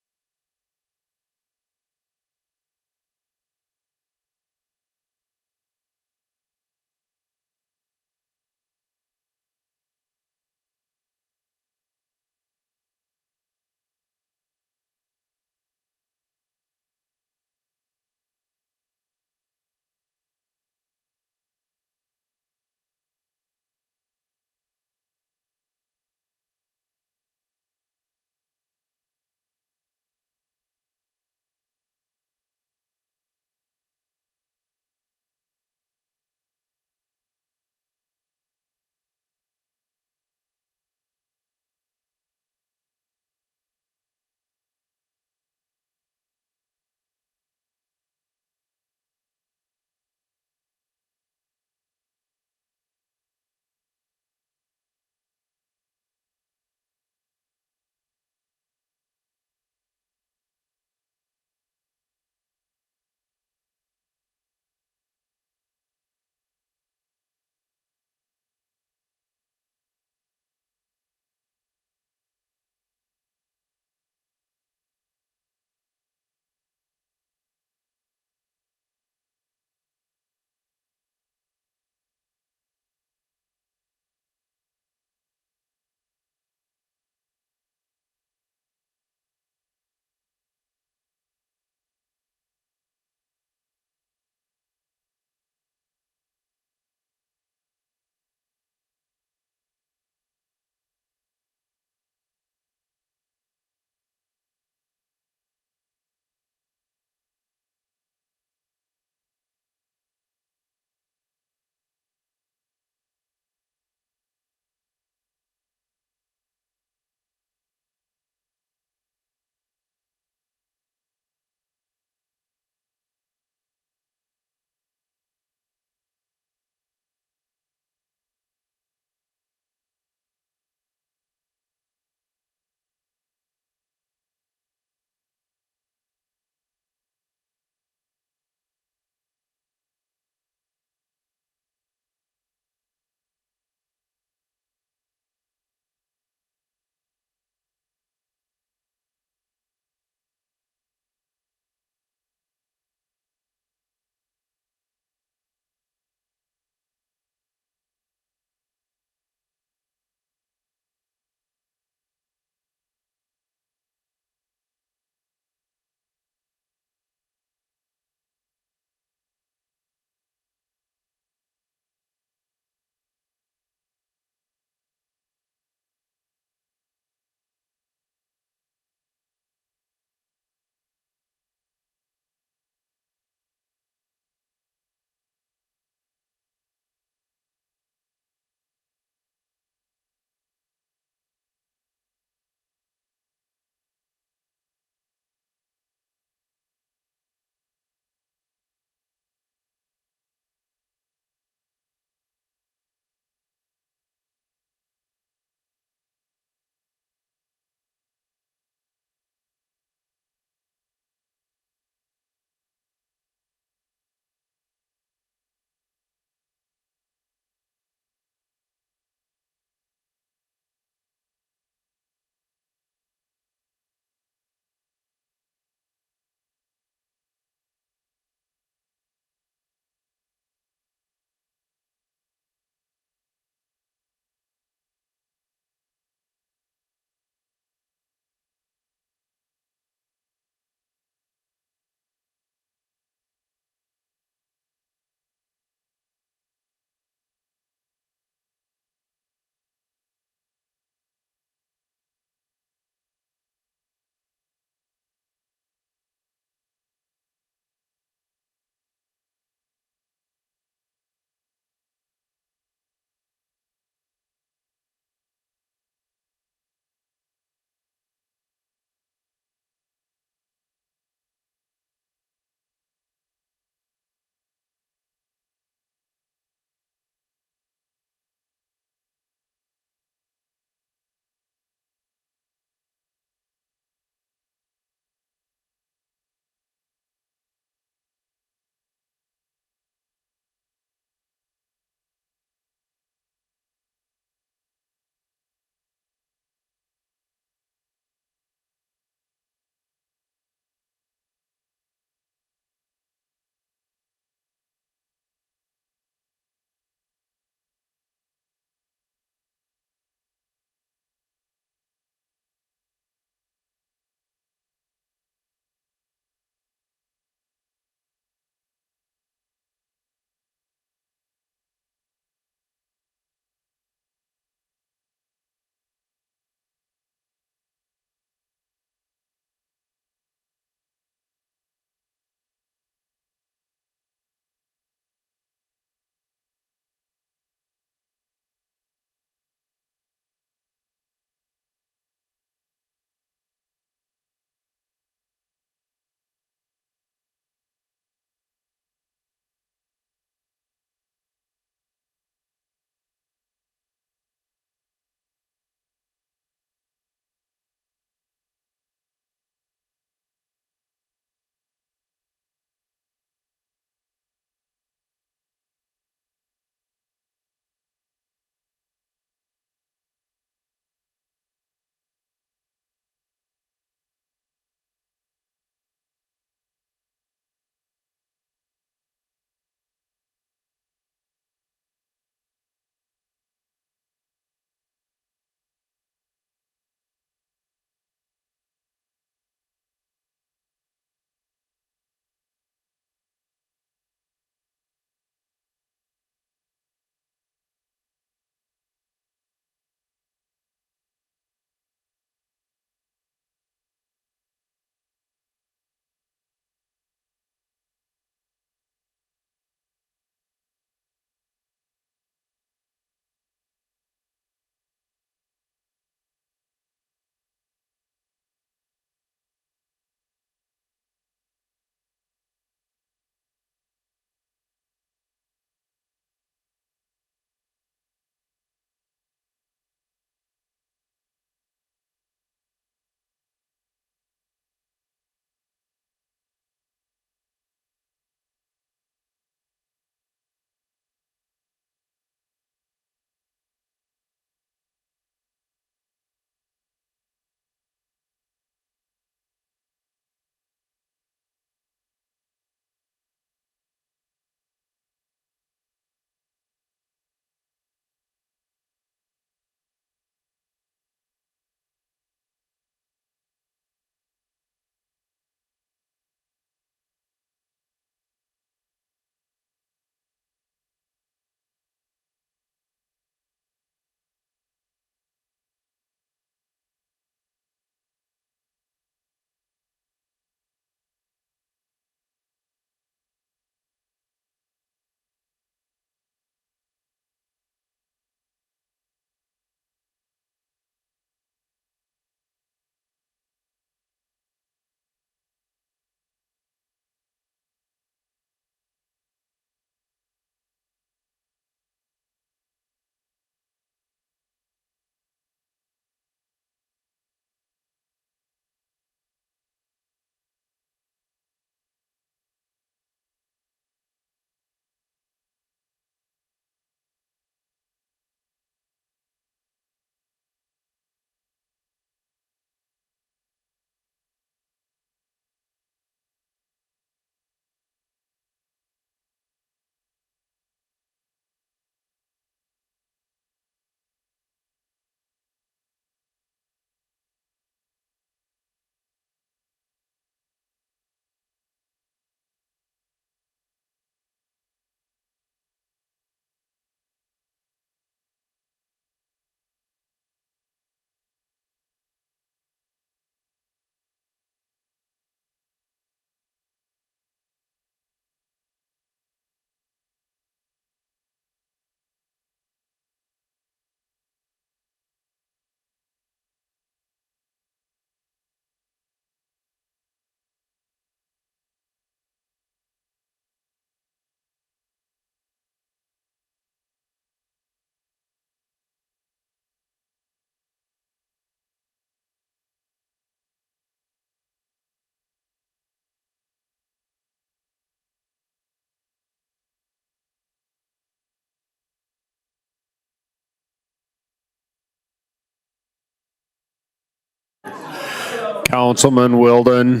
Councilman Wilden.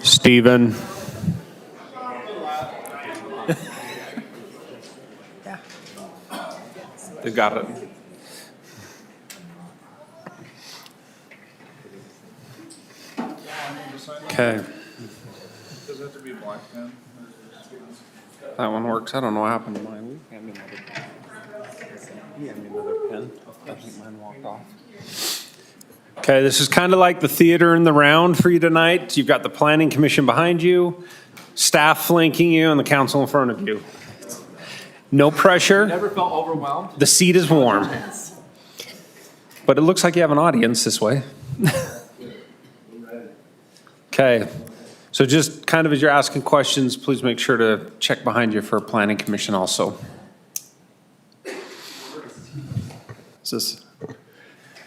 Stephen. They got it. Okay, Does it have to be black pen? that one works. I don't know what happened to mine. Hand me another pen. You hand me another pen. I think mine walked off. Okay, this is kind of like the theater in the round for you tonight. You've got the planning commission behind you, staff flanking you, and the council in front of you. No pressure. Never felt overwhelmed? The seat is warm. But it looks like you have an audience this way. Okay, so just kind of as you're asking questions, please make sure to check behind you for planning commission also.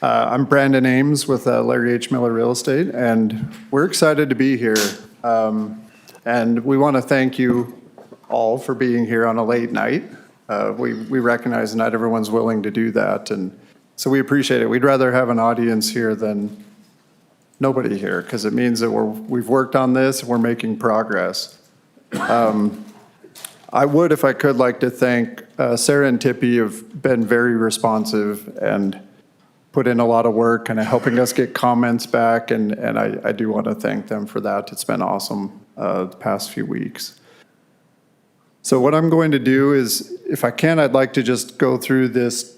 I'm Brandon Ames with Larry H. Miller Real Estate, and we're excited to be here. And we want to thank you all for being here on a late night. We recognize not everyone's willing to do that, and so we appreciate it. We'd rather have an audience here than nobody here, because it means that we've worked on this, we're making progress. I would, if I could, like to thank Sarah and Tippy have been very responsive and put in a lot of work and helping us get comments back, and I do want to thank them for that. It's been awesome the past few weeks. So what I'm going to do is, if I can, I'd like to just go through this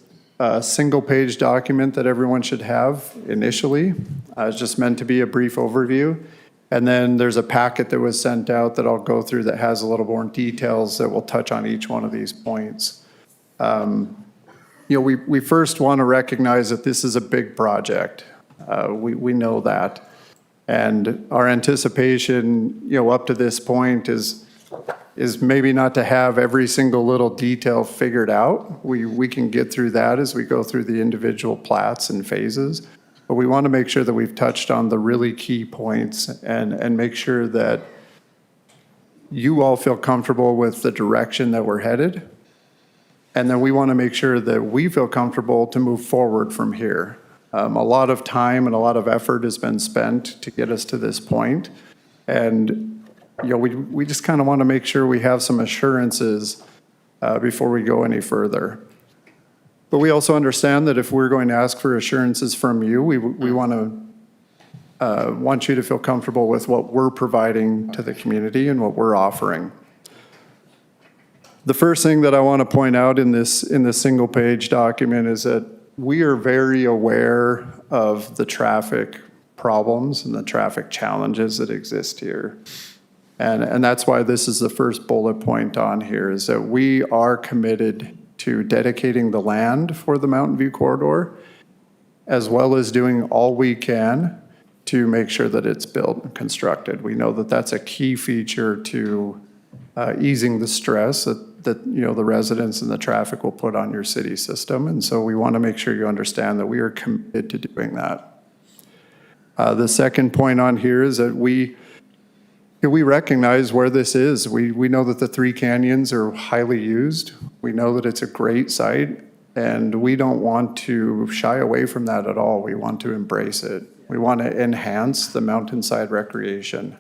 single-page document that everyone should have initially. It's just meant to be a brief overview. And then there's a packet that was sent out that I'll go through that has a little more details that will touch on each one of these points. We first want to recognize that this is a big project. We know that. And our anticipation, up to this point is maybe not to have every single little detail figured out. We can get through that as we go through the individual plats and phases. But we want to make sure that we've touched on the really key points and make sure that you all feel comfortable with the direction that we're headed. And then we want to make sure that we feel comfortable to move forward from here. A lot of time and a lot of effort has been spent to get us to this point. And we just kind of want to make sure we have some assurances before we go any further. But we also understand that if we're going to ask for assurances from you, we want you to feel comfortable with what we're providing to the community and what we're offering. The first thing that I want to point out in this single-page document is that we are very aware of the traffic problems and the traffic challenges that exist here. And that's why this is the first bullet point on here, is that we are committed to dedicating the land for the Mountain View Corridor, as well as doing all we can to make sure that it's built and constructed. We know that that's a key feature to easing the stress that the residents and the traffic will put on your city system. And so we want to make sure you understand that we are committed to doing that. The second point on here is that we recognize where this is. We know that the Three Canyons are highly used. We know that it's a great site, and we don't want to shy away from that at all. We want to embrace it. We want to enhance the mountainside recreation.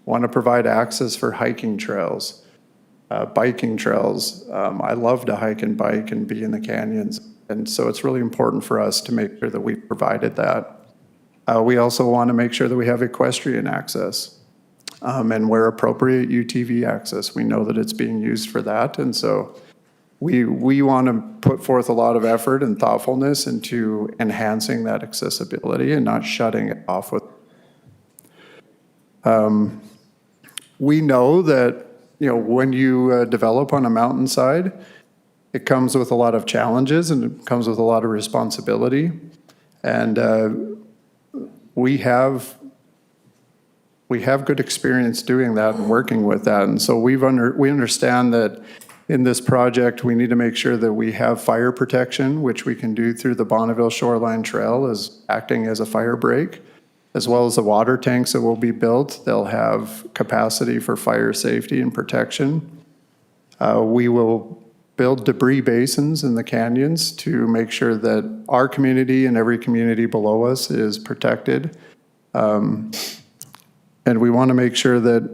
We want to provide access for hiking trails, biking trails. I love to hike and bike and be in the canyons, and so it's really important for us to make sure that we've provided that. We also want to make sure that we have equestrian access. And where appropriate, UTV access. We know that it's being used for that. And so we want to put forth a lot of effort and thoughtfulness into enhancing that accessibility and not shutting it off with. We know that, when you develop on a mountainside, it comes with a lot of challenges and it comes with a lot of responsibility. And we have good experience doing that and working with that. And so we understand that in this project, we need to make sure that we have fire protection, which we can do through the Bonneville Shoreline Trail as acting as a fire break, as well as the water tanks that will be built. They'll have capacity for fire safety and protection. We will build debris basins in the canyons to make sure that our community and every community below us is protected. And we want to make sure that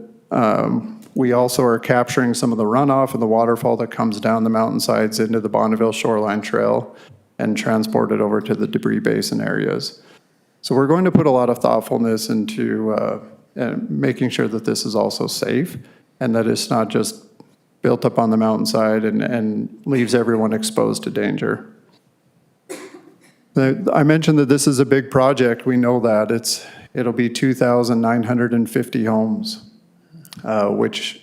we also are capturing some of the runoff and the waterfall that comes down the mountainsides into the Bonneville Shoreline Trail and transport it over to the debris basin areas. So we're going to put a lot of thoughtfulness into making sure that this is also safe and that it's not just built up on the mountainside and leaves everyone exposed to danger. I mentioned that this is a big project. We know that. It'll be 2,950 homes, which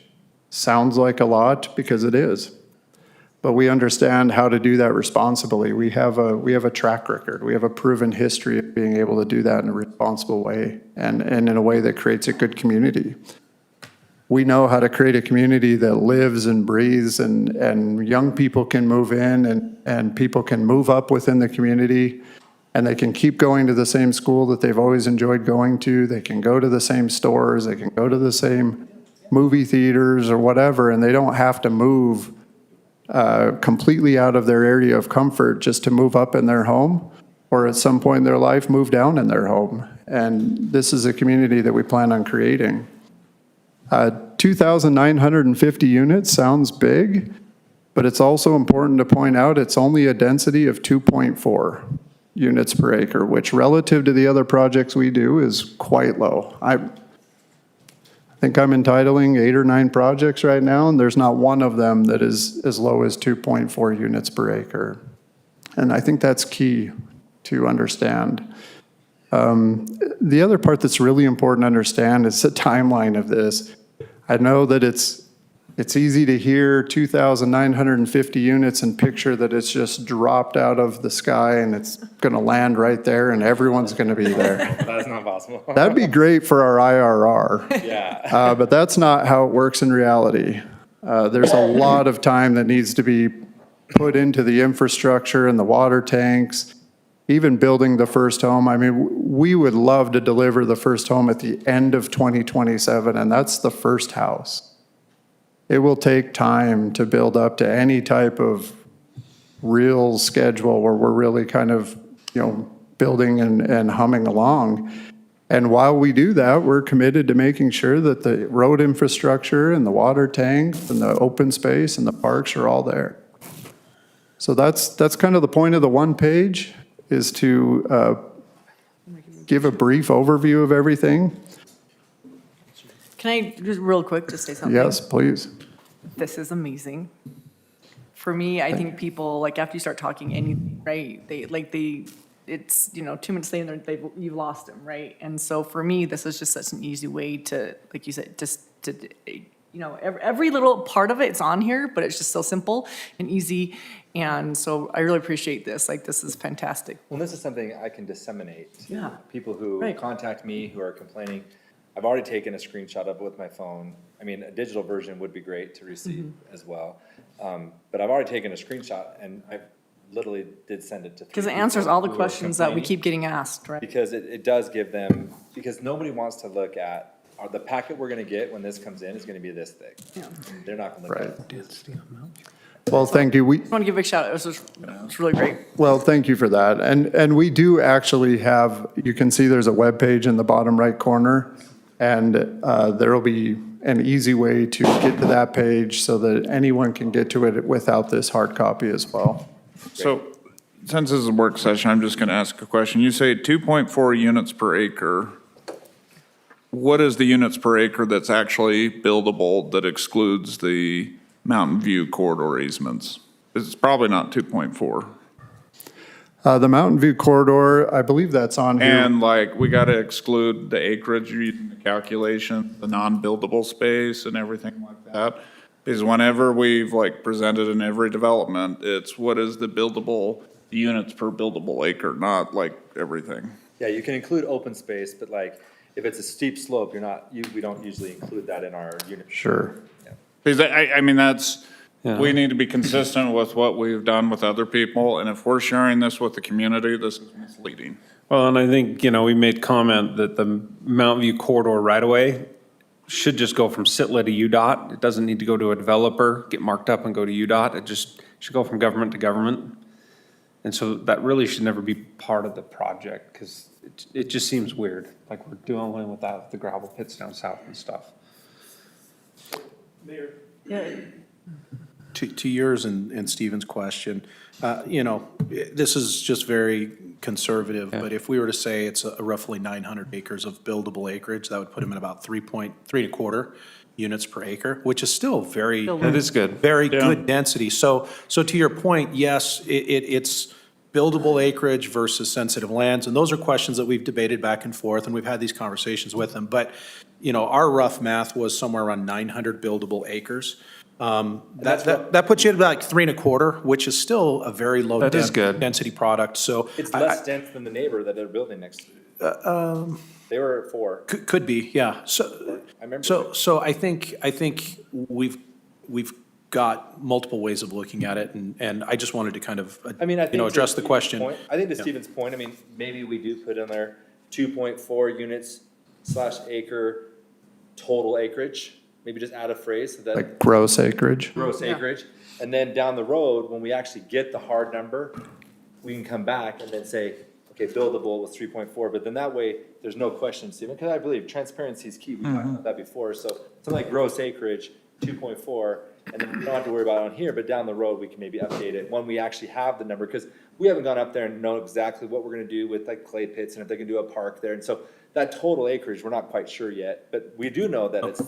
sounds like a lot because it is. But we understand how to do that responsibly. We have a track record. We have a proven history of being able to do that in a responsible way and in a way that creates a good community. We know how to create a community that lives and breathes, and young people can move in and people can move up within the community, and they can keep going to the same school that they've always enjoyed going to. They can go to the same stores, they can go to the same movie theaters or whatever, and they don't have to move completely out of their area of comfort just to move up in their home, or at some point in their life move down in their home. And this is a community that we plan on creating. 2,950 units sounds big, but it's also important to point out it's only a density of 2.4 units per acre, which relative to the other projects we do is quite low. I think I'm entitling 8 or 9 projects right now, and there's not one of them that is as low as 2.4 units per acre. And I think that's key to understand. The other part that's really important to understand is the timeline of this. I know that it's easy to hear 2,950 units and picture that it's just dropped out of the sky and it's going to land right there and everyone's going to be there. That's not possible. That'd be great for our IRR. Yeah. But that's not how it works in reality. There's a lot of time that needs to be put into the infrastructure and the water tanks, even building the first home. I mean, we would love to deliver the first home at the end of 2027, and that's the first house. It will take time to build up to any type of real schedule where we're really kind of, building and humming along. And while we do that, we're committed to making sure that the road infrastructure and the water tanks and the open space and the parks are all there. So that's kind of the point of the one page, is to give a brief overview of everything. Can I just real quick just say something? Yes, please. This is amazing. For me, I think people, like, after you start talking anything, right, it's, 2 minutes later, you've lost them, right? And so for me, this is just such an easy way to, like you said, just to, every little part of it's on here, but it's just so simple and easy. And so I really appreciate this. Like, this is fantastic. Well, this is something I can disseminate to Yeah. people who Right. contact me, who are complaining. I've already taken a screenshot of it with my phone. I mean, a digital version would be great to receive as well. But I've already taken a screenshot, and I literally did send it to 3 Because it people answers all the who are questions that we complaining. keep getting asked, right? Because it does give them, because nobody wants to look at, the packet we're gonna get when this comes in is gonna be this thick. Yeah. They're not gonna look at it. Well, thank you. I want to give a big shout out. It's really great. Well, thank you for that. And we do actually have, you can see there's a web page in the bottom right corner, and there will be an easy way to get to that page so that anyone can get to it without this hard copy as well. So, since this is a work session, I'm just gonna ask a question. You say 2.4 units per acre. What is the units per acre that's actually buildable that excludes the Mountain View corridor easements? It's probably not 2.4. The Mountain View corridor, I believe that's on here. And like, we gotta exclude the acreage using the calculation, the non-buildable space and everything like that. Because whenever we've like presented in every development, it's what is the buildable units per buildable acre, not like everything. Yeah, you can include open space, but like, if it's a steep slope, we don't usually include that in our unit. Sure. Because I mean, we need to be consistent with what we've done with other people, and if we're sharing this with the community, this is misleading. Well, and I think, we made comment that the Mountain View corridor right away should just go from SITLA to UDOT. It doesn't need to go to a developer, get marked up and go to UDOT. It just should go from government to government. And so that really should never be part of the project because it just seems weird, like we're dealing with that, with the gravel pits down south and stuff. Mayor. To yours and Stephen's question, you know, this is just very conservative, but if we were to say it's a roughly 900 acres of buildable acreage, that would put them at about 3.25 units per acre, which is still very. That is good. Very good density. So to your point, yes, it's buildable acreage versus sensitive lands, and those are questions that we've debated back and forth, and we've had these conversations with them. But, you know, our rough math was somewhere around 900 buildable acres. That puts you at like 3.25, which is still a very low That is good. density product. So It's less dense than the neighbor that they're building next to. They were at 4. Could be, yeah. So I think we've got multiple ways of looking at it, and I just wanted to kind of, I mean, I think address to the question. Stephen's point- I think to Yeah. Stephen's point, I mean, maybe we do put in there 2.4 units / acre total acreage. Maybe just add a phrase so that. Like gross acreage. Gross acreage. And then down the road, when we actually get the hard number, we can come back and then say, okay, buildable was 3.4, but then that way, there's no question, Stephen, because I believe transparency is key. We talked about that before. So something like gross acreage, 2.4, and then we don't have to worry about it on here, but down the road, we can maybe update it when we actually have the number, because we haven't gone up there and know exactly what we're gonna do with like clay pits and if they can do a park there. And so that total acreage, we're not quite sure yet, but we do know that it's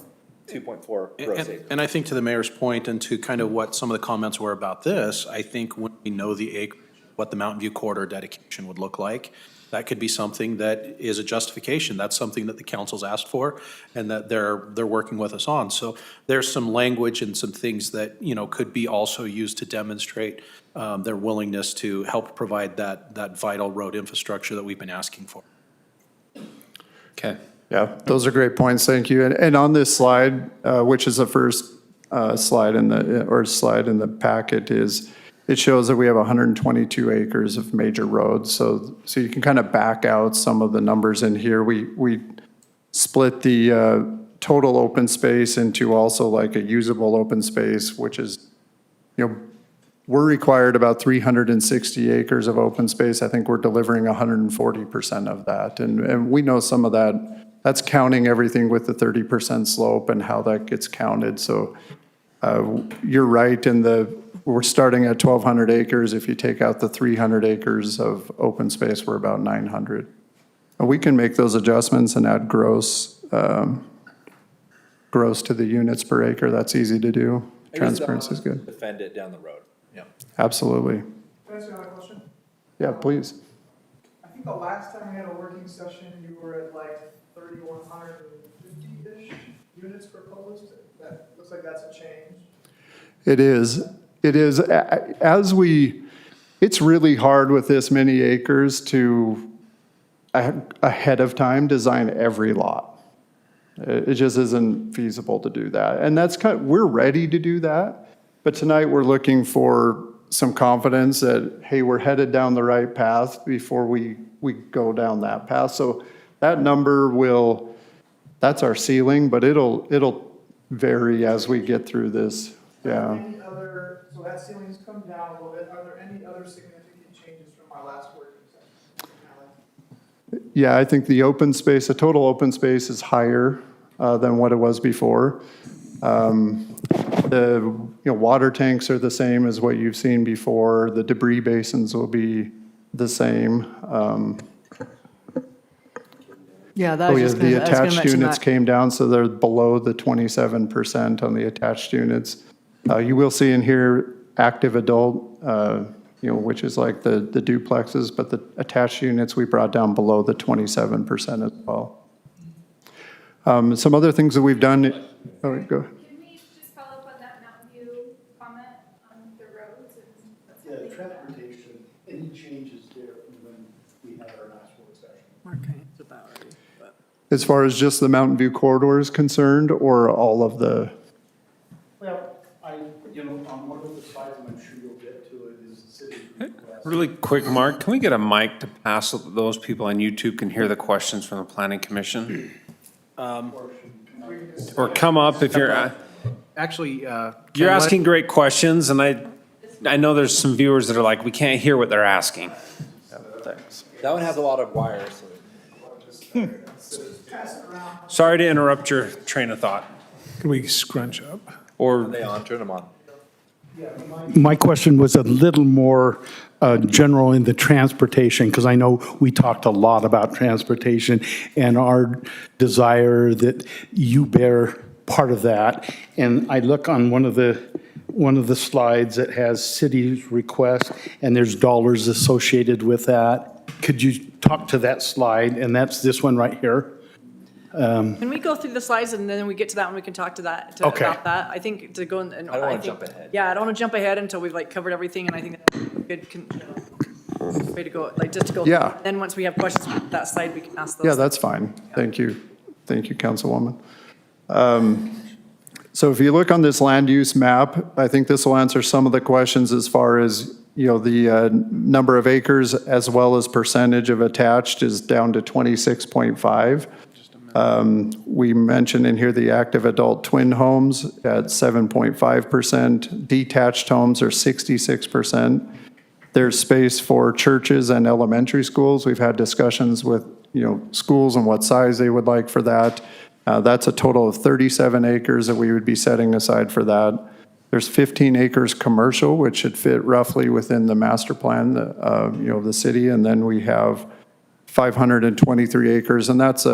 2.4 gross acres. And I think to the mayor's point and to kind of what some of the comments were about this, I think when we know the acreage, what the Mountain View corridor dedication would look like, that could be something that is a justification. That's something that the council's asked for and that they're working with us on. So there's some language and some things that, you know, could be also used to demonstrate their willingness to help provide that vital road infrastructure that we've been asking for. Okay. Yeah, those are great points. Thank you. And on this slide, which is the first slide in the packet, it shows that we have 122 acres of major roads. So you can kind of back out some of the numbers in here. We split the total open space into also like a usable open space, which is, you know, we're required about 360 acres of open space. I think we're delivering 140% of that. And we know some of that's counting everything with the 30% slope and how that gets counted. So you're right we're starting at 1,200 acres. If you take out the 300 acres of open space, we're about 900. And we can make those adjustments and add gross to the units per acre. That's easy to do. Transparency is good. Defend it down the road. Yeah. Absolutely. Can I ask you another question? Yeah, please. I think the last time we had a working session, you were at like 3,150-ish units proposed. That looks like that's a change. It is. It's really hard with this many acres to, ahead of time, design every lot. It just isn't feasible to do that. And we're ready to do that, but tonight we're looking for some confidence that, hey, we're headed down the right path before we go down that path. So that number that's our ceiling, but it'll vary as we get through this, yeah. So that ceiling's come down a little bit. Are there any other significant changes from our last working session? Yeah, I think the total open space is higher than what it was before. The water tanks are the same as what you've seen before. The debris basins will be the same. Yeah, that was just the gonna, I was gonna attached mention units that. came down, so they're below the 27% on the attached units. You will see in here active adult, which is like the duplexes, but the attached units we brought down below the 27% as well. Some other things that we've done. Oh, go. Can we just follow up on that Mountain View comment on the roads and what's happening? Yeah, transportation, any changes there from when we had our last work session? Okay, so that already. As far as just the Mountain View corridor is concerned, or all of the? Well, on one of the slides, and I'm sure you'll get to it, is the city request. Really quick, Mark, can we get a mic to pass so that those people on YouTube can hear the questions from the planning commission? Portion. or come up if you're, Actually, you're asking great questions, and I know there's some viewers that are like, we can't hear what they're asking. That one has a lot of wires. Sorry to interrupt your train of thought. Can we scrunch up? Or They on, turn them on. My question was a little more general in the transportation, because I know we talked a lot about transportation and our desire that you bear part of that. And I look on one of the slides that has city's request, and there's dollars associated with that. Could you talk to that slide? And that's this one right here. Can we go through the slides and then we get to that one, we can talk to that, Okay. about that? I think to go, and I don't want to think- jump ahead. Yeah, I don't want to jump ahead until we've like covered everything, and I think that's a good way to go, like just to go. Yeah. Then once we have questions from that side, we can ask those. Yeah, that's fine. Thank you. Thank you, Councilwoman. So if you look on this land use map, I think this will answer some of the questions as far as, the number of acres as well as percentage of attached is down to 26.5. We mentioned in here the active adult twin homes at 7.5%. Detached homes are 66%. There's space for churches and elementary schools. We've had discussions with, schools and what size they would like for that. That's a total of 37 acres that we would be setting aside for that. There's 15 acres commercial, which should fit roughly within the master plan, the city. And then we have 523 acres, and that's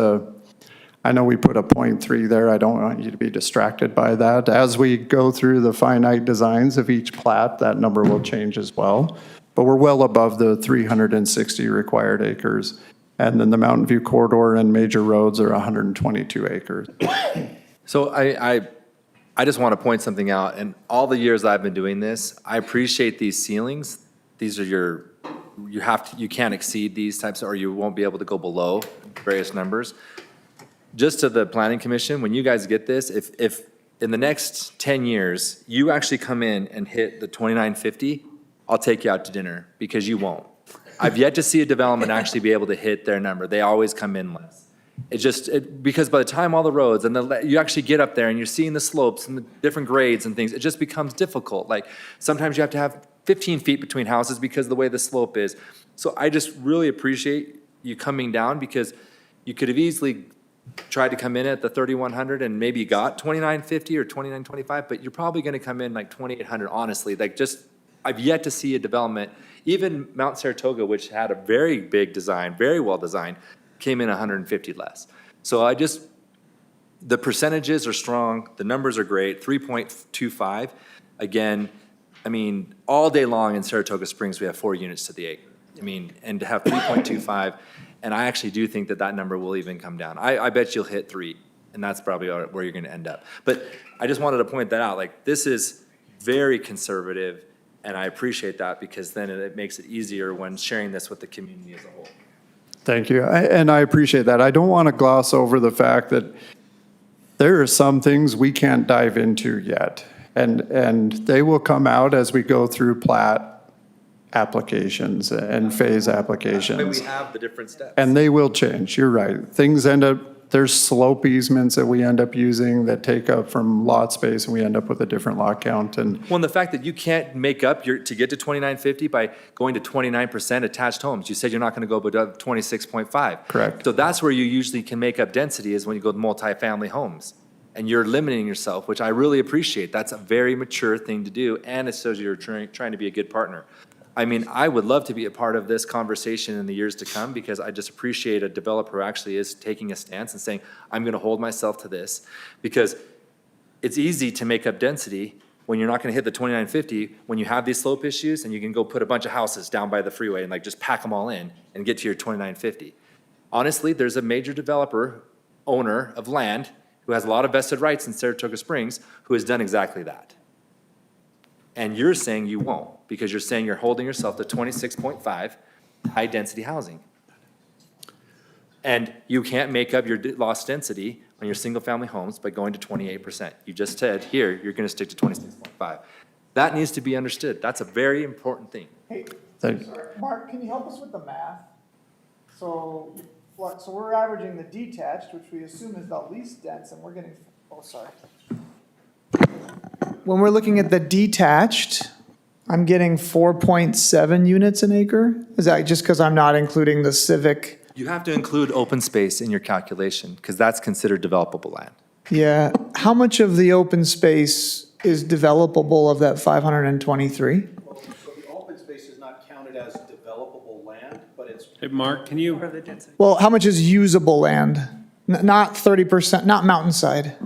I know we put a 0.3 there. I don't want you to be distracted by that. As we go through the finite designs of each plat, that number will change as well. But we're well above the 360 required acres. And then the Mountain View corridor and major roads are 122 acres. So I just want to point something out. In all the years I've been doing this, I appreciate these ceilings. These are you can't exceed these types, or you won't be able to go below various numbers. Just to the planning commission, when you guys get this, if in the next 10 years, you actually come in and hit the 2950, I'll take you out to dinner, because you won't. I've yet to see a development actually be able to hit their number. They always come in less. Because by the time all the roads and you actually get up there and you're seeing the slopes and the different grades and things, it just becomes difficult. Like sometimes you have to have 15 feet between houses because of the way the slope is. So I just really appreciate you coming down, because you could have easily tried to come in at the 3,100 and maybe got 2,950 or 2,925, but you're probably going to come in like 2,800, honestly. I've yet to see a development, even Mount Saratoga, which had a very big design, very well designed, came in 150 less. So the percentages are strong, the numbers are great, 3.25. Again, all day long in Saratoga Springs, we have 4 units to the acre. And to have 3.25, and I actually do think that number will even come down. I bet you'll hit 3, and that's probably where you're gonna end up. But I just wanted to point that out, this is very conservative, and I appreciate that, because then it makes it easier when sharing this with the community as a whole. Thank you. And I appreciate that. I don't want to gloss over the fact that there are some things we can't dive into yet. And they will come out as we go through plat applications and phase applications. When we have the different steps. And they will change. You're right. Things there's slope easements that we end up using that take up from lot space, and we end up with a different lot count. And Well, and the fact that you can't make up to get to 2,950 by going to 29% attached homes. You said you're not going to go above 26.5. Correct. So that's where you usually can make up density, is when you go to multifamily homes. And you're limiting yourself, which I really appreciate. That's a very mature thing to do, and it shows you're trying to be a good partner. I would love to be a part of this conversation in the years to come, because I just appreciate a developer who actually is taking a stance and saying, I'm going to hold myself to this. Because it's easy to make up density when you're not going to hit the 2,950, when you have these slope issues, and you can go put a bunch of houses down by the freeway and just pack them all in and get to your 2,950. Honestly, there's a major developer, owner of land, who has a lot of vested rights in Saratoga Springs, who has done exactly that. And you're saying you won't, because you're saying you're holding yourself to 26.5 high-density housing. And you can't make up your lost density on your single-family homes by going to 28%. You just said, here, you're going to stick to 26.5. That needs to be understood. That's a very important thing. Hey, Thank sorry, Mark, can you help us with the math? So we're averaging the detached, which we assume is the least dense, and we're getting Oh, sorry. When we're looking at the detached, I'm getting 4.7 units an acre. Is that just because I'm not including the civic? You have to include open space in your calculation because that's considered developable land. Yeah. How much of the open space is developable of that 523? So the open space is not counted as developable land, but it's. Hey, Mark, can you? Well, how much is usable land? Not 30%, not mountainside.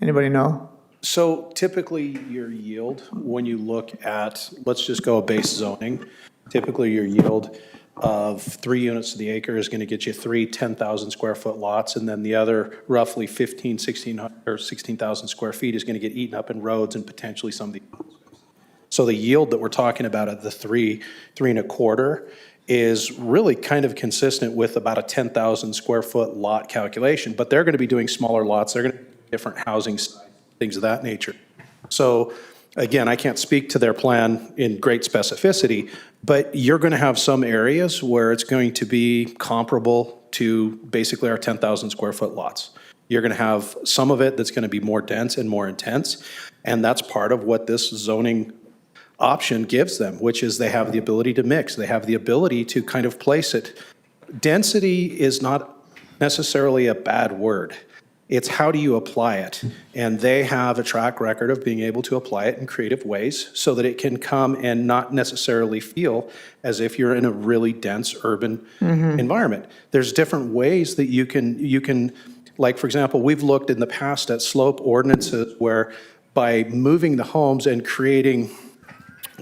Anybody know? So typically your yield, when you look at, let's just go base zoning, typically your yield of 3 units to the acre is going to get you 3 10,000 square foot lots, and then the other roughly 16,000 square feet is going to get eaten up in roads and potentially some of the. So the yield that we're talking about at the 3.25 is really kind of consistent with about a 10,000 square foot lot calculation, but they're going to be doing smaller lots. They're going to different housing, things of that nature. So again, I can't speak to their plan in great specificity, but you're going to have some areas where it's going to be comparable to basically our 10,000 square foot lots. You're going to have some of it that's going to be more dense and more intense, and that's part of what this zoning option gives them, which is they have the ability to mix. They have the ability to kind of place it. Density is not necessarily a bad word. It's how do you apply it? And they have a track record of being able to apply it in creative ways so that it can come and not necessarily feel as if you're in a really dense urban environment. There's different ways that you can, like for example, we've looked in the past at slope ordinances where by moving the homes and creating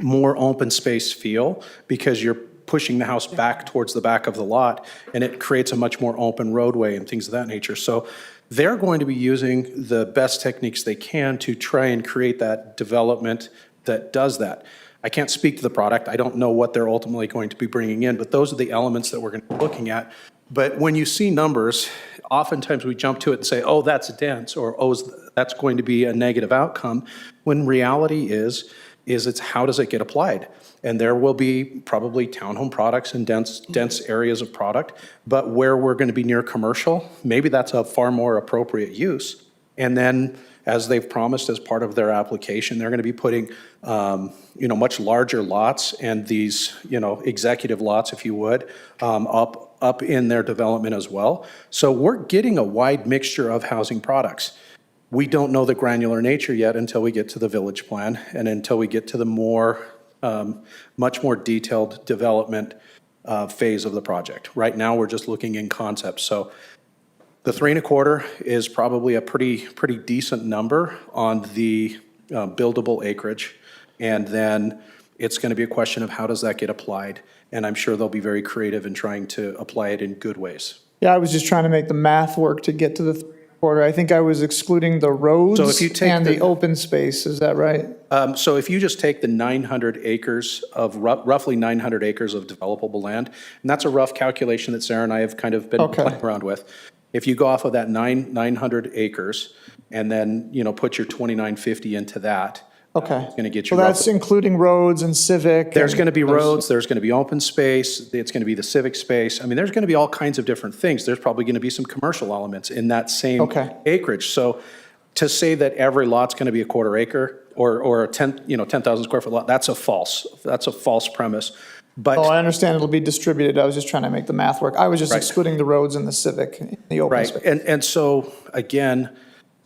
more open space feel, because you're pushing the house back towards the back of the lot, and it creates a much more open roadway and things of that nature. So they're going to be using the best techniques they can to try and create that development that does that. I can't speak to the product. I don't know what they're ultimately going to be bringing in, but those are the elements that we're going to be looking at. But when you see numbers, oftentimes we jump to it and say, oh, that's dense, or oh, that's going to be a negative outcome, when reality is it's how does it get applied? And there will be probably townhome products and dense areas of product, but where we're going to be near commercial, maybe that's a far more appropriate use. And then, as they've promised as part of their application, they're going to be putting, much larger lots and these, executive lots, if you would, up in their development as well. So we're getting a wide mixture of housing products. We don't know the granular nature yet until we get to the village plan and until we get to the much more detailed development phase of the project. Right now, we're just looking in concept. So the 3.25 is probably a pretty decent number on the buildable acreage. And then it's going to be a question of how does that get applied? And I'm sure they'll be very creative in trying to apply it in good ways. Yeah, I was just trying to make the math work to get to the 3.25. I think I was excluding the roads So if you take and the open space. Is that right? So if you just take the 900 acres of, roughly 900 acres of developable land, and that's a rough calculation that Sarah and I have kind of been playing around with. If you go off of that 900 acres and then, put your 2950 into that, Okay. it's going to get you. So that's including roads and civic. There's and going to be those- roads, there's going to be open space, it's going to be the civic space. I mean, there's going to be all kinds of different things. There's probably going to be some commercial elements in that same acreage. So to say that every lot's going to be a quarter acre or a 10,000 square foot lot, that's a false premise. But I understand it'll be distributed. I was just trying to make the math work. I was just excluding the roads and the civic, and the open space. And so, again,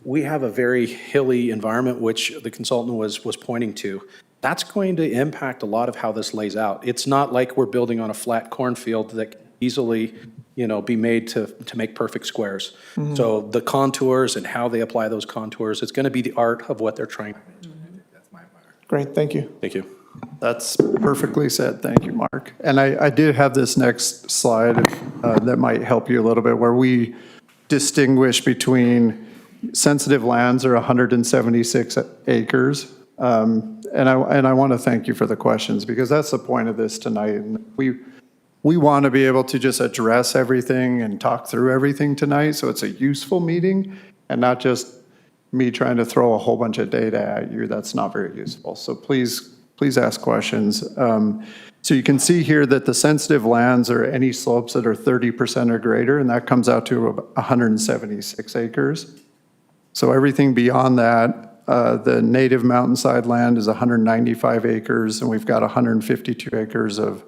we have a very hilly environment, which the consultant was pointing to. That's going to impact a lot of how this lays out. It's not like we're building on a flat cornfield that can easily, be made to make perfect squares. So the contours and how they apply those contours, it's going to be the art of what they're trying to do. Great, thank you. Thank you. That's perfectly said. Thank you, Mark. And I did have this next slide that might help you a little bit, where we distinguish between sensitive lands are 176 acres. And I want to thank you for the questions, because that's the point of this tonight. And we want to be able to just address everything and talk through everything tonight, so it's a useful meeting and not just me trying to throw a whole bunch of data at you. That's not very useful. So please please ask questions. So you can see here that the sensitive lands are any slopes that are 30% or greater, and that comes out to about 176 acres. So everything beyond that, the native mountainside land is 195 acres, and we've got 152 acres of,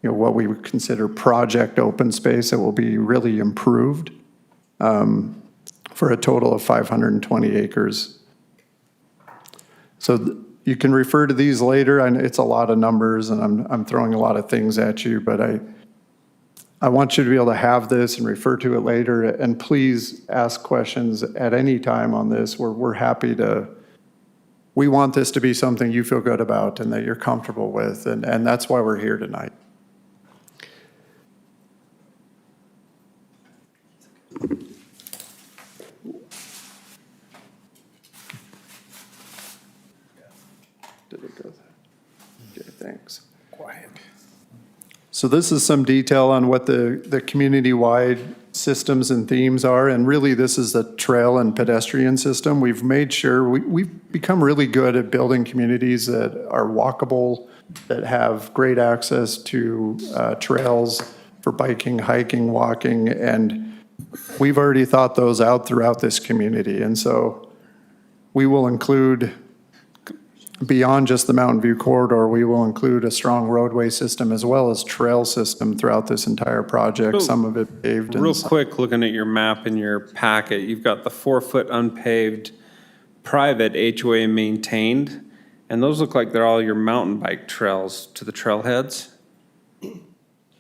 what we would consider project open space that will be really improved, for a total of 520 acres. So you can refer to these later. I know it's a lot of numbers, and I'm throwing a lot of things at you, but I want you to be able to have this and refer to it later. And please ask questions at any time on this. We're happy to. We want this to be something you feel good about and that you're comfortable with, and that's why we're here tonight. Did it go there? Okay, thanks. Quiet. So this is some detail on what the community-wide systems and themes are, and really this is the trail and pedestrian system. We've made sure, we've become really good at building communities that are walkable, that have great access to trails for biking, hiking, walking, and we've already thought those out throughout this community. And so we will include, beyond just the Mountain View corridor, we will include a strong roadway system as well as trail system throughout this entire project, some of it paved. Real quick, looking at your map in your packet, you've got the 4-foot unpaved private HOA maintained, and those look like they're all your mountain bike trails to the trailheads.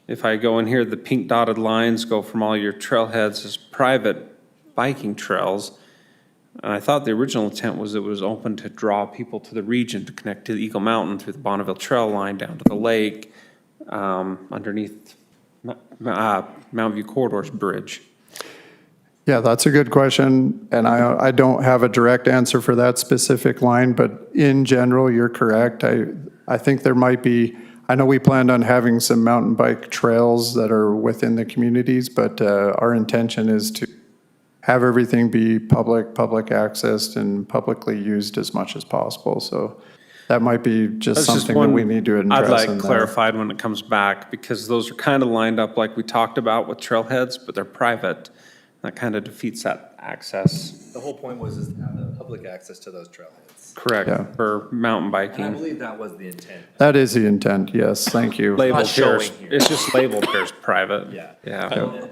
If I go in here, the pink dotted lines go from all your trailheads as private biking trails. And I thought the original intent was it was open to draw people to the region to connect to the Eagle Mountain through the Bonneville Trail line down to the lake, underneath Mountain View Corridor's bridge. Yeah, that's a good question, and I don't have a direct answer for that specific line, but in general, you're correct. I think there might be, I know we planned on having some mountain bike trails that are within the communities, but our intention is to have everything be public accessed and publicly used as much as possible. So that might be just something that we need to address. I'd like in there. clarified when it comes back, because those are kind of lined up like we talked about with trailheads, but they're private. That kind of defeats that access. The whole point was to have the public access to those trailheads. Correct, Yeah. for mountain And I biking. believe that was the intent. That is the intent, yes, thank you. Labeled here, showing here. it's just labeled here as private. Yeah. Yeah.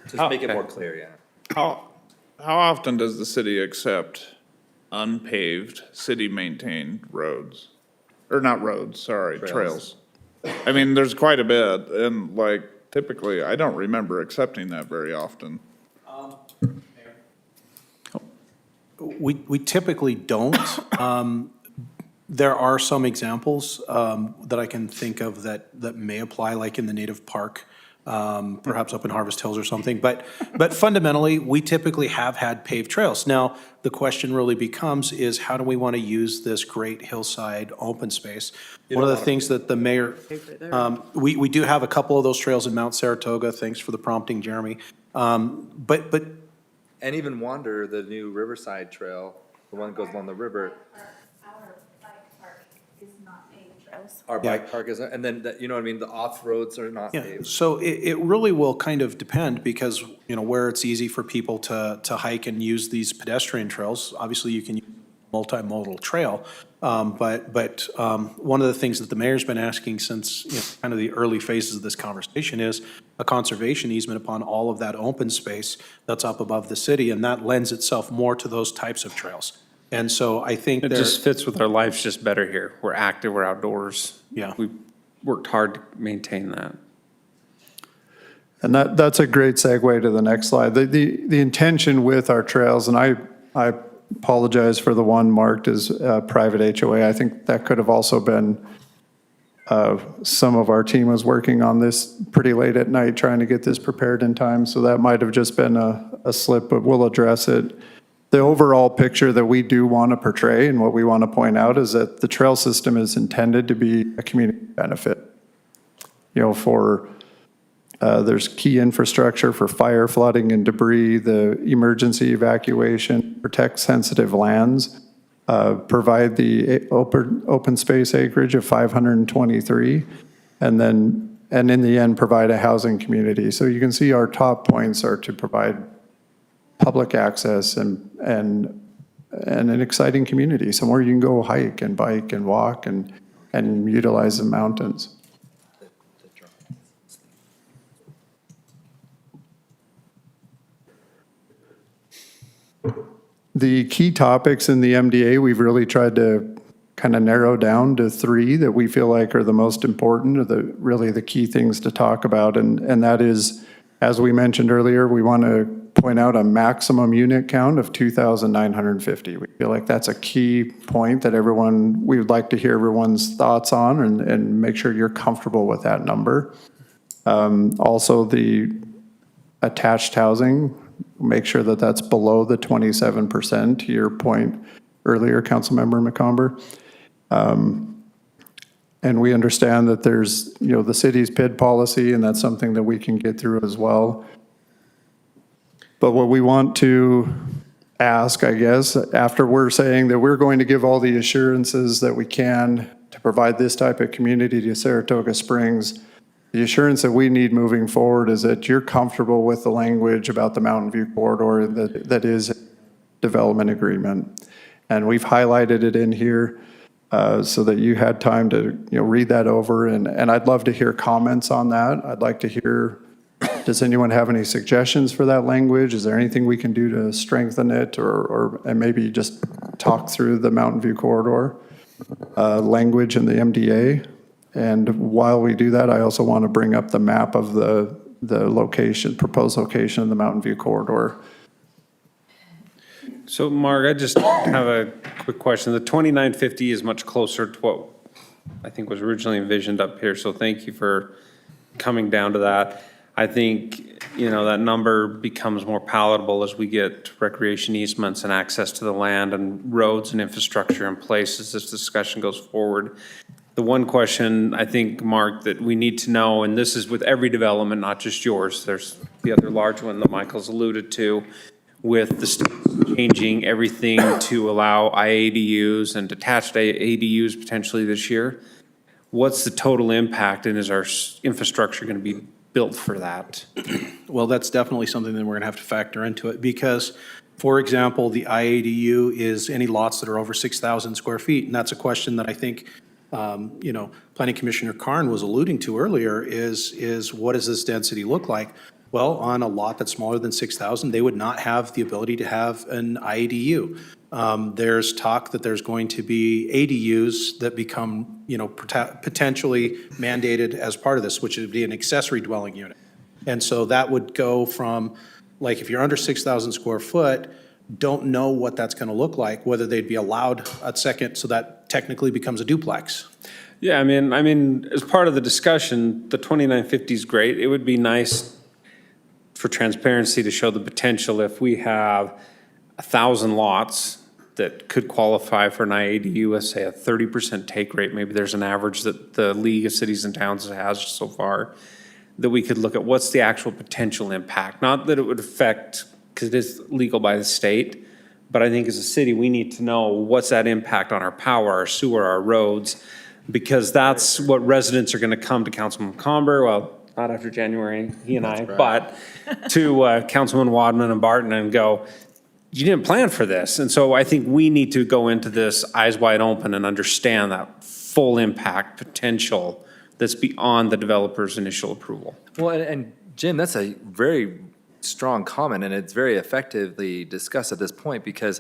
Just make it more clear, yeah. How often does the city accept unpaved, city-maintained roads? Or not roads, sorry, trails. I mean, there's quite a bit, and like, typically, I don't remember accepting that very often. We typically don't. There are some examples that I can think of that may apply, like in the native park, perhaps up in Harvest Hills or something. But fundamentally, we typically have had paved trails. Now, the question really becomes is how do we want to use this great hillside open space? One of the things that the mayor, we do have a couple of those trails in Mount Saratoga. Thanks for the prompting, Jeremy. But And even Wander, the new Riverside Trail, the one that goes along the river. Our bike park is not paved trails. Our bike park is, and then, you know what I mean, the off-roads are not Yeah, paved. so it really will kind of depend because, where it's easy for people to hike and use these pedestrian trails, obviously you can use a multimodal trail. But one of the things that the mayor's been asking since, kind of the early phases of this conversation is a conservation easement upon all of that open space that's up above the city, and that lends itself more to those types of trails. And so I think It just fits with our lives just better here. We're active, we're outdoors. Yeah. We've worked hard to maintain that. And that's a great segue to the next slide. The intention with our trails, and I apologize for the one marked as private HOA. I think that could have also been, some of our team was working on this pretty late at night trying to get this prepared in time. So that might have just been a slip, but we'll address it. The overall picture that we do want to portray and what we want to point out is that the trail system is intended to be a community benefit. There's key infrastructure for fire, flooding, and debris, the emergency evacuation, protect sensitive lands. provide the open space acreage of 523, and in the end, provide a housing community. So you can see our top points are to provide public access and an exciting community, somewhere you can go hike and bike and walk and utilize the mountains. The key topics in the MDA, we've really tried to kind of narrow down to 3 that we feel like are the most important, or really the key things to talk about. And that is, as we mentioned earlier, we want to point out a maximum unit count of 2,950. We feel like that's a key point that we would like to hear everyone's thoughts on and make sure you're comfortable with that number. Also, the attached housing, make sure that that's below the 27%, to your point earlier, Councilmember McComber. And we understand that there's, the city's PID policy, and that's something that we can get through as well. But what we want to ask, I guess, after we're saying that we're going to give all the assurances that we can to provide this type of community to Saratoga Springs, the assurance that we need moving forward is that you're comfortable with the language about the Mountain View corridor that is development agreement. And we've highlighted it in here so that you had time to read that over. And I'd love to hear comments on that. I'd like to hear, does anyone have any suggestions for that language? Is there anything we can do to strengthen it and maybe just talk through the Mountain View corridor language in the MDA? And while we do that, I also want to bring up the map of the proposed location of the Mountain View corridor. So Mark, I just have a quick question. The 2950 is much closer to what I think was originally envisioned up here, so thank you for coming down to that. I think, that number becomes more palatable as we get recreation easements and access to the land and roads and infrastructure in place as this discussion goes forward. The one question I think, Mark, that we need to know, and this is with every development, not just yours, there's the other large one that Michael's alluded to, with the state changing everything to allow IADUs and detached ADUs potentially this year. What's the total impact, and is our infrastructure going to be built for that? Well, that's definitely something that we're going to have to factor into it because, for example, the IADU is any lots that are over 6,000 square feet. And that's a question that I think, Planning Commissioner Karn was alluding to earlier is what does this density look like? Well, on a lot that's smaller than 6,000, they would not have the ability to have an IADU. There's talk that there's going to be ADUs that become, potentially mandated as part of this, which would be an accessory dwelling unit. And so that would go from, like, if you're under 6,000 square foot, don't know what that's going to look like, whether they'd be allowed a second, so that technically becomes a duplex. Yeah, I mean, as part of the discussion, the 2950 is great. It would be nice for transparency to show the potential if we have 1,000 lots that could qualify for an IADU, let's say a 30% take rate. Maybe there's an average that the League of Cities and Towns has so far, that we could look at what's the actual potential impact. Not that it would affect, because it is legal by the state, but I think as a city, we need to know what's that impact on our power, our sewer, our roads, because that's what residents are going to come to Councilman Comber, well, not after January, he and I, but to Councilman Wadman and Barton and go, you didn't plan for this. And so I think we need to go into this eyes wide open and understand that full impact potential that's beyond the developer's initial approval. Well, and Jim, that's a very strong comment, and it's very effectively discussed at this point, because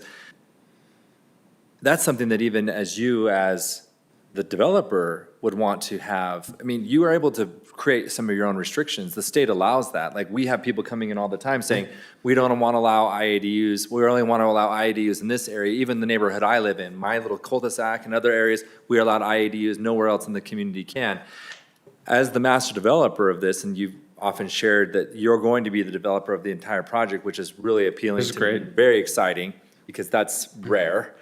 that's something that even as the developer would want to have. I mean, you are able to create some of your own restrictions. The state allows that. Like, we have people coming in all the time saying, we don't want to allow IADUs. We only want to allow IADUs in this area. Even the neighborhood I live in, my little cul-de-sac and other areas, we are allowed IADUs. Nowhere else in the community can. As the master developer of this, and you've often shared that you're going to be the developer of the entire project, which is really appealing to me, very exciting, because that's rare.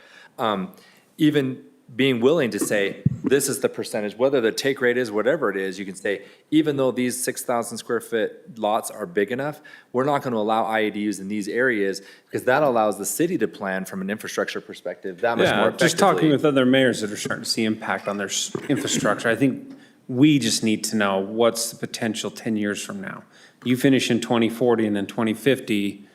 Even being willing to say, this is the percentage, whether the take rate is whatever it is, you can say, even though these 6,000 square foot lots are big enough, we're not going to allow IADUs in these areas because that allows the city to plan from an infrastructure perspective that much more Yeah, effectively. just talking with other mayors that are starting to see impact on their infrastructure, I think we just need to know what's the potential 10 years from now. You finish in 2040 and then 2050,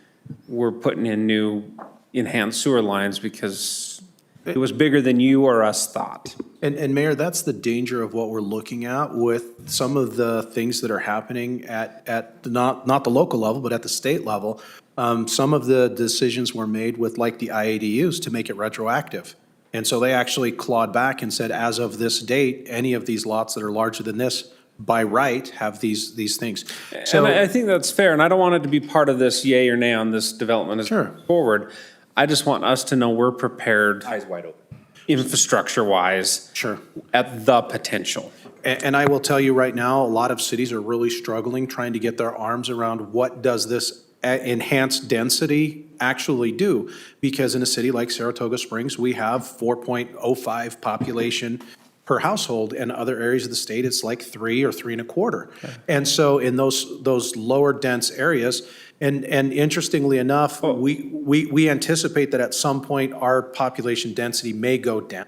we're putting in new enhanced sewer lines because it was bigger than you or us thought. And Mayor, that's the danger of what we're looking at with some of the things that are happening at not the local level, but at the state level. Some of the decisions were made with like the IADUs to make it retroactive. And so they actually clawed back and said, as of this date, any of these lots that are larger than this by right have these things. So And I think that's fair, and I don't want it to be part of this yay or nay on this development as forward. I just want us to know we're prepared. Eyes wide open. Infrastructure-wise. Sure. At the potential. And I will tell you right now, a lot of cities are really struggling trying to get their arms around what does this enhanced density actually do? Because in a city like Saratoga Springs, we have 4.05 population per household. In other areas of the state, it's like 3 or 3.25. And so in those lower dense areas, and interestingly enough, we anticipate that at some point our population density may go down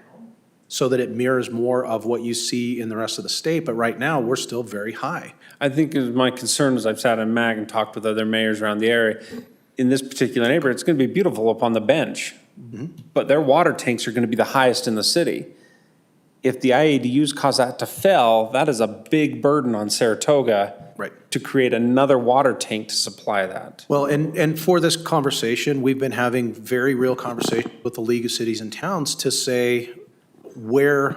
so that it mirrors more of what you see in the rest of the state. But right now, we're still very high. I think my concern as I've sat in MAG and talked with other mayors around the area, in this particular neighborhood, it's going to be beautiful up on the bench, but their water tanks are going to be the highest in the city. If the IADUs cause that to fail, that is a big burden on Saratoga. Right. To create another water tank to supply that. Well, and for this conversation, we've been having very real conversations with the League of Cities and Towns to say where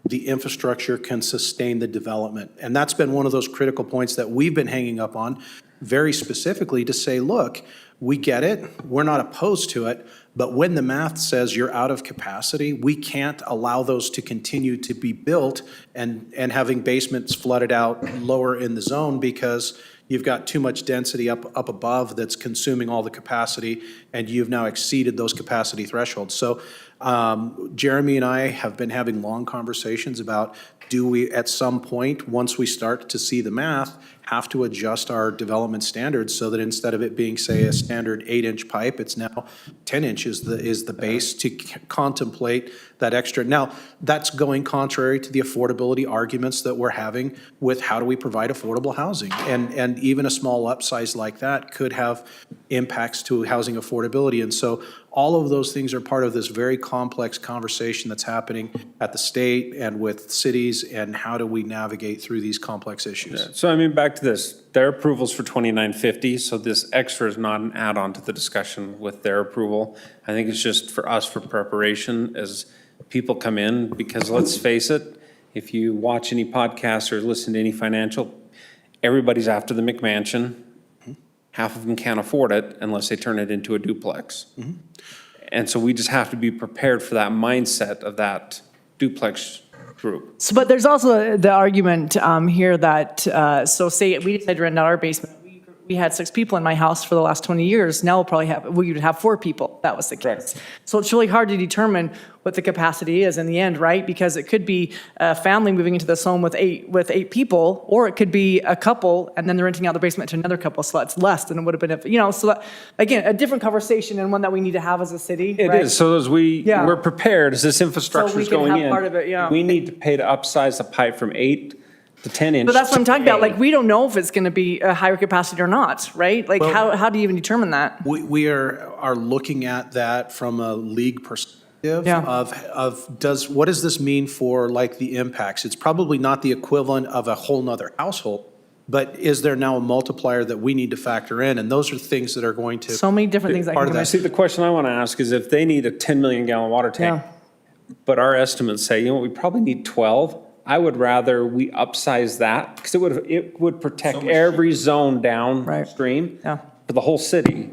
the infrastructure can sustain the development. And that's been one of those critical points that we've been hanging up on very specifically to say, look, we get it, we're not opposed to it, but when the math says you're out of capacity, we can't allow those to continue to be built and having basements flooded out lower in the zone because you've got too much density up above that's consuming all the capacity, and you've now exceeded those capacity thresholds. So Jeremy and I have been having long conversations about, do we at some point, once we start to see the math, have to adjust our development standards so that instead of it being, say, a standard 8-inch pipe, it's now 10 inches is the base to contemplate that extra. Now, that's going contrary to the affordability arguments that we're having with how do we provide affordable housing? And even a small upsize like that could have impacts to housing affordability. And so all of those things are part of this very complex conversation that's happening at the state and with cities, and how do we navigate through these complex issues? So I mean, back to this, their approval's for 2950, so this extra is not an add-on to the discussion with their approval. I think it's just for us for preparation as people come in, because let's face it, if you watch any podcasts or listen to any financial, everybody's after the McMansion. Half of them can't afford it unless they turn it into a duplex. And so we just have to be prepared for that mindset of that duplex group. So, but there's also the argument here that, so say we decided to rent out our basement. We had 6 people in my house for the last 20 years. Now we would have 4 people. That was the case. So it's really hard to determine what the capacity is in the end, right? Because it could be a family moving into this home with eight people, or it could be a couple and then they're renting out the basement to another couple. So that's less than it would have been if, so that, again, a different conversation and one that we need to have as a city. It right? is. So as we're prepared, as this infrastructure is can going have in, part of it, yeah. we need to pay to upsize the pipe from 8 to 10 inch. But that's what I'm talking about. Like, we don't know if it's going to be a higher capacity or not, right? Like, Well, how do you even determine that? We are looking at that from a league perspective of what does this mean for like the impacts? It's probably not the equivalent of a whole nother household, but is there now a multiplier that we need to factor in? And those are things that are going to. So many different things. Part of that. See, the question I want to ask is if they need a 10 million gallon water tank, but our estimates say, we probably need 12. I would rather we upsize that because it would protect every zone downstream for the whole city.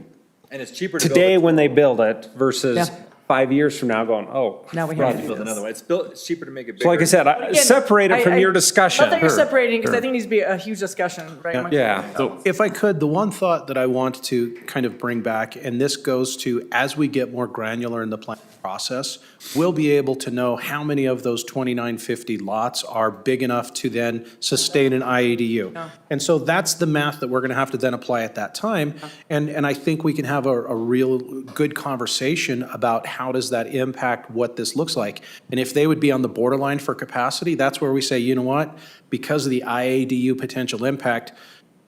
And it's cheaper to today when they build it versus 5 years from now going, now we have to build another one. It's cheaper to make it bigger. So like I said, separate it from your discussion. I thought you're separating because I think it needs to be a huge discussion, right? Yeah. So if I could, the one thought that I want to kind of bring back, and this goes to as we get more granular in the plan, process, we'll be able to know how many of those 2950 lots are big enough to then sustain an IADU. And so that's the math that we're going to have to then apply at that time. And I think we can have a real good conversation about how does that impact what this looks like. And if they would be on the borderline for capacity, that's where we say, you know what, because of the IADU potential impact,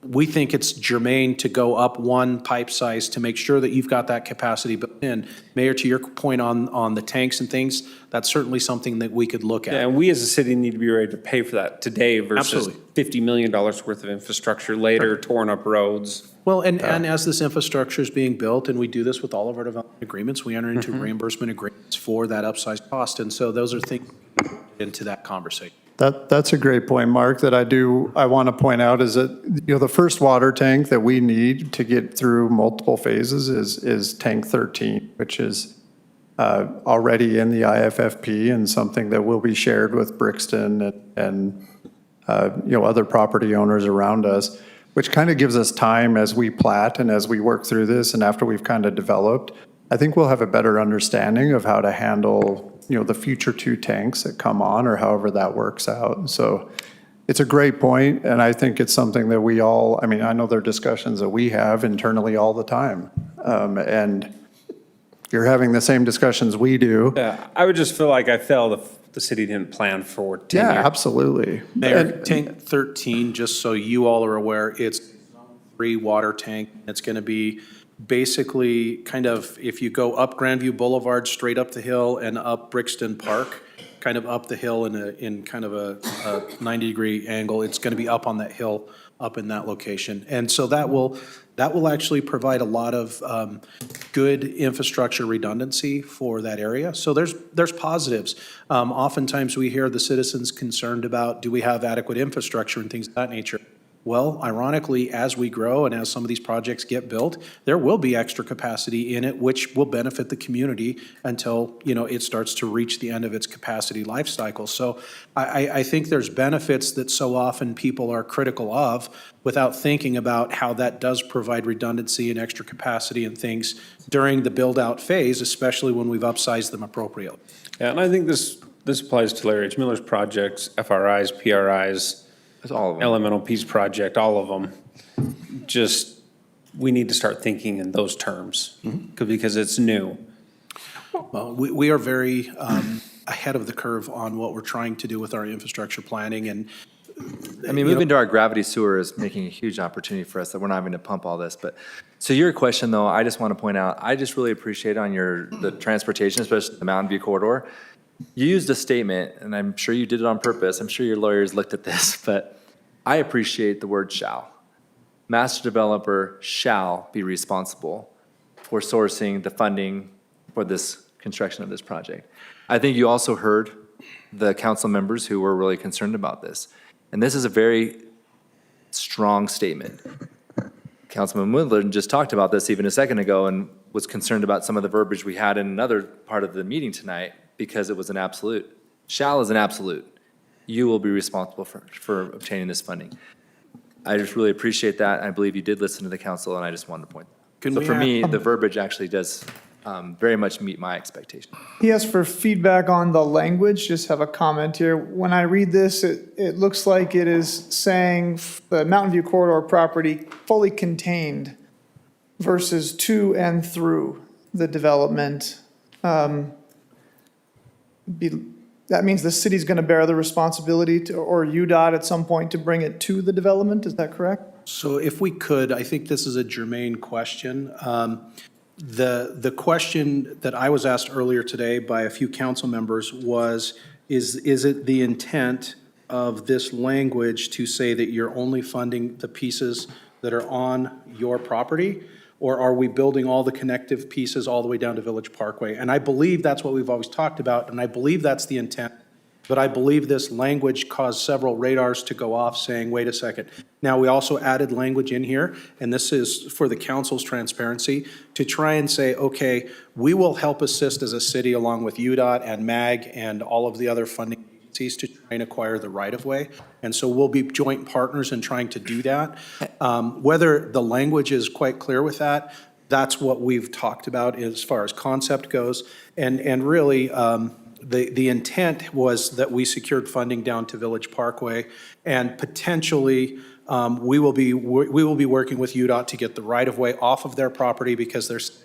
we think it's germane to go up one pipe size to make sure that you've got that capacity built in. Mayor, to your point on the tanks and things, that's certainly something that we could look at. Yeah, and we as a city need to be ready to pay for that today versus Absolutely. $50 million worth of infrastructure later, torn up roads. Well, and as this infrastructure is being built, and we do this with all of our development agreements, we enter into reimbursement agreements for that upsized cost. And so those are things into that conversation. That's a great point, Mark, that I want to point out is that, the first water tank that we need to get through multiple phases is tank 13, which is already in the IFFP and something that will be shared with Brixton and other property owners around us, which kind of gives us time as we plat and as we work through this and after we've kind of developed. I think we'll have a better understanding of how to handle the future 2 tanks that come on or however that works out. So it's a great point, and I think it's something that we all, I know there are discussions that we have internally all the time. And you're having the same discussions we do. Yeah, I would just feel like I failed if the city didn't plan for 10 years. Yeah, absolutely. Mayor, tank 13, just so you all are aware, it's a 3 water tank. It's going to be basically kind of, if you go up Grandview Boulevard, straight up the hill and up Brixton Park, kind of up the hill in kind of a 90-degree angle, it's going to be up on that hill, up in that location. And so that will actually provide a lot of good infrastructure redundancy for that area. So there's positives. Oftentimes we hear the citizens concerned about, do we have adequate infrastructure and things of that nature? Well, ironically, as we grow and as some of these projects get built, there will be extra capacity in it, which will benefit the community until, it starts to reach the end of its capacity life cycle. So I think there's benefits that so often people are critical of without thinking about how that does provide redundancy and extra capacity and things during the build-out phase, especially when we've upsized them appropriately. Yeah, and I think this applies to Larry H. Miller's projects, FRIs, PRIs, all of them. Elemental Peace Project, all of them. Just, we need to start thinking in those terms because it's new. Well, we are very ahead of the curve on what we're trying to do with our infrastructure planning. And moving to our gravity sewer is making a huge opportunity for us that we're not having to pump all this. But so your question, though, I just want to point out, I just really appreciate on the transportation, especially the Mountain View corridor. You used a statement, and I'm sure you did it on purpose. I'm sure your lawyers looked at this, but I appreciate the word shall. Master developer shall be responsible for sourcing the funding for this construction of this project. I think you also heard the council members who were really concerned about this. And this is a very strong statement. Councilman Woodland just talked about this even a second ago and was concerned about some of the verbiage we had in another part of the meeting tonight because it was an absolute. Shall is an absolute. You will be responsible for obtaining this funding. I just really appreciate that. I believe you did listen to the council, and I just wanted to point that out. So for me, the verbiage actually does very much meet my expectations. He asked for feedback on the language, just have a comment here. When I read this, it looks like it is saying the Mountain View corridor property fully contained versus to and through the development. That means the city's going to bear the responsibility or UDOT at some point to bring it to the development, is that correct? So if we could, I think this is a germane question. The question that I was asked earlier today by a few council members was, is it the intent of this language to say that you're only funding the pieces that are on your property? Or are we building all the connective pieces all the way down to Village Parkway? And I believe that's what we've always talked about, and I believe that's the intent. But I believe this language caused several radars to go off saying, wait a second. Now, we also added language in here, and this is for the council's transparency, to try and say, okay, we will help assist as a city along with UDOT and MAG and all of the other funding agencies to try and acquire the right-of-way. And so we'll be joint partners in trying to do that. Whether the language is quite clear with that, That's what we've talked about as far as concept goes. And really, the intent was that we secured funding down to Village Parkway, and potentially, we will be working with UDOT to get the right-of-way off of their property, because there's,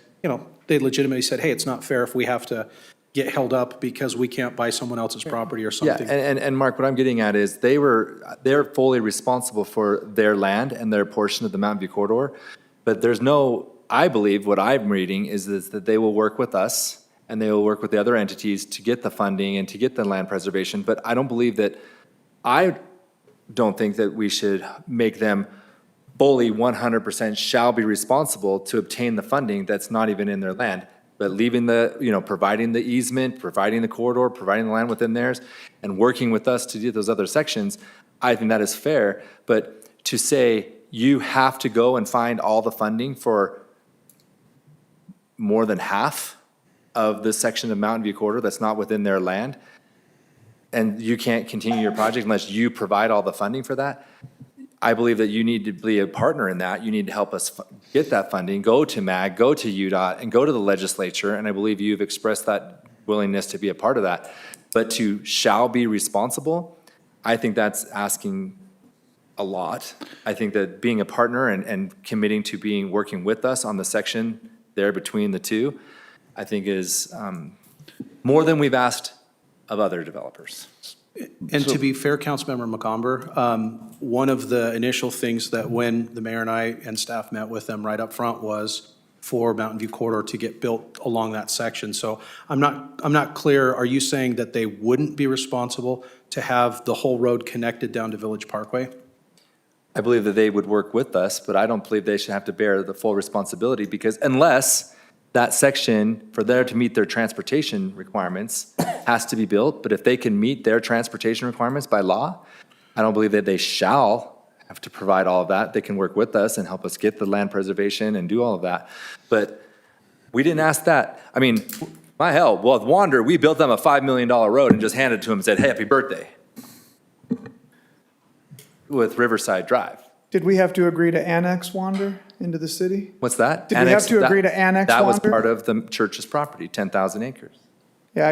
they legitimately said, hey, it's not fair if we have to get held up because we can't buy someone else's property or Yeah, something. and Mark, what I'm getting at is they're fully responsible for their land and their portion of the Mountain View corridor, but there's no, I believe, what I'm reading is that they will work with us and they will work with the other entities to get the funding and to get the land preservation, but I don't think that we should make them fully 100% shall be responsible to obtain the funding that's not even in their land. But leaving providing the easement, providing the corridor, providing the land within theirs, and working with us to do those other sections, I think that is fair. But to say you have to go and find all the funding for more than half of this section of Mountain View corridor that's not within their land, and you can't continue your project unless you provide all the funding for that, I believe that you need to be a partner in that. You need to help us get that funding, go to MAG, go to UDOT, and go to the legislature, and I believe you've expressed that willingness to be a part of that. But to shall be responsible, I think that's asking a lot. I think that being a partner and committing to working with us on the section there between the two, I think is more than we've asked of other developers. And to be fair, Councilmember McComber, one of the initial things that when the mayor and I and staff met with them right up front was for Mountain View corridor to get built along that section. So I'm not clear, are you saying that they wouldn't be responsible to have the whole road connected down to Village Parkway? I believe that they would work with us, but I don't believe they should have to bear the full responsibility, because unless that section, for there to meet their transportation requirements, has to be built. But if they can meet their transportation requirements by law, I don't believe that they shall have to provide all of that. They can work with us and help us get the land preservation and do all of that. But we didn't ask that. I mean, my hell, well, with Wander, we built them a $5 million road and just handed it to them and said, hey, happy birthday, with Riverside Drive. Did we have to agree to annex Wander into the city? What's that? Did we have to agree to annex That was Wander? part of the church's property, 10,000 acres. Yeah,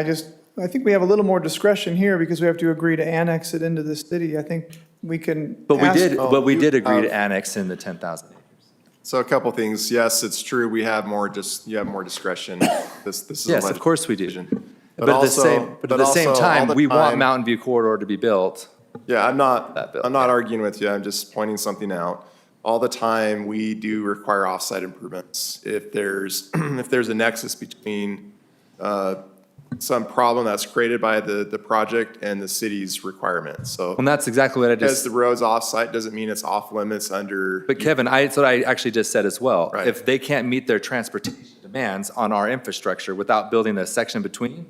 I think we have a little more discretion here because we have to agree to annex it into the city. I think we can. But ask- we did agree to annex in the 10,000 acres. So a couple things. Yes, it's true. We have you have more discretion. This is a Yes, of course we do. legislation. But at the same time, we want time- Mountain View corridor to be built. Yeah, I'm not arguing with you. I'm just pointing something out. All the time, we do require offsite improvements. If there's a nexus between some problem that's created by the project and the city's requirements, so. And that's exactly what I Because just, the road's offsite doesn't mean it's off limits under. but Kevin, it's what I actually just said as well. Right. If they can't meet their transportation demands on our infrastructure without building a section between.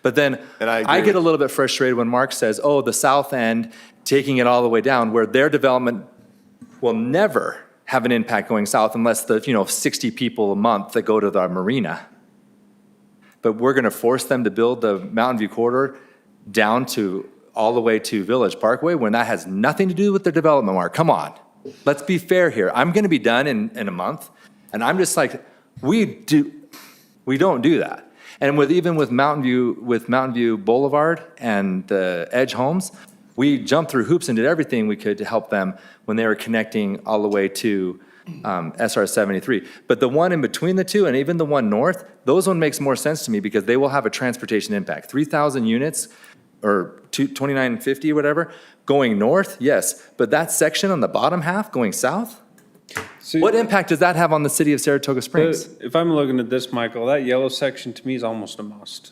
But then And I agree I get with- a little bit frustrated when Mark says, oh, the south end, taking it all the way down, where their development will never have an impact going south unless the, 60 people a month that go to the marina. But we're going to force them to build the Mountain View corridor down to all the way to Village Parkway when that has nothing to do with their development, Mark. Come on. Let's be fair here. I'm going to be done in a month. And I'm just like, we don't do that. And even with Mountain View Boulevard and the Edge Homes, we jumped through hoops and did everything we could to help them when they were connecting all the way to SR 73. But the one in between the two, and even the one north, those one makes more sense to me because they will have a transportation impact. 3,000 units or 2,950 or whatever, going north, yes. But that section on the bottom half going south, what impact does that have on the city of Saratoga Springs? If I'm looking at this, Michael, that yellow section to me is almost a must.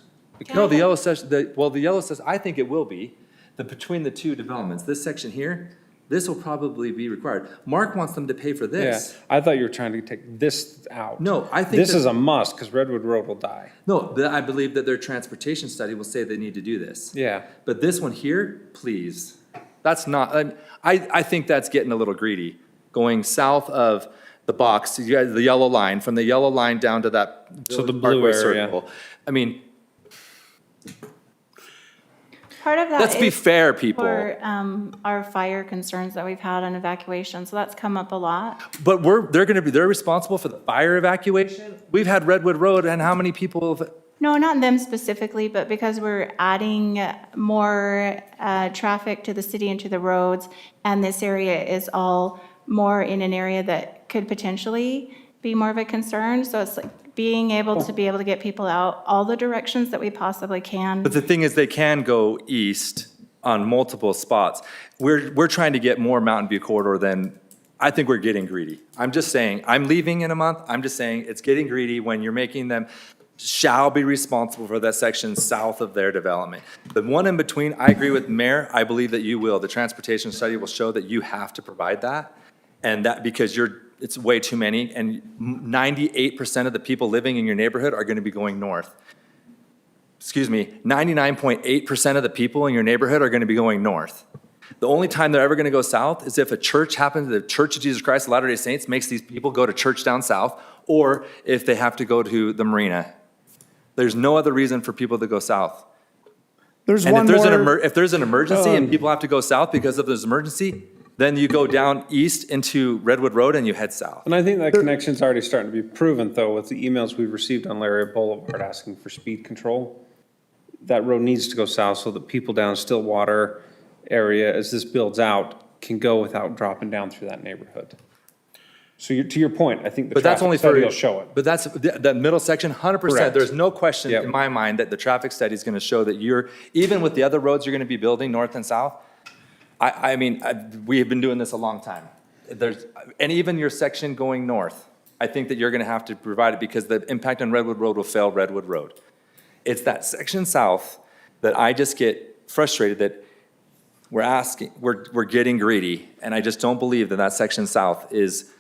No, the yellow section, the yellow says, I think it will be, between the two developments, this section here, this will probably be required. Mark wants them to pay for Yeah, this. I thought you were trying to take this out. No, I think This that- is a must, because Redwood Road will die. No, I believe that their transportation study will say they need to do this. Yeah. But this one here, please, that's not, I think that's getting a little greedy. Going south of the box, you guys, the yellow line, from the yellow line down to that. So the Village blue Parkway area. circle. I mean, Part of that Let's be is fair, people. For our fire concerns that we've had on evacuation, so that's come up a lot. But they're responsible for the fire evacuation? We've had Redwood Road, and how many people have? No, not them specifically, but because we're adding more traffic to the city and to the roads, and this area is all more in an area that could potentially be more of a concern. So it's like being able to get people out all the directions that we possibly can. But the thing is, they can go east on multiple spots. We're trying to get more Mountain View corridor than, I think we're getting greedy. I'm just saying, I'm leaving in a month. I'm just saying it's getting greedy when you're making them shall be responsible for that section south of their development. The one in between, I agree with Mayor. I believe that you will. The transportation study will show that you have to provide that. And that because it's way too many, and 98% of the people living in your neighborhood are going to be going north. Excuse me, 99.8% of the people in your neighborhood are going to be going north. The only time they're ever going to go south is if a church happens, the Church of Jesus Christ of Latter-day Saints makes these people go to church down south, or if they have to go to the marina. There's no other reason for people to go south. There's And one more. if there's an emergency and people have to go south because of this emergency, then you go down east into Redwood Road and you head south. And I think that connection's already starting to be proven, though, with the emails we've received on Lariat Boulevard asking for speed control. That road needs to go south so that people down Stillwater area, as this builds out, can go without dropping down through that neighborhood. So to your point, I think the But that's only traffic for, study will show it. but that's, the middle section, 100%. Correct. There's no question Yep. in my mind that the traffic study is going to show that even with the other roads you're going to be building, north and south, we have been doing this a long time. And even your section going north, I think that you're going to have to provide it because the impact on Redwood Road will fail Redwood Road. It's that section south that I just get frustrated that we're getting greedy, and I just don't believe that that section south is,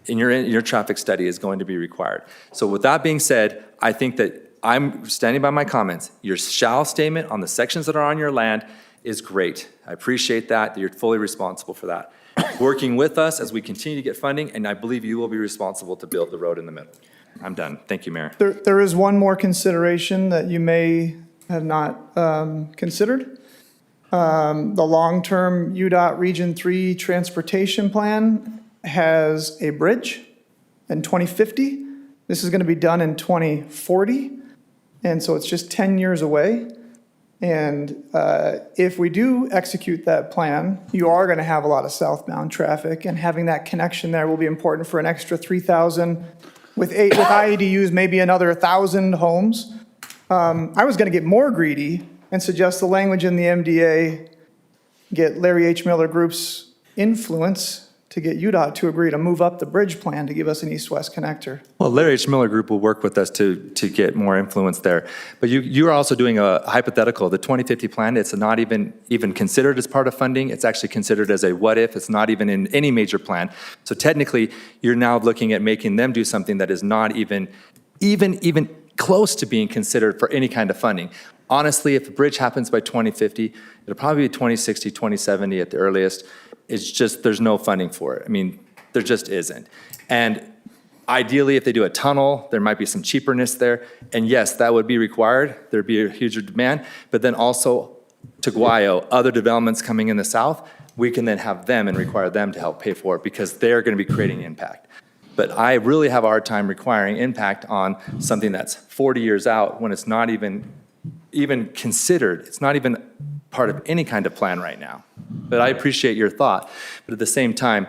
in your traffic study, is going to be required. So with that being said, I think that I'm standing by my comments. Your shall statement on the sections that are on your land is great. I appreciate that you're fully responsible for that. Working with us as we continue to get funding, and I believe you will be responsible to build the road in the middle. I'm done. Thank you, Mayor. There is one more consideration that you may have not considered. The long-term UDOT Region 3 Transportation Plan has a bridge in 2050. This is going to be done in 2040, and so it's just 10 years away. And if we do execute that plan, you are going to have a lot of southbound traffic, and having that connection there will be important for an extra 3,000. With IEDUs, maybe another 1,000 homes. I was going to get more greedy and suggest the language in the MDA get Larry H. Miller Group's influence to get UDOT to agree to move up the bridge plan to give us an east-west connector. Well, Larry H. Miller Group will work with us to get more influence there. But you are also doing a hypothetical. The 2050 plan, it's not even considered as part of funding. It's actually considered as a what if. It's not even in any major plan. So technically, you're now looking at making them do something that is not even close to being considered for any kind of funding. Honestly, if the bridge happens by 2050, it'll probably be 2060, 2070 at the earliest. It's just, there's no funding for it. I mean, there just isn't. And ideally, if they do a tunnel, there might be some cheaperness there. And yes, that would be required. There'd be a huge demand. But then also, to Guayo, other developments coming in the south, we can then have them and require them to help pay for it because they're going to be creating impact. But I really have a hard time requiring impact on something that's 40 years out when it's not even considered. It's not even part of any kind of plan right now. But I appreciate your thought. But at the same time,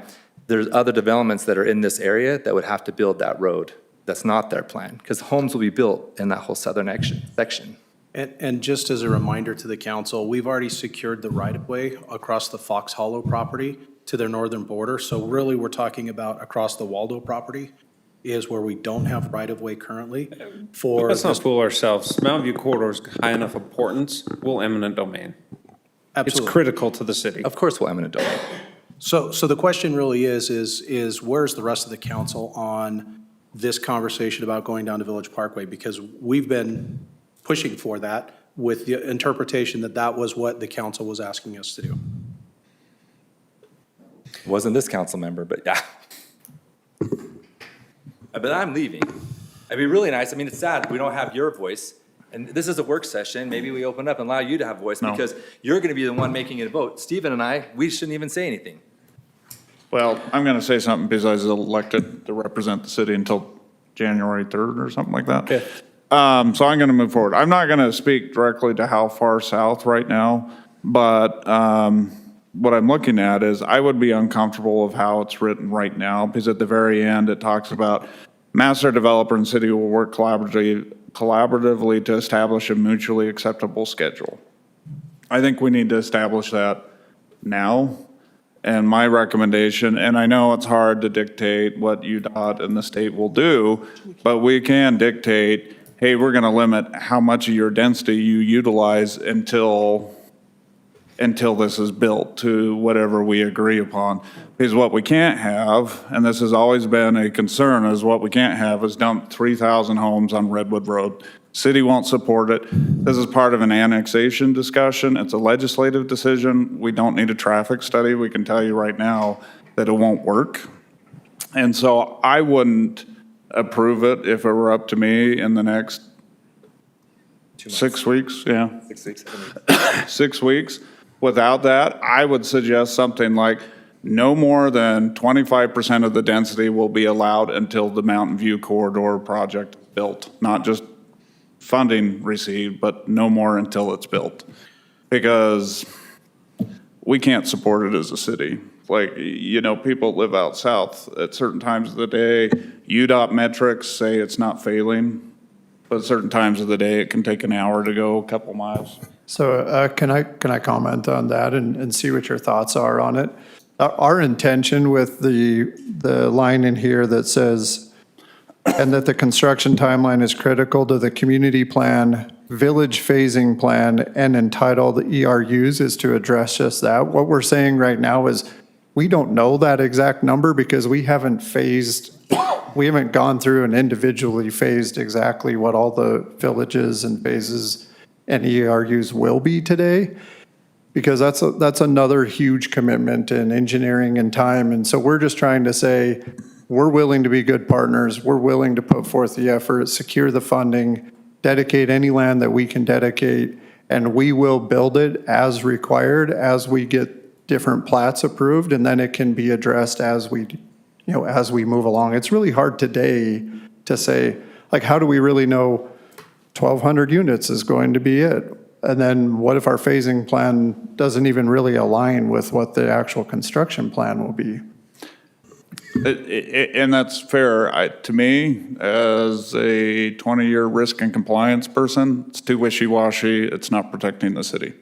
there's other developments that are in this area that would have to build that road. That's not their plan, because homes will be built in that whole southern section. And just as a reminder to the council, we've already secured the right-of-way across the Fox Hollow property to their northern border. So really, we're talking about across the Waldo property is where we don't have right-of-way currently for. Let's not fool ourselves. Mountain View corridor is high enough importance, we'll eminent domain. Absolutely. It's critical to the city. Of course we'll eminent domain. So the question really is where's the rest of the council on this conversation about going down to Village Parkway? Because we've been pushing for that with the interpretation that that was what the council was asking us to do. Wasn't this council member, but yeah. But I'm leaving. It'd be really nice. I mean, it's sad we don't have your voice. And this is a work session, maybe we open up and allow you to have voice, No. because you're gonna be the one making it a vote. Stephen and I, we shouldn't even say anything. Well, I'm going to say something because I was elected to represent the city until January 3rd or something like that. So I'm going to move forward. I'm not going to speak directly to how far south right now, but what I'm looking at is I would be uncomfortable of how it's written right now, because at the very end, it talks about master developer and city will work collaboratively to establish a mutually acceptable schedule. I think we need to establish that now. And my recommendation, and I know it's hard to dictate what UDOT and the state will do, but we can dictate, hey, we're going to limit how much of your density you utilize until this is built to whatever we agree upon. Because what we can't have, and this has always been a concern, is what we can't have is dump 3,000 homes on Redwood Road. City won't support it. This is part of an annexation discussion. It's a legislative decision. We don't need a traffic study. We can tell you right now that it won't work. And so I wouldn't approve it if it were up to me in the next 6 weeks, yeah. 6 weeks, 7 weeks. 6 weeks. Without that, I would suggest something like no more than 25% of the density will be allowed until the Mountain View Corridor project is built, not just funding received, but no more until it's built. Because we can't support it as a city. Like, you know, people live out south at certain times of the day. UDOT metrics say it's not failing, but at certain times of the day, it can take an hour to go a couple miles. So can I comment on that and see what your thoughts are on it? Our intention with the line in here that says, and that the construction timeline is critical to the community plan, village phasing plan, and entitled ERUs is to address just that. What we're saying right now is we don't know that exact number because we haven't gone through and individually phased exactly what all the villages and phases and ERUs will be today, because that's another huge commitment in engineering and time. And so we're just trying to say, we're willing to be good partners. We're willing to put forth the effort, secure the funding, dedicate any land that we can dedicate, and we will build it as required as we get different plats approved, and then it can be addressed as we move along. It's really hard today to say, like, how do we really know 1,200 units is going to be it? And then what if our phasing plan doesn't even really align with what the actual construction plan will be? And that's fair. To me, as a 20-year risk and compliance person, it's too wishy-washy. It's not protecting the city.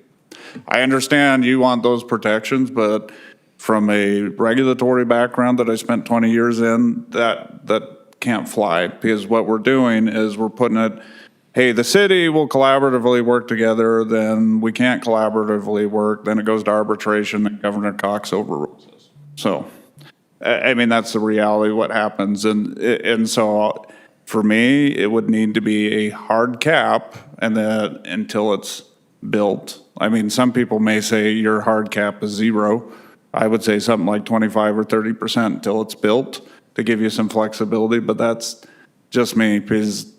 I understand you want those protections, but from a regulatory background that I spent 20 years in, that can't fly, because what we're doing is we're putting it, hey, the city will collaboratively work together, then we can't collaboratively work, then it goes to arbitration, and Governor Cox overrules us. So, I mean, that's the reality of what happens. And so for me, it would need to be a hard cap, and that until it's built. I mean, some people may say your hard cap is 0. I would say something like 25 or 30% until it's built to give you some flexibility, but that's just me, because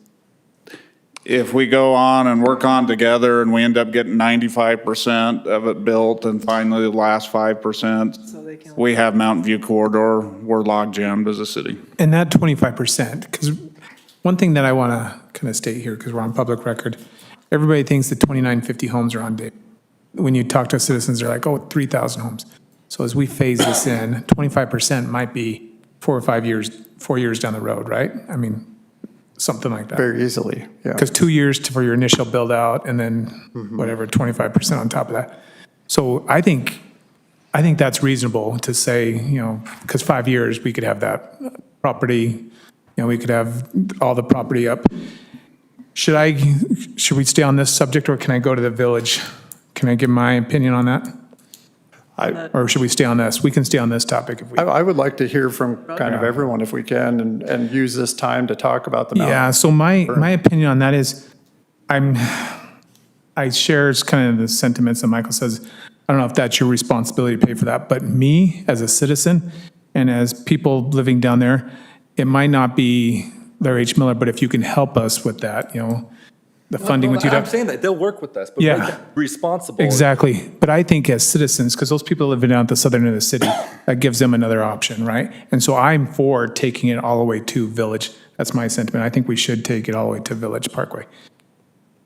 if we go on and work on together and we end up getting 95% of it built and finally the last 5%, we have Mountain View Corridor, we're log jammed as a city. And that 25%, because one thing that I want to kind of state here, because we're on public record, everybody thinks that 2950 homes are on date. When you talk to citizens, they're like, oh, 3,000 homes. So as we phase this in, 25% might be 4 years down the road, right? I mean, something like that. Very easily, yeah. Because 2 years for your initial build out and then whatever, 25% on top of that. So I think that's reasonable to say, because 5 years, we could have that property, we could have all the property up. Should we stay on this subject, or can I go to the village? Can I give my opinion on that? Or should we stay on this? We can stay on this topic if we. I would like to hear from kind of everyone if we can, and use this time to talk about the mountain. Yeah, so my opinion on that is, I share kind of the sentiments that Michael says. I don't know if that's your responsibility to pay for that, but me as a citizen and as people living down there, it might not be Larry H. Miller, but if you can help us with that, the funding with I'm UDOT. saying that, they'll work with us, but Yeah. we're responsible. Exactly. But I think as citizens, because those people living down at the southern end of the city, that gives them another option, right? And so I'm for taking it all the way to Village. That's my sentiment. I think we should take it all the way to Village Parkway.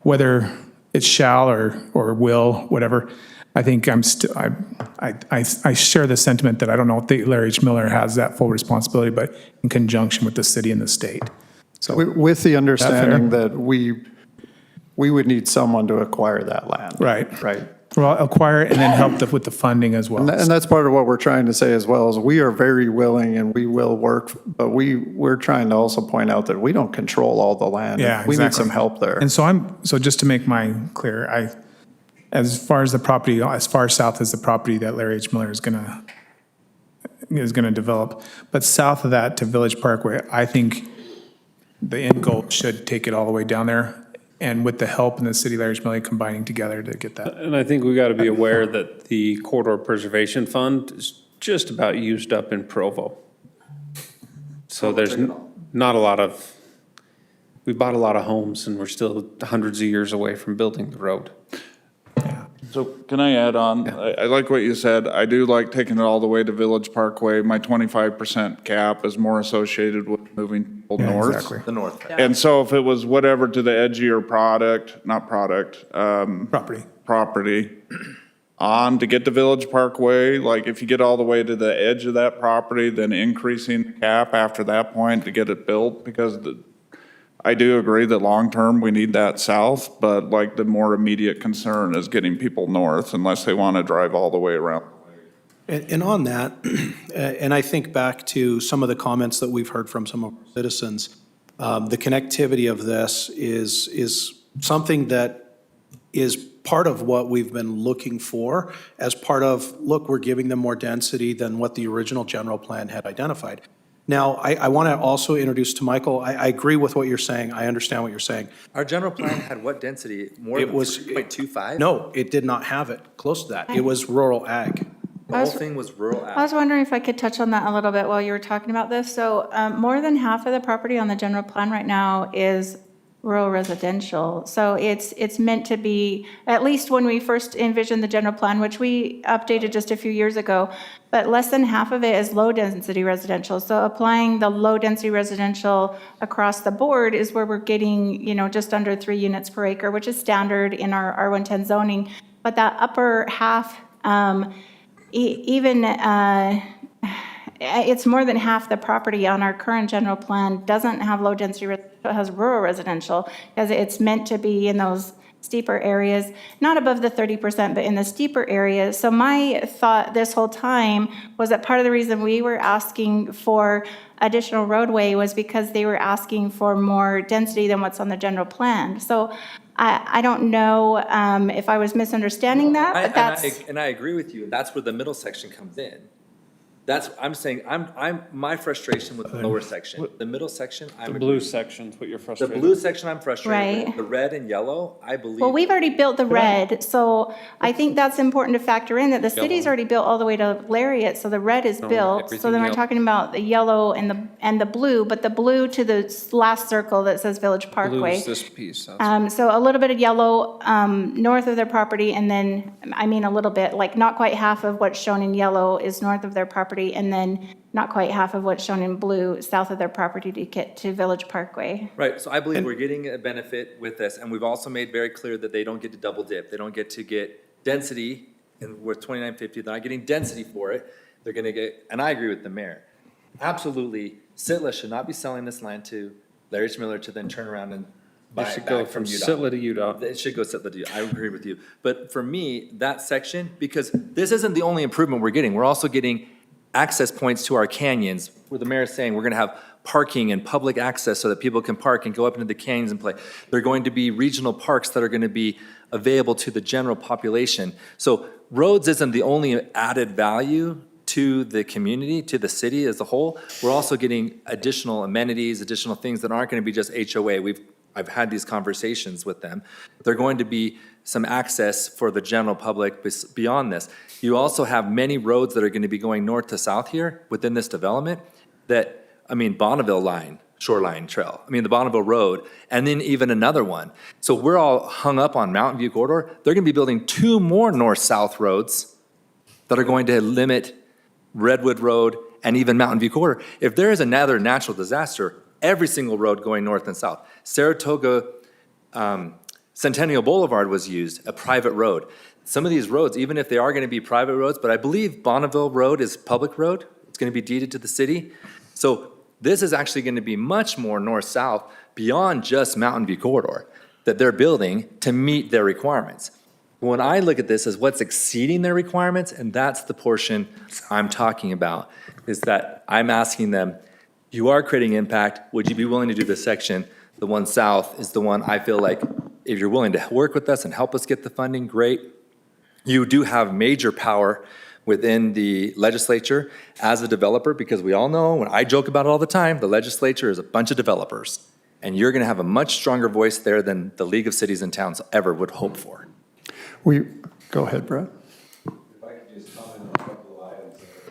Whether it's shall or will, whatever, I think I share the sentiment that I don't know if Larry H. Miller has that full responsibility, but in conjunction with the city and the state. So With the understanding that we would need someone to acquire that land. Right. Right. Well, acquire it and then help with the funding as well. And that's part of what we're trying to say as well, is we are very willing and we will work, but we're trying to also point out that we don't control all the land. Yeah, We need exactly. some help there. And so just to make mine clear, as far as the property, as far south as the property that Larry H. Miller is gonna develop, but south of that to Village Parkway, I think the end goal should take it all the way down there. And with the help in the city, Larry H. Miller combining together to get that. And I think we got to be aware that the Corridor Preservation Fund is just about used up in Provo. So there's not a lot of, we bought a lot of homes and we're still hundreds of years away from building the road. So can I add on? I like what you said. I do like taking it all the way to Village Parkway. My 25% cap is more associated with moving people north. Exactly. The north. And so if it was whatever to the edge of your property on to get to Village Parkway, like if you get all the way to the edge of that property, then increasing the cap after that point to get it built, because I do agree that long-term, we need that south, but like the more immediate concern is getting people north unless they want to drive all the way around. And on that, and I think back to some of the comments that we've heard from some of our citizens, the connectivity of this is something that is part of what we've been looking for as part of, look, we're giving them more density than what the original general plan had identified. Now, I want to also introduce to Michael, I agree with what you're saying. I understand what you're saying. Our general plan had what density? More It than was 3.25? No, it did not have it close to that. It was rural ag. The whole thing was rural I ag. was wondering if I could touch on that a little bit while you were talking about this. So more than half of the property on the general plan right now is rural residential. So it's meant to be, at least when we first envisioned the general plan, which we updated just a few years ago, but less than half of it is low-density residential. So applying the low-density residential across the board is where we're getting, just under 3 units per acre, which is standard in our R110 zoning. But that upper half, it's more than half the property on our current general plan doesn't have low-density residential, it has rural residential, because it's meant to be in those steeper areas, not above the 30%, but in the steeper areas. So my thought this whole time was that part of the reason we were asking for additional roadway was because they were asking for more density than what's on the general plan. So I don't know if I was misunderstanding that, but that's. And I agree with you, and that's where the middle section comes in. I'm saying, my frustration with the lower section, the middle section, The blue section's what you're The frustrated blue with. section I'm frustrated with. Right. The red and yellow, I believe. Well, we've already built the red, so I think that's important to factor in, that the city's already built all the way to Lariat, so the red is built. So then we're everything talking about the yellow and the blue, but the blue to the last circle that says Village Parkway. Blue's this piece. That's- So a little bit of yellow north of their property, and then, a little bit, like not quite half of what's shown in yellow is north of their property, and then not quite half of what's shown in blue south of their property to get to Village Parkway. Right, so I believe we're getting a benefit with this, and we've also made very clear that they don't get to double dip. They don't get to get density, and we're $29.50, they're not getting density for it. They're gonna get, and I agree with the mayor. Absolutely, Sitla should not be selling this land to Larry H. Miller to then turn around and buy It it should go back from from UDOT. Sitla to UDOT. It should go Sitla to UDOT, I agree with you. But for me, that section, because this isn't the only improvement we're getting, we're also getting access points to our canyons, where the mayor is saying we're gonna have parking and public access so that people can park and go up into the canyons and play. There are going to be regional parks that are gonna be available to the general population. So roads isn't the only added value to the community, to the city as a whole. We're also getting additional amenities, additional things that aren't gonna be just HOA. I've had these conversations with them. They're going to be some access for the general public beyond this. You also have many roads that are going to be going north to south here within this development that, Bonneville line shoreline trail. I mean, the Bonneville Road, and then even another one. So we're all hung up on Mountain View Corridor. They're going to be building 2 more north-south roads that are going to limit Redwood Road and even Mountain View Corridor. If there is another natural disaster, every single road going north and south. Saratoga Centennial Boulevard was used, a private road. Some of these roads, even if they are going to be private roads, but I believe Bonneville Road is public road. It's going to be deeded to the city. So this is actually going to be much more north-south beyond just Mountain View Corridor that they're building to meet their requirements. When I look at this as what's exceeding their requirements, and that's the portion I'm talking about, is that I'm asking them, you are creating impact, would you be willing to do this section? The one south is the one I feel like, if you're willing to work with us and help us get the funding, great. You do have major power within the legislature as a developer, because we all know, when I joke about it all the time, the legislature is a bunch of developers. And you're gonna have a much stronger voice there than the League of Cities and Towns ever would hope for. Go ahead, Brad.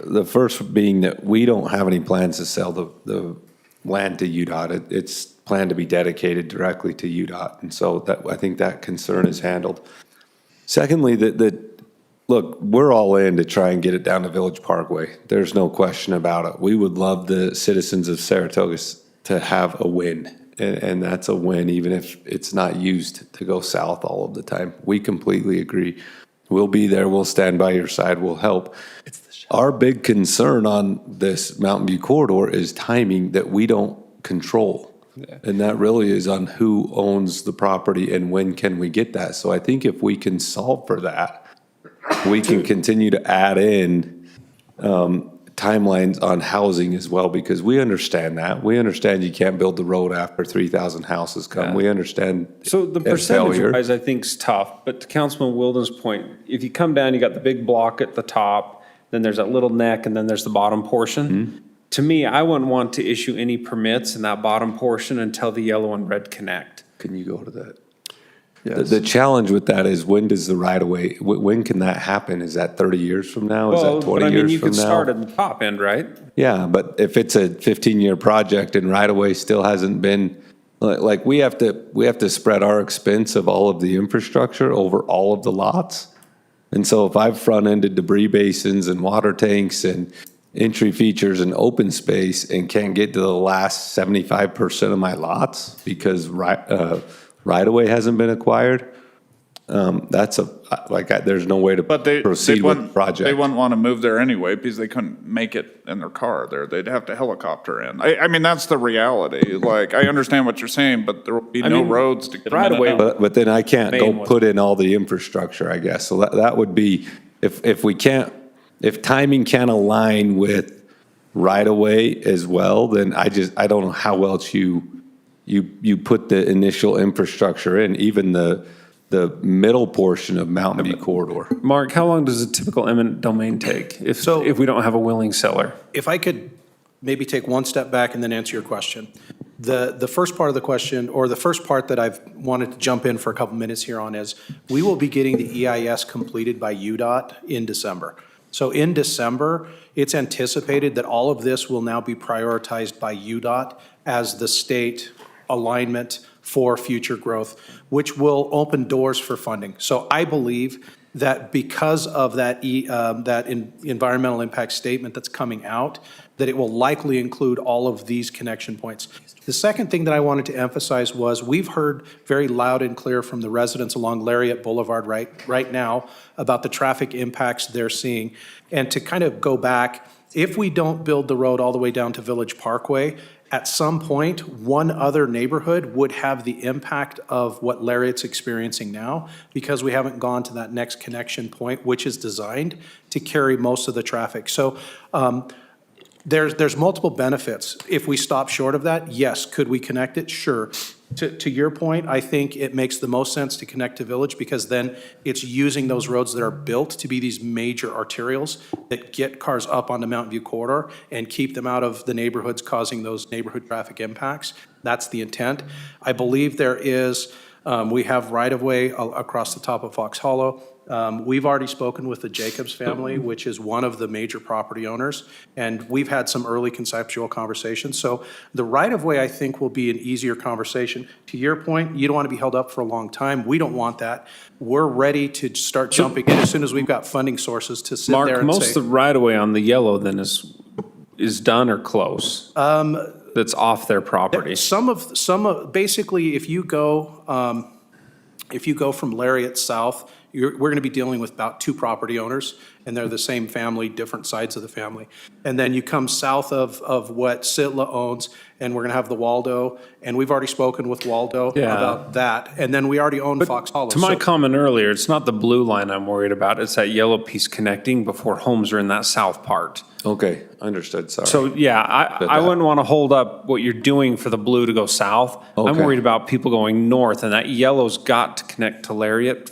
The first being that we don't have any plans to sell the land to UDOT. It's planned to be dedicated directly to UDOT. And so that, I think that concern is handled. Secondly, look, we're all in to try and get it down to Village Parkway. There's no question about it. We would love the citizens of Saratoga to have a win. And that's a win, even if it's not used to go south all of the time. We completely agree. We'll be there. We'll stand by your side. We'll help. Our big concern on this Mountain View corridor is timing that we don't control. And that really is on who owns the property and when can we get that. So I think if we can solve for that, we can continue to add in timelines on housing as well, because we understand that. We understand you can't build the road after 3,000 houses come. Yeah. We understand. So the it's failure. percentage-wise, I think, is tough, but to Councilman Wilden's point, if you come down, you got the big block at the top, then there's that little neck, and then there's the bottom portion. To me, I wouldn't want to issue any permits in that bottom portion until the yellow and red connect. Can you go to that? Yes. The challenge with that is, when does the right-of-way, when can that happen? Is that 30 years from now? Is that 20 years from now? But I mean, you could start at the top end, right? Yeah, but if it's a 15-year project and right-of-way still hasn't been, like, we have to spread our expense of all of the infrastructure over all of the lots. And so if I've front-ended debris basins and water tanks and entry features and open space and can't get to the last 75% of my lots because right-of-way hasn't been acquired, there's no way to proceed with the project. They wouldn't want to move there anyway because they couldn't make it in their car there. They'd have to helicopter in. I mean, that's the reality. Like, I understand what you're saying, but there will be no roads to get them in and out. But then I can't go put in all the infrastructure, I guess. So that would be, if timing can't align with right-of-way as well, then I don't know how else you put the initial infrastructure in, even the middle portion of Mountain View corridor. Mark, how long does a typical eminent domain take if we don't have a willing seller? If I could maybe take one step back and then answer your question. The first part of the question, or the first part that I've wanted to jump in for a couple minutes here on, is we will be getting the EIS completed by UDOT in December. So in December, it's anticipated that all of this will now be prioritized by UDOT as the state alignment for future growth, which will open doors for funding. So I believe that because of that environmental impact statement that's coming out, that it will likely include all of these connection points. The second thing that I wanted to emphasize was, we've heard very loud and clear from the residents along Lariat Boulevard right now about the traffic impacts they're seeing. And to kind of go back, if we don't build the road all the way down to Village Parkway, at some point, one other neighborhood would have the impact of what Lariat's experiencing now, because we haven't gone to that next connection point, which is designed to carry most of the traffic. So there's multiple benefits. If we stop short of that, yes. Could we connect it? Sure. To your point, I think it makes the most sense to connect to Village, because then it's using those roads that are built to be these major arterials that get cars up onto Mountain View Corridor and keep them out of the neighborhoods causing those neighborhood traffic impacts. That's the intent. I believe there is We have right-of-way across the top of Fox Hollow. We've already spoken with the Jacobs family, which is one of the major property owners, and we've had some early conceptual conversations. So the right-of-way, I think, will be an easier conversation. To your point, you don't want to be held up for a long time. We don't want that. We're ready to start jumping in as soon as we've got funding sources to sit there Mark, and most of say. the right-of-way on the yellow then is done or close? That's off their property? Basically, if you go from Lariat south, we're going to be dealing with about 2 property owners, and they're the same family, different sides of the family. And then you come south of what Sitla owns, and we're going to have the Waldo, and we've already spoken with Waldo Yeah. about that. And then we already own Fox Hollow. To my So- comment earlier, it's not the blue line I'm worried about, it's that yellow piece connecting before homes are in that south part. Okay, understood, sorry. So, yeah, I wouldn't want to hold up what you're doing for the blue to go south. I'm Okay. worried about people going north, and that yellow's got to connect to Lariat.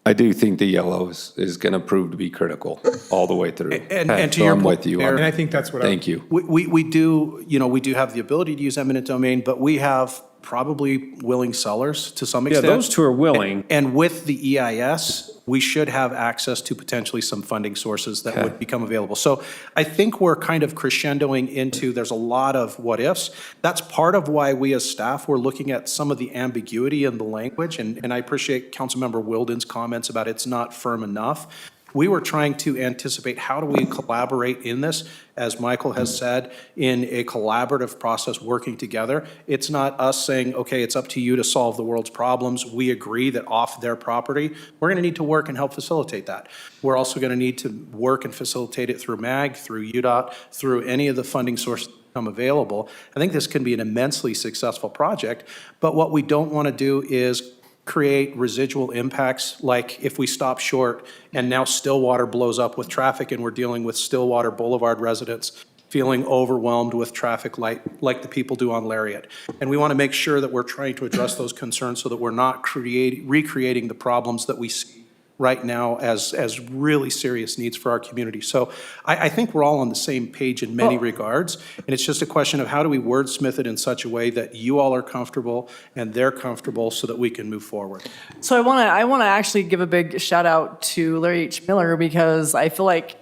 I do think the yellow is going to prove to be critical all the way through. And to So your I'm point, with you. Mayor- on- And I think that's what Thank you. We do, we do have the ability to use eminent domain, but we have probably willing sellers to some Yeah, extent. those two are willing. And with the EIS, we should have access to potentially some funding sources that would become available. So I think we're kind of crescendoing into, there's a lot of what ifs. That's part of why we as staff were looking at some of the ambiguity in the language, and I appreciate Councilmember Wilden's comments about it's not firm enough. We were trying to anticipate how do we collaborate in this, as Michael has said, in a collaborative process working together. It's not us saying, okay, it's up to you to solve the world's problems. We agree that off their property, we're going to need to work and help facilitate that. We're also going to need to work and facilitate it through MAG, through UDOT, through any of the funding sources that become available. I think this can be an immensely successful project, but what we don't want to do is create residual impacts, like if we stop short and now Stillwater blows up with traffic and we're dealing with Stillwater Boulevard residents feeling overwhelmed with traffic like the people do on Lariat. And we want to make sure that we're trying to address those concerns so that we're not recreating the problems that we see right now as really serious needs for our community. So I think we're all on the same page in many regards, and it's just a question of how do we wordsmith it in such a way that you all are comfortable and they're comfortable so that we can move forward. So I want to actually give a big shout out to Larry H. Miller, because I feel like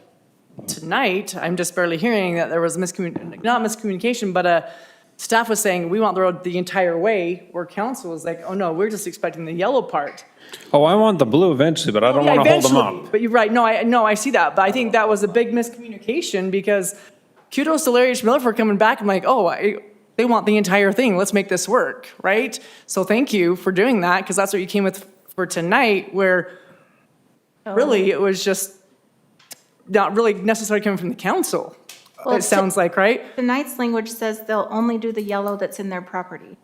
tonight, I'm just barely hearing that there was not miscommunication, but staff was saying, we want the road the entire way, where council was like, oh no, we're just expecting the yellow part. Oh, I want the blue eventually, but I don't Yeah, want to hold them eventually, up. But you're right, no, I see that, but I think that was a big miscommunication, because kudos to Larry H. Miller for coming back. I'm like, they want the entire thing, let's make this work, right? So thank you for doing that, because that's what you came with for tonight, where really it was just not really necessarily coming from the council, Well, it sounds like, right? Tonight's language says they'll only do the yellow that's in their property.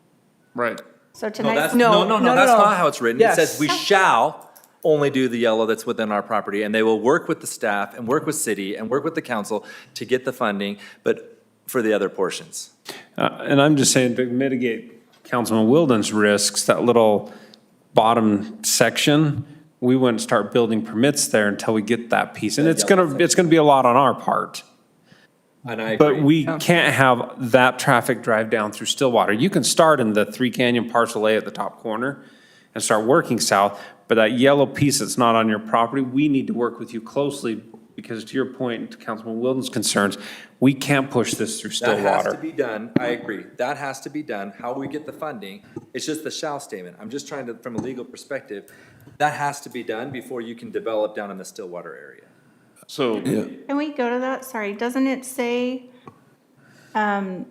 Right. So No, tonight's. that's, no, that's not how it's written. Yes. It says we shall only do the yellow that's within our property, and they will work with the staff and work with city and work with the council to get the funding, but for the other portions. And I'm just saying to mitigate Councilman Wilden's risks, that little bottom section, we wouldn't start building permits there until we get that piece. And it's gonna be a lot on our part. And I But agree. we can't have that traffic drive down through Stillwater. You can start in the Three Canyon Parcel A at the top corner and start working south, but that yellow piece that's not on your property, we need to work with you closely, because to your point, to Councilman Wilden's concerns, we can't push this through That has to Stillwater. be done, I agree. That has to be done, how we get the funding. It's just the shall statement. I'm just trying to, from a legal perspective, that has to be done before you can develop down in the Stillwater area. So, Can we go to that? Sorry, doesn't it say that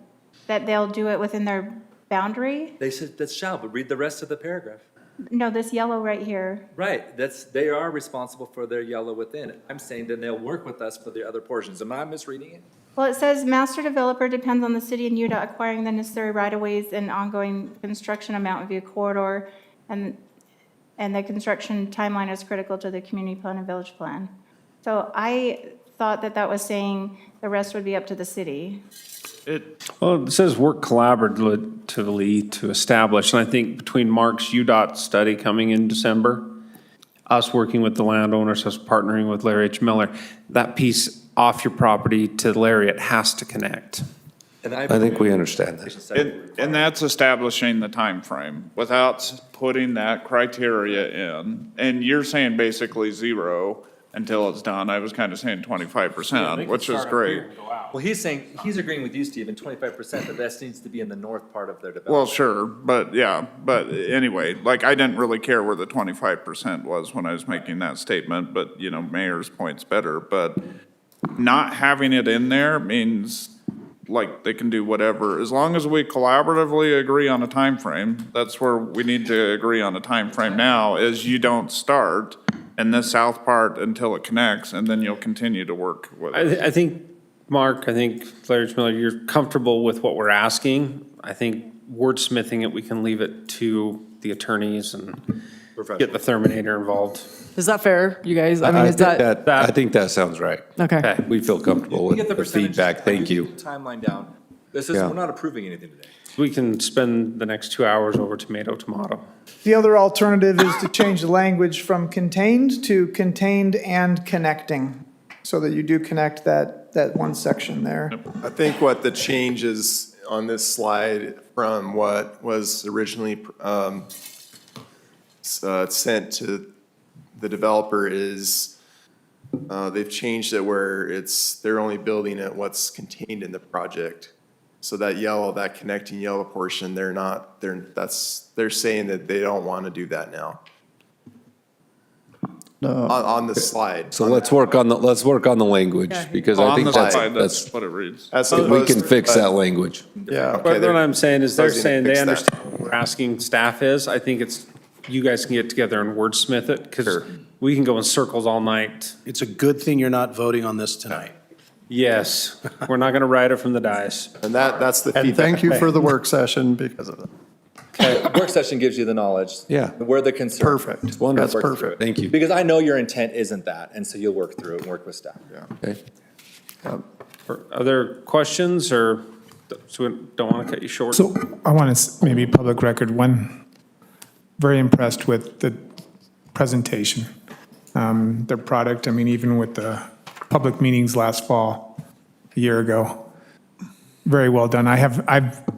they'll do it within their boundary? They said that shall, but read the rest of the paragraph. No, this yellow right here. Right, they are responsible for their yellow within it. I'm saying that they'll work with us for the other portions. Am I misreading it? Well, it says master developer depends on the city and UDOT acquiring the necessary right-of-ways and ongoing construction of Mountain View corridor, and the construction timeline is critical to the community plan and village plan. So I thought that was saying the rest would be up to the city. Well, it says work collaboratively to establish, and I think between Mark's UDOT study coming in December, us working with the landowners, us partnering with Larry H. Miller, that piece off your property to Lariat has to connect. And I think we understand that. And that's establishing the time frame without putting that criteria in. And you're saying basically 0 until it's done. I was kind of saying 25%, which is great. Well, he's agreeing with you, Stephen, 25%, but that needs to be in the north part of their development. Well, sure, but yeah, but anyway, like I didn't really care where the 25% was when I was making that statement, but you know, mayor's point's better, but not having it in there means like they can do whatever, as long as we collaboratively agree on a time frame. That's where we need to agree on a time frame now, is you don't start in the south part until it connects, and then you'll continue to work with it. I think, Mark, Larry Miller, you're comfortable with what we're asking. I think wordsmithing it, we can leave it to the attorneys and get the Terminator involved. Is that fair, you guys? I mean, is that? I think that sounds right. Okay. We feel comfortable with Get the the percentages, feedback. Thank get you. the Timeline down. This is, Yeah. we're not approving anything today. We can spend the next 2 hours over tomato. The other alternative is to change the language from contained to contained and connecting, so that you do connect that one section there. I think what the changes on this slide from what was originally sent to the developer is they've changed it where they're only building at what's contained in the project. So that connecting yellow portion, they're saying that they don't want to do that now. On the slide. So let's work on the language, because I On think the that's, slide, that's what it reads. we can fix that language. Yeah, But okay. what I'm saying is they're Closing to saying they fix that. understand what we're asking staff is. I think you guys can get together and wordsmith it, because we can go in circles all night. It's a good thing you're not voting on this tonight. Yes, we're not gonna write it from the dice. And that's the feedback. And thank you for the work session because of that. The work session gives you the knowledge. Yeah. Where the concern. Perfect. It's wonderful. That's perfect. Thank you. Because I know your intent isn't that, and so you'll work through it and work with staff. Okay. Other questions, or, so we don't wanna cut you short? So I want to, maybe public record, very impressed with the presentation, their product. I mean, even with the public meetings last fall, a year ago, very well done. Haven't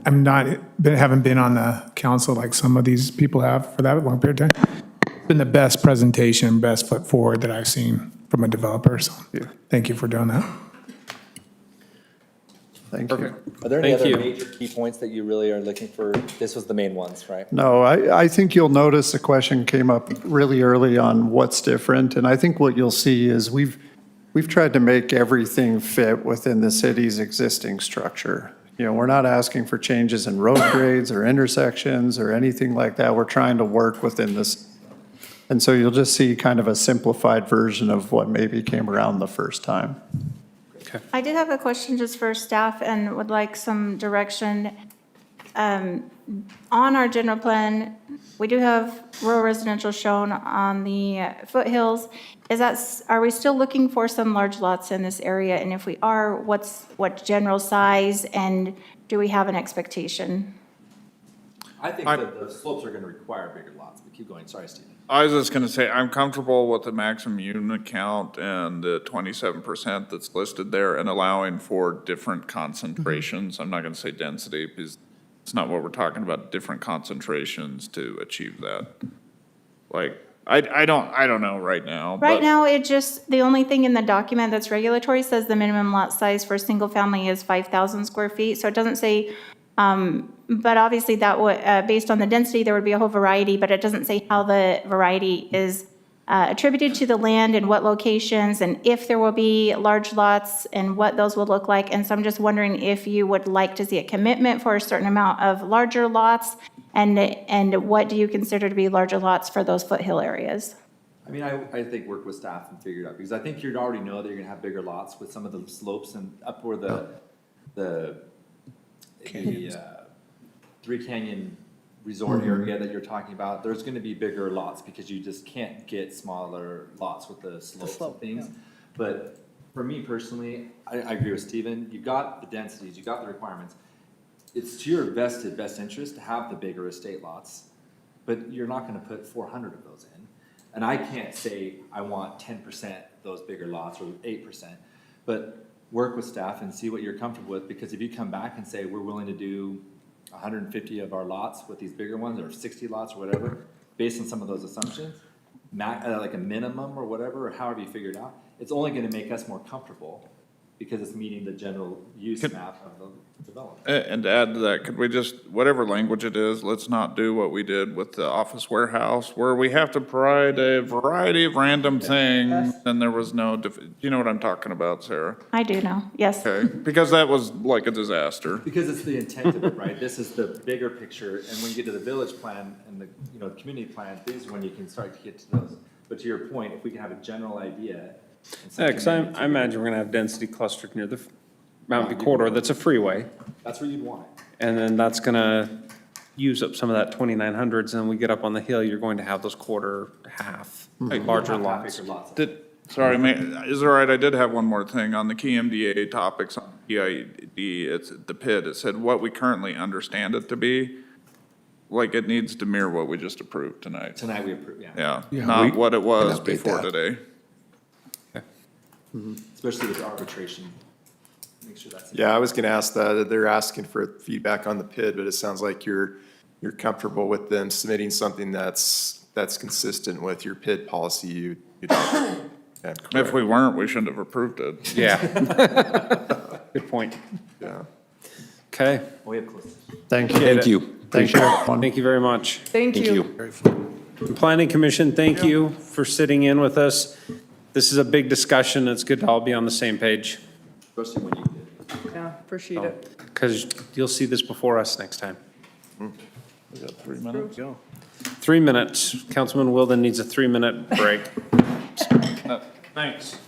been on the council like some of these people have for that long period of time. It's been the best presentation, best foot forward that I've seen from a developer, so thank you for doing that. Thank you. Are there any Thank other you. major key points that you really are looking for? This was the main ones, right? No, I think you'll notice the question came up really early on what's different. And I think what you'll see is we've tried to make everything fit within the city's existing structure. You know, we're not asking for changes in road grades or intersections or anything like that. We're trying to work within this. And so you'll just see kind of a simplified version of what maybe came around the first time. I did have a question just for staff and would like some direction. On our general plan, we do have rural residential shown on the foothills. Are we still looking for some large lots in this area? And if we are, what general size, and do we have an expectation? I think that the slopes are going to require bigger lots, but keep going. Sorry, Stephen. I was just gonna say, I'm comfortable with the maximum unit count and the 27% that's listed there and allowing for different concentrations. I'm not gonna say density, because it's not what we're talking about, different concentrations to achieve that. Like, I don't know right now. Right but- now, the only thing in the document that's regulatory says the minimum lot size for a single family is 5,000 square feet. So it doesn't say, but obviously that would, based on the density, there would be a whole variety, but it doesn't say how the variety is attributed to the land and what locations, and if there will be large lots and what those will look like. And so I'm just wondering if you would like to see a commitment for a certain amount of larger lots, and what do you consider to be larger lots for those foothill areas? I mean, I think work with staff and figure it out, because I think you already know that you're gonna have bigger lots with some of the slopes and up where the Three Canyon Resort area that you're talking about, there's gonna be bigger lots, because you just can't get smaller lots with the slopes and things. But for me personally, I agree with Stephen. You've got the densities, you've got the requirements. It's to your best interest to have the bigger estate lots, but you're not gonna put 400 of those in. And I can't say I want 10% those bigger lots or 8%, but work with staff and see what you're comfortable with, because if you come back and say, we're willing to do 150 of our lots with these bigger ones, or 60 lots or whatever, based on some of those assumptions, like a minimum or whatever, or however you figure it out, it's only gonna make us more comfortable because it's meeting the general use map of the development. And to add to that, could we just, whatever language it is, let's not do what we did with the office warehouse, where we have to provide a variety of random things, and there was no, you know what I'm talking about, Sarah? I do know, yes. Okay, because that was like a disaster. Because it's the intent of it, right? This is the bigger picture, and when you get to the village plan and the, the community plan, these are when you can start to get to those. But to your point, if we can have a general idea. Yeah, because I imagine we're going to have density clustered near the Mountain View corridor that's a freeway. That's where you'd want it. And then that's going to use up some of that 2900s, and then we get up on the hill, you're going to have those quarter, half, larger lots. Sorry, is it all right? I did have one more thing on the key MDA topics on EID. It's the PID. It said what we currently understand it to be. Like, it needs to mirror what we just approved tonight. Tonight we approve, yeah. Yeah, not what it was before today. Especially with arbitration. Make sure that's. Yeah, I was going to ask that. They're asking for feedback on the PID, but it sounds like you're comfortable with them submitting something that's consistent with your PID policy you adopted. Yeah, If we weren't, we shouldn't have approved it. Yeah. Good point. Yeah. Okay. We have close. Thank you. Thank you. Thank you, everyone. Thank you very much. Thank you. Planning Commission, thank you for sitting in with us. This is a big discussion. It's good to all be on the same page, Especially when you did. Yeah, appreciate it. because you'll see this before us next time. We got 3 minutes. 3 minutes. Councilman Wilden needs a 3-minute break. Thanks.